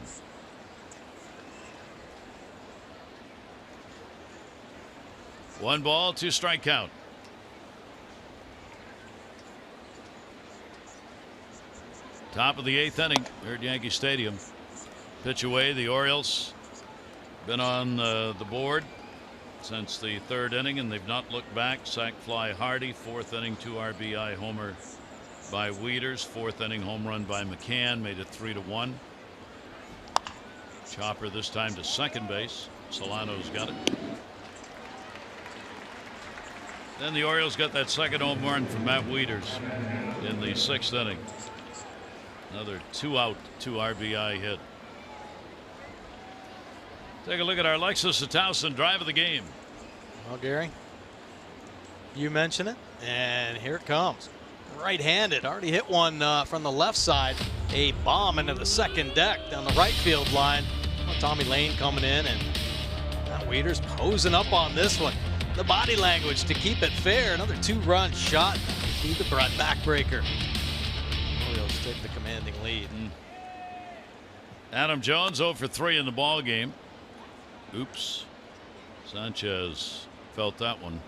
One ball, 2 strike count. Top of the 8th inning here at Yankee Stadium. Pitch away, the Orioles been on the board since the 3rd inning, and they've not looked back. Sac fly Hardy, 4th inning, 2 RBI homer by Wieters, 4th inning home run by McCann, made it 3-1. Chopper this time to second base. Solano's got it. Then the Orioles got that second home run from Matt Wieters in the 6th inning. Another 2-out, 2 RBI hit. Take a look at our Lexus Towson drive of the game. Well, Gary, you mention it, and here it comes. Right-handed, already hit one from the left side. A bomb into the second deck down the right field line. Well, Tommy Lane coming in, and Wieters posing up on this one. The body language to keep it fair. Another 2-run shot to the backbreaker. Orioles take the commanding lead. Adam Jones 0 for 3 in the ball game. Oops. Sanchez felt that one.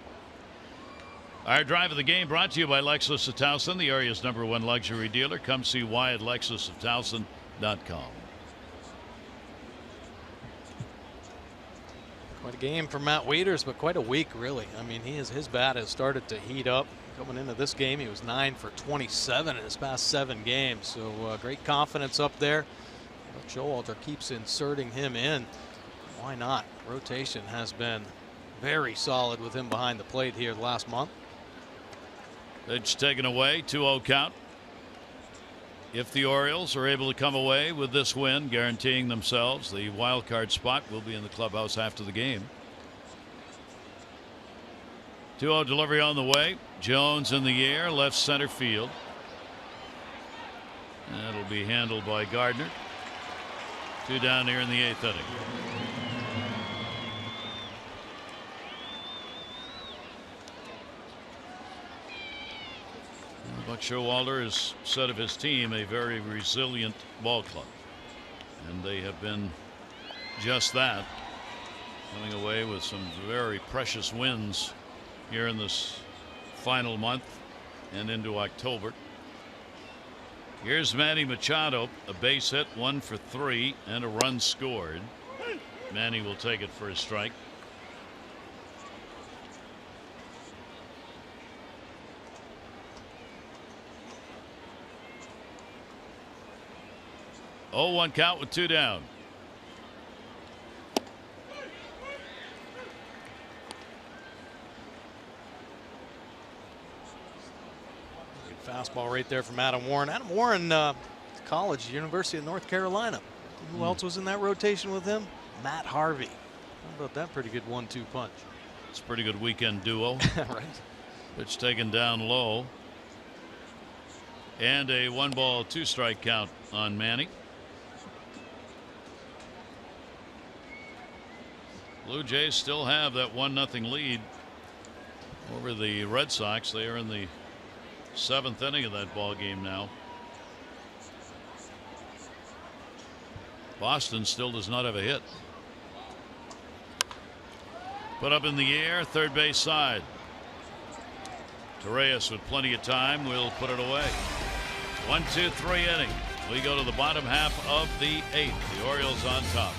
Our drive of the game brought to you by Lexus of Towson, the area's #1 luxury dealer. Come see why at lexusoftowson.com. Quite a game for Matt Wieters, but quite a week, really. I mean, his bat has started to heat up. Coming into this game, he was 9 for 27 in his past 7 games. So great confidence up there. But Showalter keeps inserting him in. Why not? Rotation has been very solid with him behind the plate here the last month. Pitch taken away, 2-0 count. If the Orioles are able to come away with this win, guaranteeing themselves the wild card spot, will be in the clubhouse after the game. 2-0 delivery on the way. Jones in the air, left center field. That'll be handled by Gardner. 2 down here in the 8th inning. Buck Showalter has said of his team, a very resilient ball club, and they have been just that, coming away with some very precious wins here in this final month and into October. Here's Manny Machado, a base hit, 1 for 3, and a run scored. Manny will take it for a strike. Oh, 1 count with 2 down. Good fastball right there from Adam Warren. Adam Warren, college, University of North Carolina. Who else was in that rotation with him? Matt Harvey. How about that pretty good 1-2 punch? It's a pretty good weekend duo. Right. Pitch taken down low. And a 1-ball 2-strike count on Manny. Blue Jays still have that 1-0 lead over the Red Sox. They are in the 7th inning of that ball game now. Boston still does not have a hit. Put up in the air, third base side. Torreyes with plenty of time will put it away. 1-2-3 inning. We go to the bottom half of the 8th. The Orioles on top.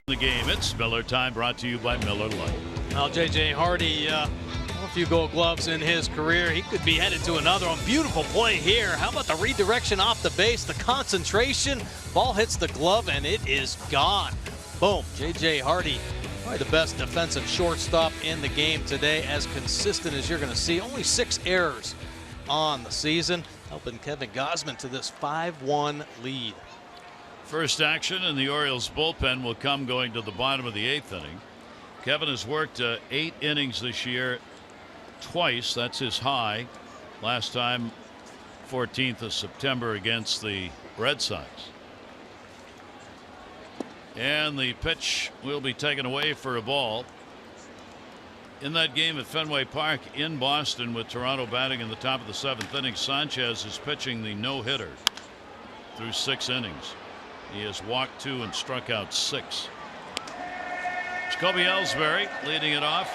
The game, it's Miller time, brought to you by Miller Lite. Well, J.J. Hardy, a few gold gloves in his career. He could be headed to another one. Beautiful play here. How about the redirection off the base, the concentration? Ball hits the glove, and it is gone. Boom. J.J. Hardy, probably the best defensive shortstop in the game today, as consistent as you're going to see. Only 6 errors on the season, helping Kevin Gausman to this 5-1 lead. First action in the Orioles bullpen will come going to the bottom of the 8th inning. Kevin has worked 8 innings this year twice. That's his high. Last time 14th of September against the Red Sox. And the pitch will be taken away for a ball. In that game at Fenway Park in Boston with Toronto batting in the top of the 7th inning, Sanchez is pitching the no-hitter through 6 innings. He has walked 2 and struck out 6. Jacoby Ellsbury leading it off.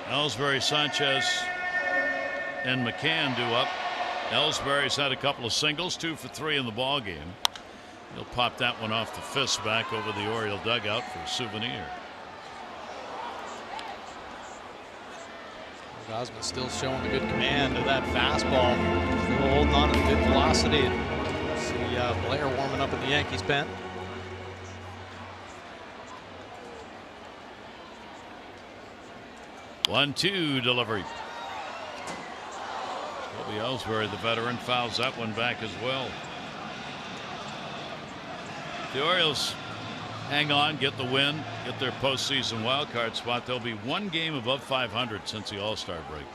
Ellsbury, Sanchez, and McCann do up. Ellsbury's had a couple of singles, 2 for 3 in the ball game. He'll pop that one off the fist back over the Oriole dugout for a souvenir. Gosman still showing the good command of that fastball. Still holding on to the good velocity. See Blair warming up in the Yankees pen. One-two delivery. Kobe Ellsbury, the veteran, fouls that one back as well. The Orioles hang on, get the win, get their postseason wildcard spot. They'll be 1 game above 500 since the All-Star break.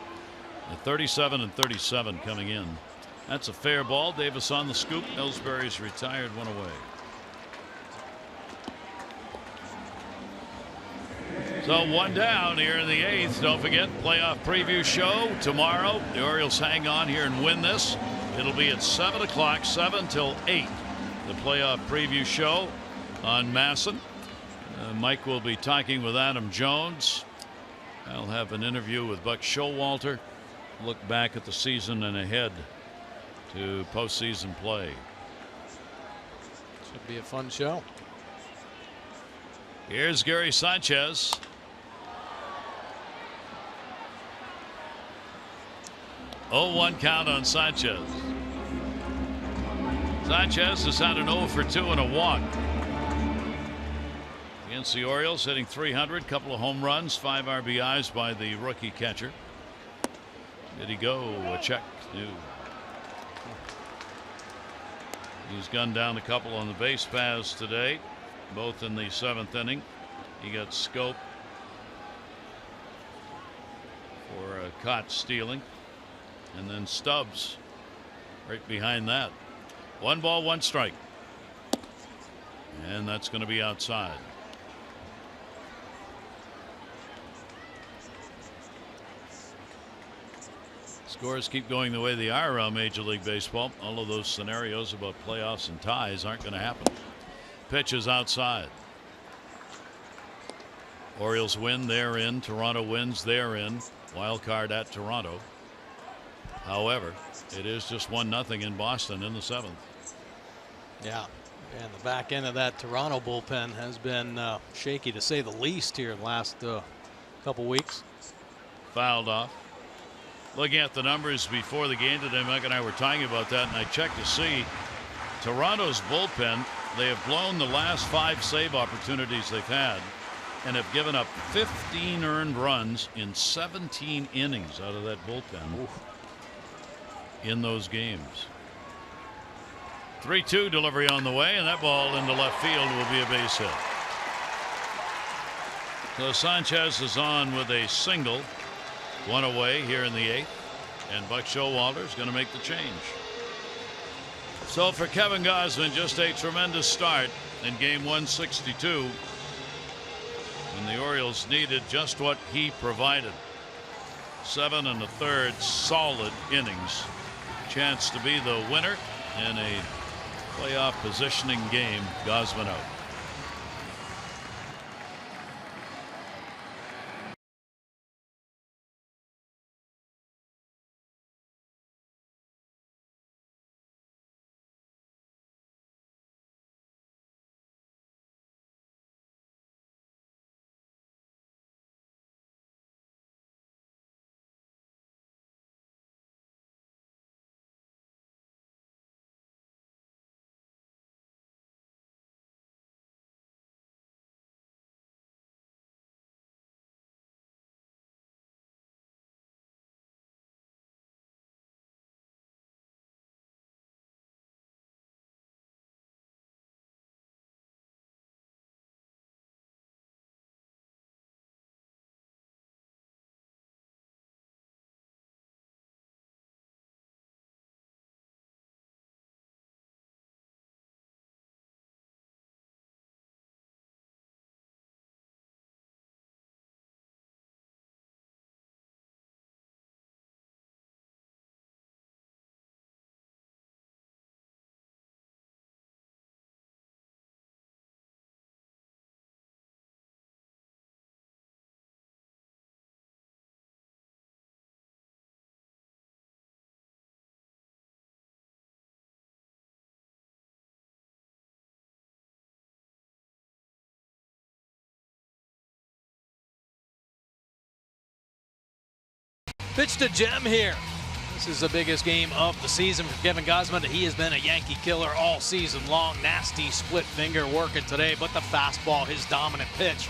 At 37 and 37 coming in. That's a fair ball. Davis on the scoop. Ellsbury's retired, 1 away. So 1 down here in the 8th. Don't forget, playoff preview show tomorrow. The Orioles hang on here and win this. It'll be at 7 o'clock, 7 till 8. The playoff preview show on Masson. Mike will be talking with Adam Jones. I'll have an interview with Buck Showalter. Look back at the season and ahead to postseason play. Should be a fun show. Here's Gary Sanchez. Oh, 1 count on Sanchez. Sanchez has had an 0 for 2 and a walk. Against the Orioles, hitting .300, couple of home runs, 5 RBIs by the rookie catcher. Did he go? A check. No. He's gunned down a couple on the base paths today, both in the 7th inning. He got Scope for caught stealing, and then Stubbs right behind that. 1 ball, 1 strike. And that's going to be outside. Scores keep going the way they are around Major League Baseball. All of those scenarios about playoffs and ties aren't going to happen. Pitch is outside. Orioles win, they're in. Toronto wins, they're in. Wild card at Toronto. However, it is just 1-0 in Boston in the 7th. Yeah, and the back end of that Toronto bullpen has been shaky to say the least here in the last couple weeks. Fouled off. Looking at the numbers before the game today, Mike and I were talking about that, and I checked to see Toronto's bullpen. They have blown the last 5 save opportunities they've had and have given up 15 earned runs in 17 innings out of that bullpen. Oof. In those games. 3-2 delivery on the way, and that ball into left field will be a base hit. So Sanchez is on with a single, 1 away here in the 8th, and Buck Showalter is going to make the change. So for Kevin Gosman, just a tremendous start in game 162, and the Orioles needed just what he provided. 7 1/3 solid innings. Chance to be the winner in a playoff positioning game. Gosman out. Pitch to Gem here. This is the biggest game of the season for Kevin Gausman. He has been a Yankee killer all season long. Nasty split finger working today, but the fastball, his dominant pitch.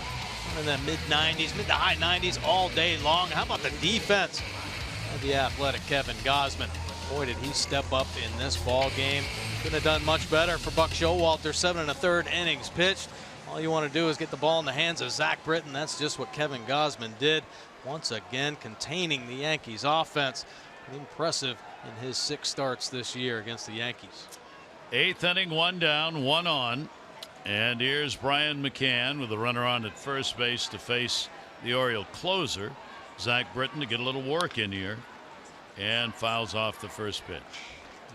In the mid-90s, mid to high 90s all day long. How about the defense of the athletic Kevin Gausman? Boy, did he step up in this ball game. Couldn't have done much better for Buck Showalter. 7 1/3 innings pitched. All you want to do is get the ball in the hands of Zach Britton. That's just what Kevin Gausman did. Once again, containing the Yankees offense. Impressive in his 6 starts this year against the Yankees. 8th inning, 1 down, 1 on. And here's Brian McCann with a runner on at first base to face the Oriole closer, Zach Britton, to get a little work in here, and fouls off the first pitch.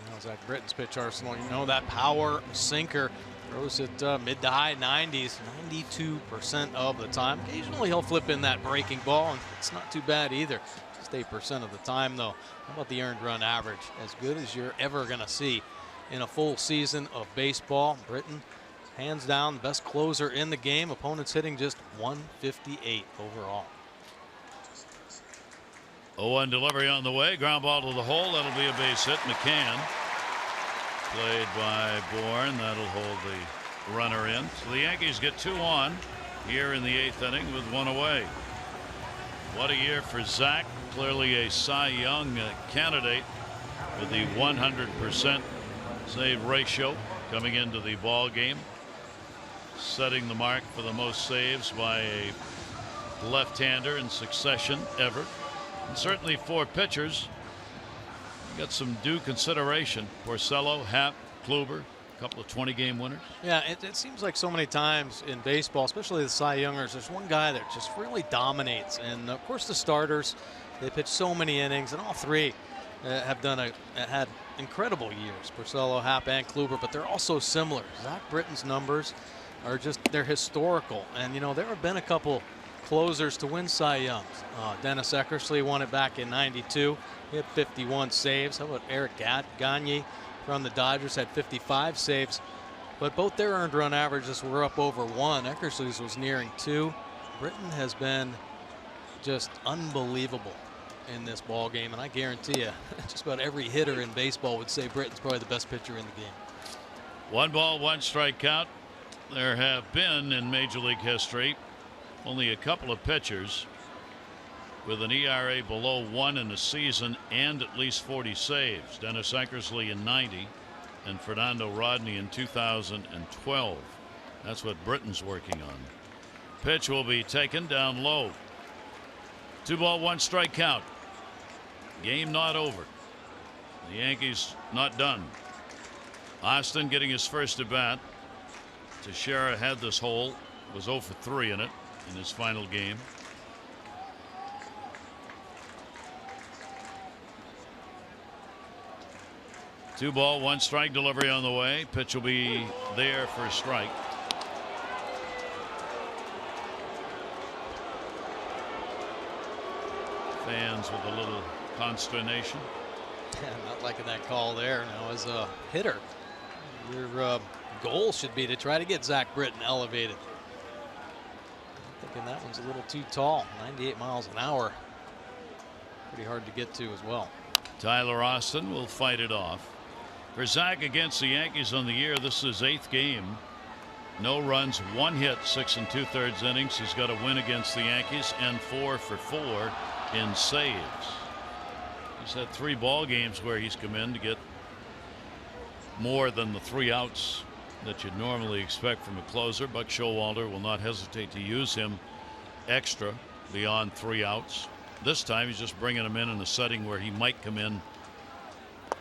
You know, Zach Britton's pitch arsenal, you know, that power sinker throws it mid to high 90s, 92% of the time. Occasionally he'll flip in that breaking ball, and it's not too bad either. Just 8% of the time, though. How about the earned run average? As good as you're ever going to see in a full season of baseball. Britton, hands down, best closer in the game. Opponents hitting just 158 overall. 0-1 delivery on the way. Ground ball to the hole. That'll be a base hit. McCann played by Bourne. That'll hold the runner in. So the Yankees get 2 on here in the 8th inning with 1 away. What a year for Zach. Clearly a Cy Young candidate with the 100% save ratio coming into the ball game. Setting the mark for the most saves by a left-hander in succession ever. And certainly for pitchers, got some due consideration. Porcello, Happ, Kluber, a couple of 20-game winners. Yeah, it seems like so many times in baseball, especially the Cy Youngers, there's one guy that just really dominates. And of course the starters, they pitch so many innings, and all 3 have had incredible years. Porcello, Happ, and Kluber, but they're also similar. Zach Britton's numbers are they're historical. And, you know, there have been a couple closers to win Cy Youngs. Dennis Eckersley won it back in '92. He had 51 saves. How about Eric Gagne from the Dodgers had 55 saves. But both their earned run averages were up over 1. Eckersley's was nearing 2. Britton has been just unbelievable in this ball game, and I guarantee you just about every hitter in baseball would say Britton's probably the best pitcher in the game. 1 ball, 1 strike count. There have been in Major League history only a couple of pitchers with an ERA below 1 in a season and at least 40 saves. Dennis Eckersley in '90 and Fernando Rodney in 2012. That's what Britton's working on. Pitch will be taken down low. 2 ball, 1 strike count. Game not over. The Yankees not done. Austin getting his first at bat. Teixeira had this hole, was 0 for 3 in it in his final game. Two ball, 1 strike, delivery on the way. Pitch will be there for a strike. Fans with a little consternation. Yeah, not liking that call there. Now, as a hitter, your goal should be to try to get Zach Britton elevated. I'm thinking that one's a little too tall. 98 miles an hour. Pretty hard to get to as well. Tyler Austin will fight it off. For Zach against the Yankees on the year, this is his 8th game. No runs, 1 hit, 6 2/3 innings. He's got a win against the Yankees and 4 for 4 in saves. He's had 3 ball games where he's come in to get more than the 3 outs that you'd normally expect from a closer. Buck Showalter will not hesitate to use him extra beyond 3 outs. This time he's just bringing him in a setting where he might come in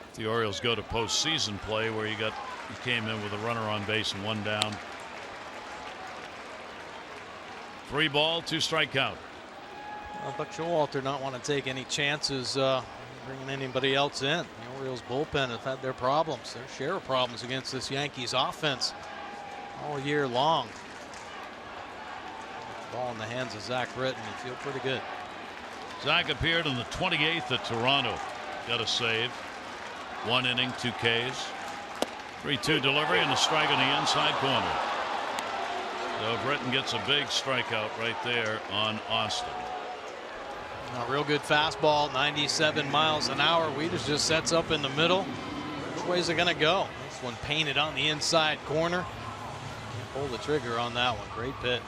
if the Orioles go to postseason play, where he came in with a runner on base and 1 down. 3 ball, 2 strike count. Well, Buck Showalter not want to take any chances bringing anybody else in. The Orioles bullpen have had their problems, their share of problems against this Yankees offense all year long. Ball in the hands of Zach Britton. You feel pretty good. Zach appeared on the 28th at Toronto. Got a save. 1 inning, 2 Ks. 3-2 delivery and a strike on the inside corner. So Britton gets a big strikeout right there on Austin. A real good fastball, 97 miles an hour. Wieters just sets up in the middle. Which way is it going to go? This one painted on the inside corner. Pull the trigger on that one. Great pitch.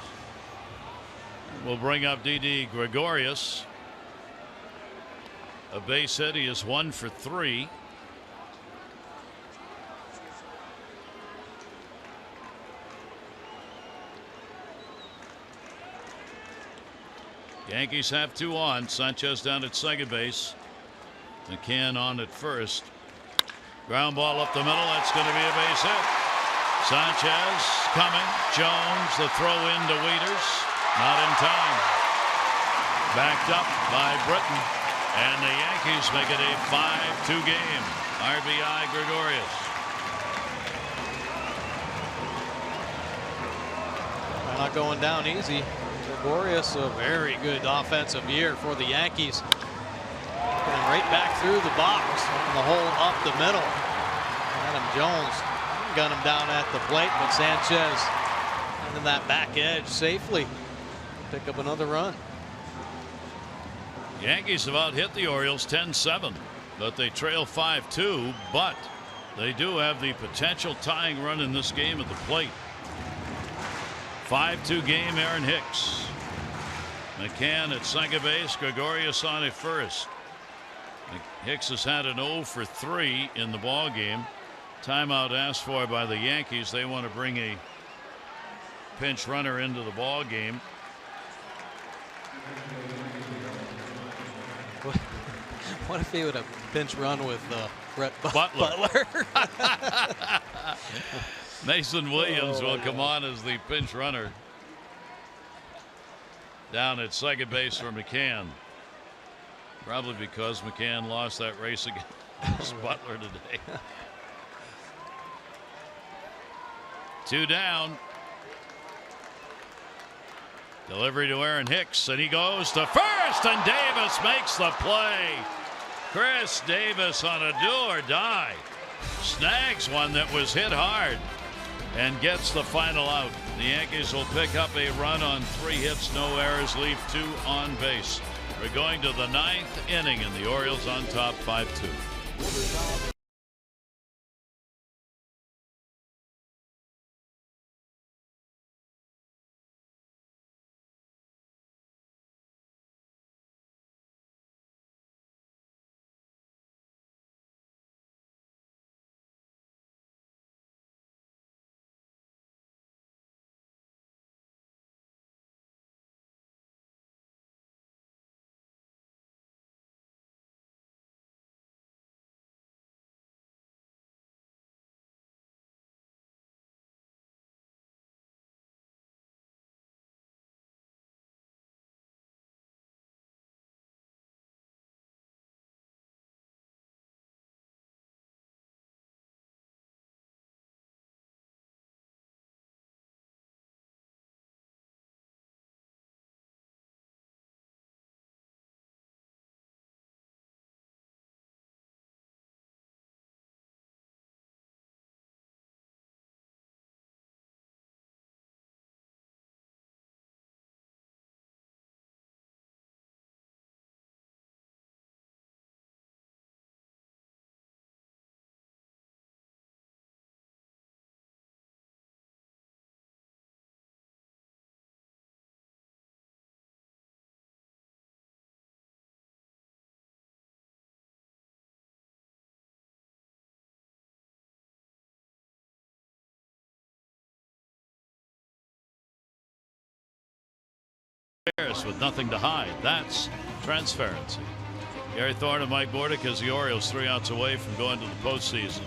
We'll bring up Didi Gregorius. A base hit. He is 1 for 3. Yankees have 2 on. Sanchez down at second base. McCann on at first. Ground ball up the middle. That's going to be a base hit. Sanchez coming. Jones, the throw into Wieters. Not in time. Backed up by Britton. And the Yankees make it a 5-2 game. RBI Gregorius. They're not going down easy. Gregorius, a very good offensive year for the Yankees. Getting right back through the box, the hole up the middle. Adam Jones gun him down at the plate, but Sanchez into that back edge safely. Pick up another run. Yankees have out hit the Orioles 10-7, but they trail 5-2, but they do have the potential tying run in this game at the plate. 5-2 game. Aaron Hicks. McCann at second base. Gregorius on at first. Hicks has had an 0 for 3 in the ball game. Timeout asked for by the Yankees. They want to bring a pinch runner into the ball game. What if he would have pinch run with Brett Butler? Mason Williams will come on as the pinch runner down at second base for McCann. Probably because McCann lost that race against Butler today. 2 down. Delivery to Aaron Hicks, and he goes to first, and Davis makes the play. Chris Davis on a do or die. Snags one that was hit hard and gets the final out. The Yankees will pick up a run on 3 hits, no errors, leave 2 on base. We're going to the 9th inning, and the Orioles on top 5-2. With nothing to hide. That's transparency. Gary Thorne and Mike Bordick as the Orioles 3 outs away from going to the postseason.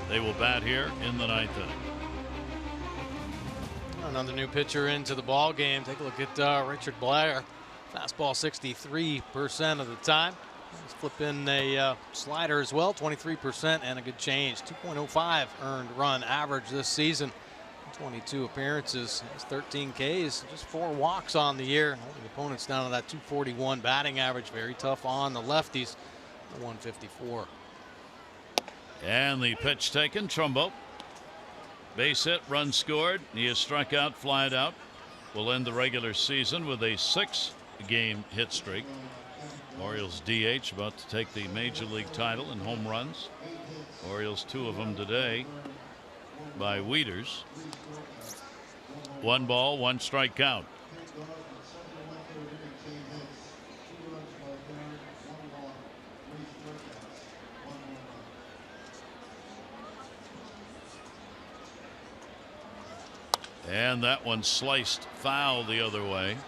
They will bat here in the 9th inning. Another new pitcher into the ball game. Take a look at Richard Blair. Fastball 63% of the time. Let's flip in a slider as well, 23%, and a good change. 2.05 earned run average this season. 22 appearances, 13 Ks, just 4 walks on the year. Holding opponents down to that 241 batting average. Very tough on the lefties. 154. And the pitch taken. Trumbo. Base hit, run scored. He is struck out, flied out. Will end the regular season with a 6-game hit streak. Orioles DH about to take the major league title in home runs. Orioles 2 of them today by Wieters. 1 ball, 1 strike count. And that one sliced foul the other way.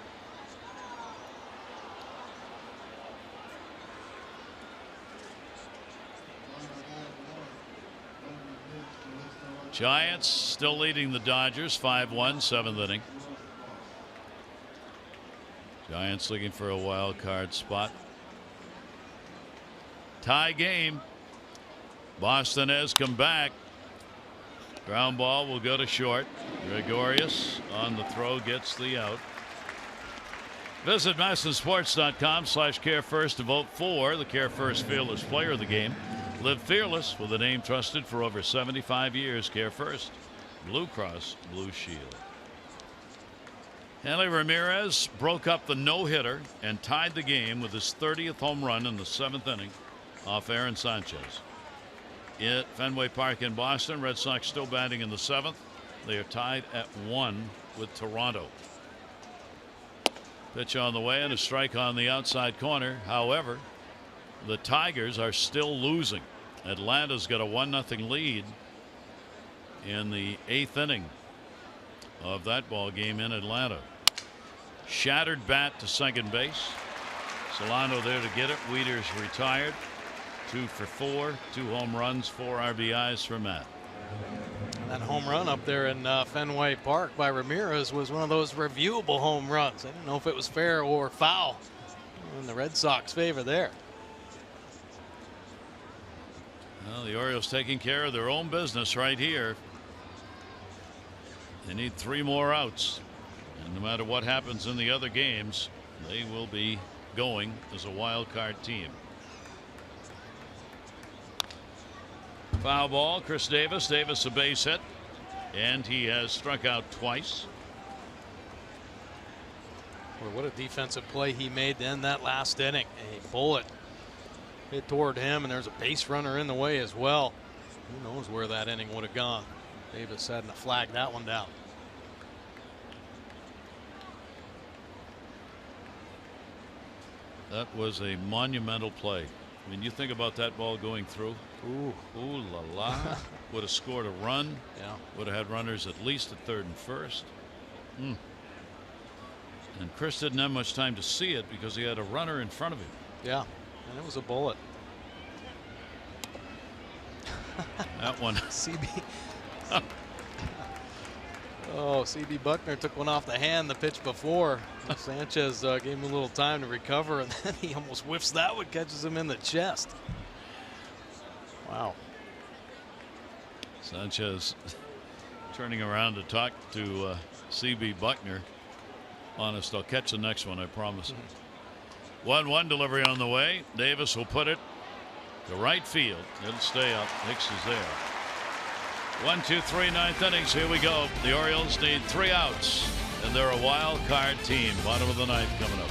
Giants still leading the Dodgers 5-1, 7th inning. Giants looking for a wild card spot. Tie game. Boston has come back. Ground ball will go to short. Gregorius on the throw gets the out. Visit MASNsports.com/CareFirst to vote for the CareFirst Fearless Player of the Game. Live fearless with a name trusted for over 75 years. CareFirst, Blue Cross Blue Shield. Hanley Ramirez broke up the no-hitter and tied the game with his 30th home run in the 7th inning off Aaron Sanchez. At Fenway Park in Boston, Red Sox still batting in the 7th. They are tied at 1 with Toronto. Pitch on the way and a strike on the outside corner. However, the Tigers are still losing. Atlanta's got a 1-0 lead in the 8th inning of that ball game in Atlanta. Shattered bat to second base. Solano there to get it. Wieters retired. 2 for 4, 2 home runs, 4 RBIs for Matt. That home run up there in Fenway Park by Ramirez was one of those reviewable home runs. I didn't know if it was fair or foul in the Red Sox favor there. Well, the Orioles taking care of their own business right here. They need 3 more outs, and no matter what happens in the other games, they will be going as a wild card team. Foul ball. Chris Davis. Davis a base hit, and he has struck out twice. Boy, what a defensive play he made to end that last inning. A bullet hit toward him, and there's a base runner in the way as well. Who knows where that inning would have gone. Davis had to flag that one down. That was a monumental play. I mean, you think about that ball going through. Ooh. Ooh la la. Would have scored a run. Yeah. Would have had runners at least at third and first. And Chris didn't have much time to see it because he had a runner in front of him. Yeah. And it was a bullet. That one. CB. Oh, CB Buckner took one off the hand the pitch before. Sanchez gave him a little time to recover, and then he almost whiffs that one, catches him in the chest. Wow. Sanchez turning around to talk to CB Buckner. Honest, I'll catch the next one, I promise. 1-1 delivery on the way. Davis will put it to right field. It'll stay up. Hicks is there. 1, 2, 3, 9th innings. Here we go. The Orioles need 3 outs, and they're a wild card team. Bottom of the 9th coming up.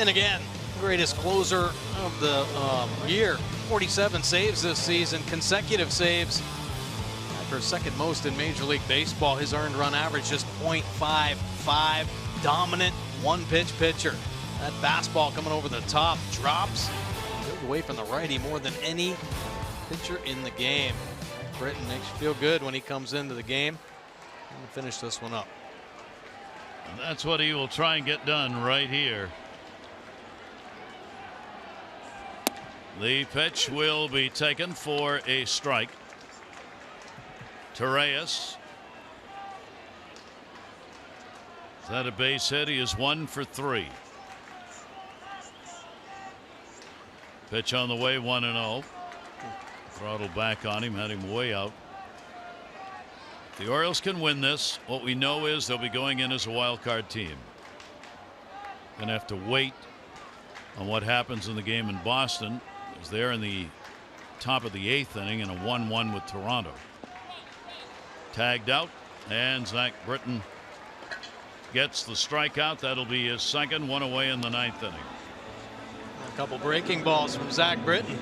And again, greatest closer of the year. 47 saves this season, consecutive saves. For second most in Major League Baseball. His earned run average just .55. Dominant one-pitch pitcher. That fastball coming over the top drops. Goes away from the righty more than any pitcher in the game. Britton makes you feel good when he comes into the game. And finish this one up. And that's what he will try and get done right here. The pitch will be taken for a strike. Torreyes. Is that a base hit? He is 1 for 3. Pitch on the way, 1-0. Throttle back on him, had him way out. The Orioles can win this. What we know is they'll be going in as a wild card team. Gonna have to wait on what happens in the game in Boston, as they're in the top of the 8th inning in a 1-1 with Toronto. Tagged out, and Zach Britton gets the strikeout. That'll be his second, one away in the 9th inning. A couple breaking balls from Zach Britton.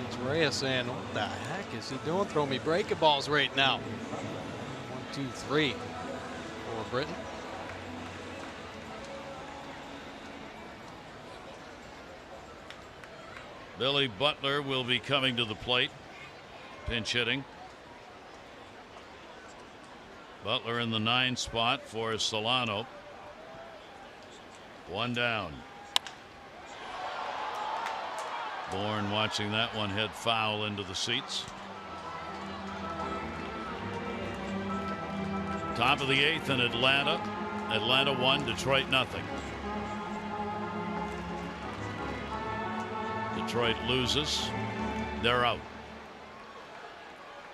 It's Reyes saying, what the heck is he doing? Throw me breaking balls right now. 1, 2, 3 for Britton. Billy Butler will be coming to the plate, pinch hitting. Butler in the 9 spot for Solano. 1 down. Bourne watching that one head foul into the seats. Top of the 8th in Atlanta. Atlanta 1, Detroit nothing. Detroit loses. They're out.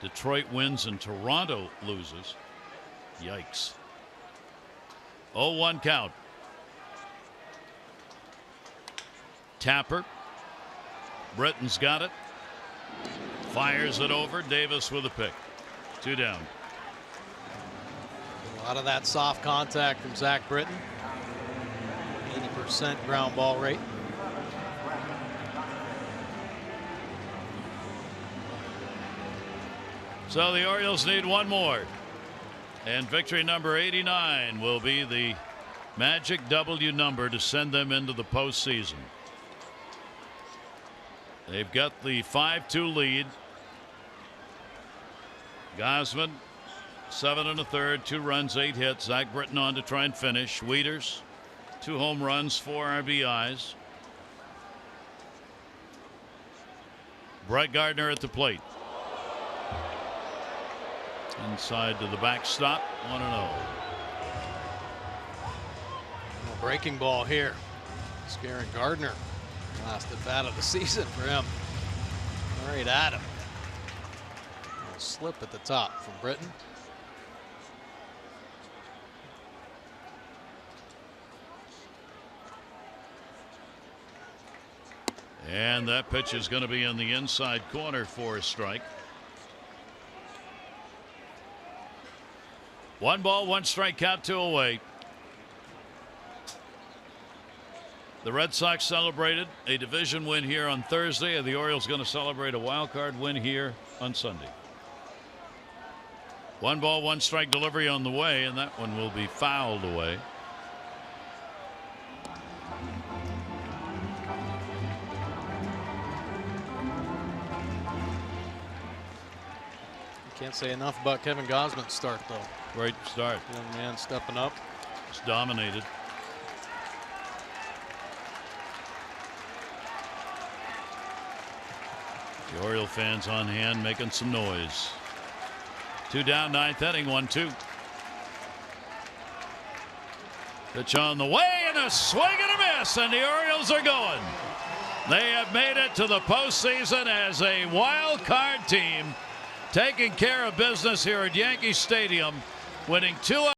Detroit wins and Toronto loses. Yikes. 0-1 count. Tapper. Britton's got it. Fires it over. Davis with a pick. 2 down. A lot of that soft contact from Zach Britton. 80% ground ball rate. So the Orioles need one more. And victory number 89 will be the magic W number to send them into the postseason. They've got the 5-2 lead. Gausman, 7 1/3, 2 runs, 8 hits. Zach Britton on to try and finish. Wieters, 2 home runs, 4 RBIs. Brett Gardner at the plate. Inside to the backstop, 1-0. Breaking ball here. Scaring Gardner. Last at bat of the season for him. Right at him. A slip at the top from Britton. And that pitch is going to be in the inside corner for a strike. 1 ball, 1 strike count, 2 away. The Red Sox celebrated a division win here on Thursday, and the Orioles going to celebrate a wild card win here on Sunday. 1 ball, 1 strike delivery on the way, and that one will be fouled away. Can't say enough about Kevin Gausman's start, though. Great start. Young man stepping up. It's dominated. The Oriole fans on hand making some noise. 2 down, 9th inning, 1-2. Pitch on the way and a swing and a miss, and the Orioles are going. They have made it to the postseason as a wild card team, taking care of business here at Yankee Stadium, winning 2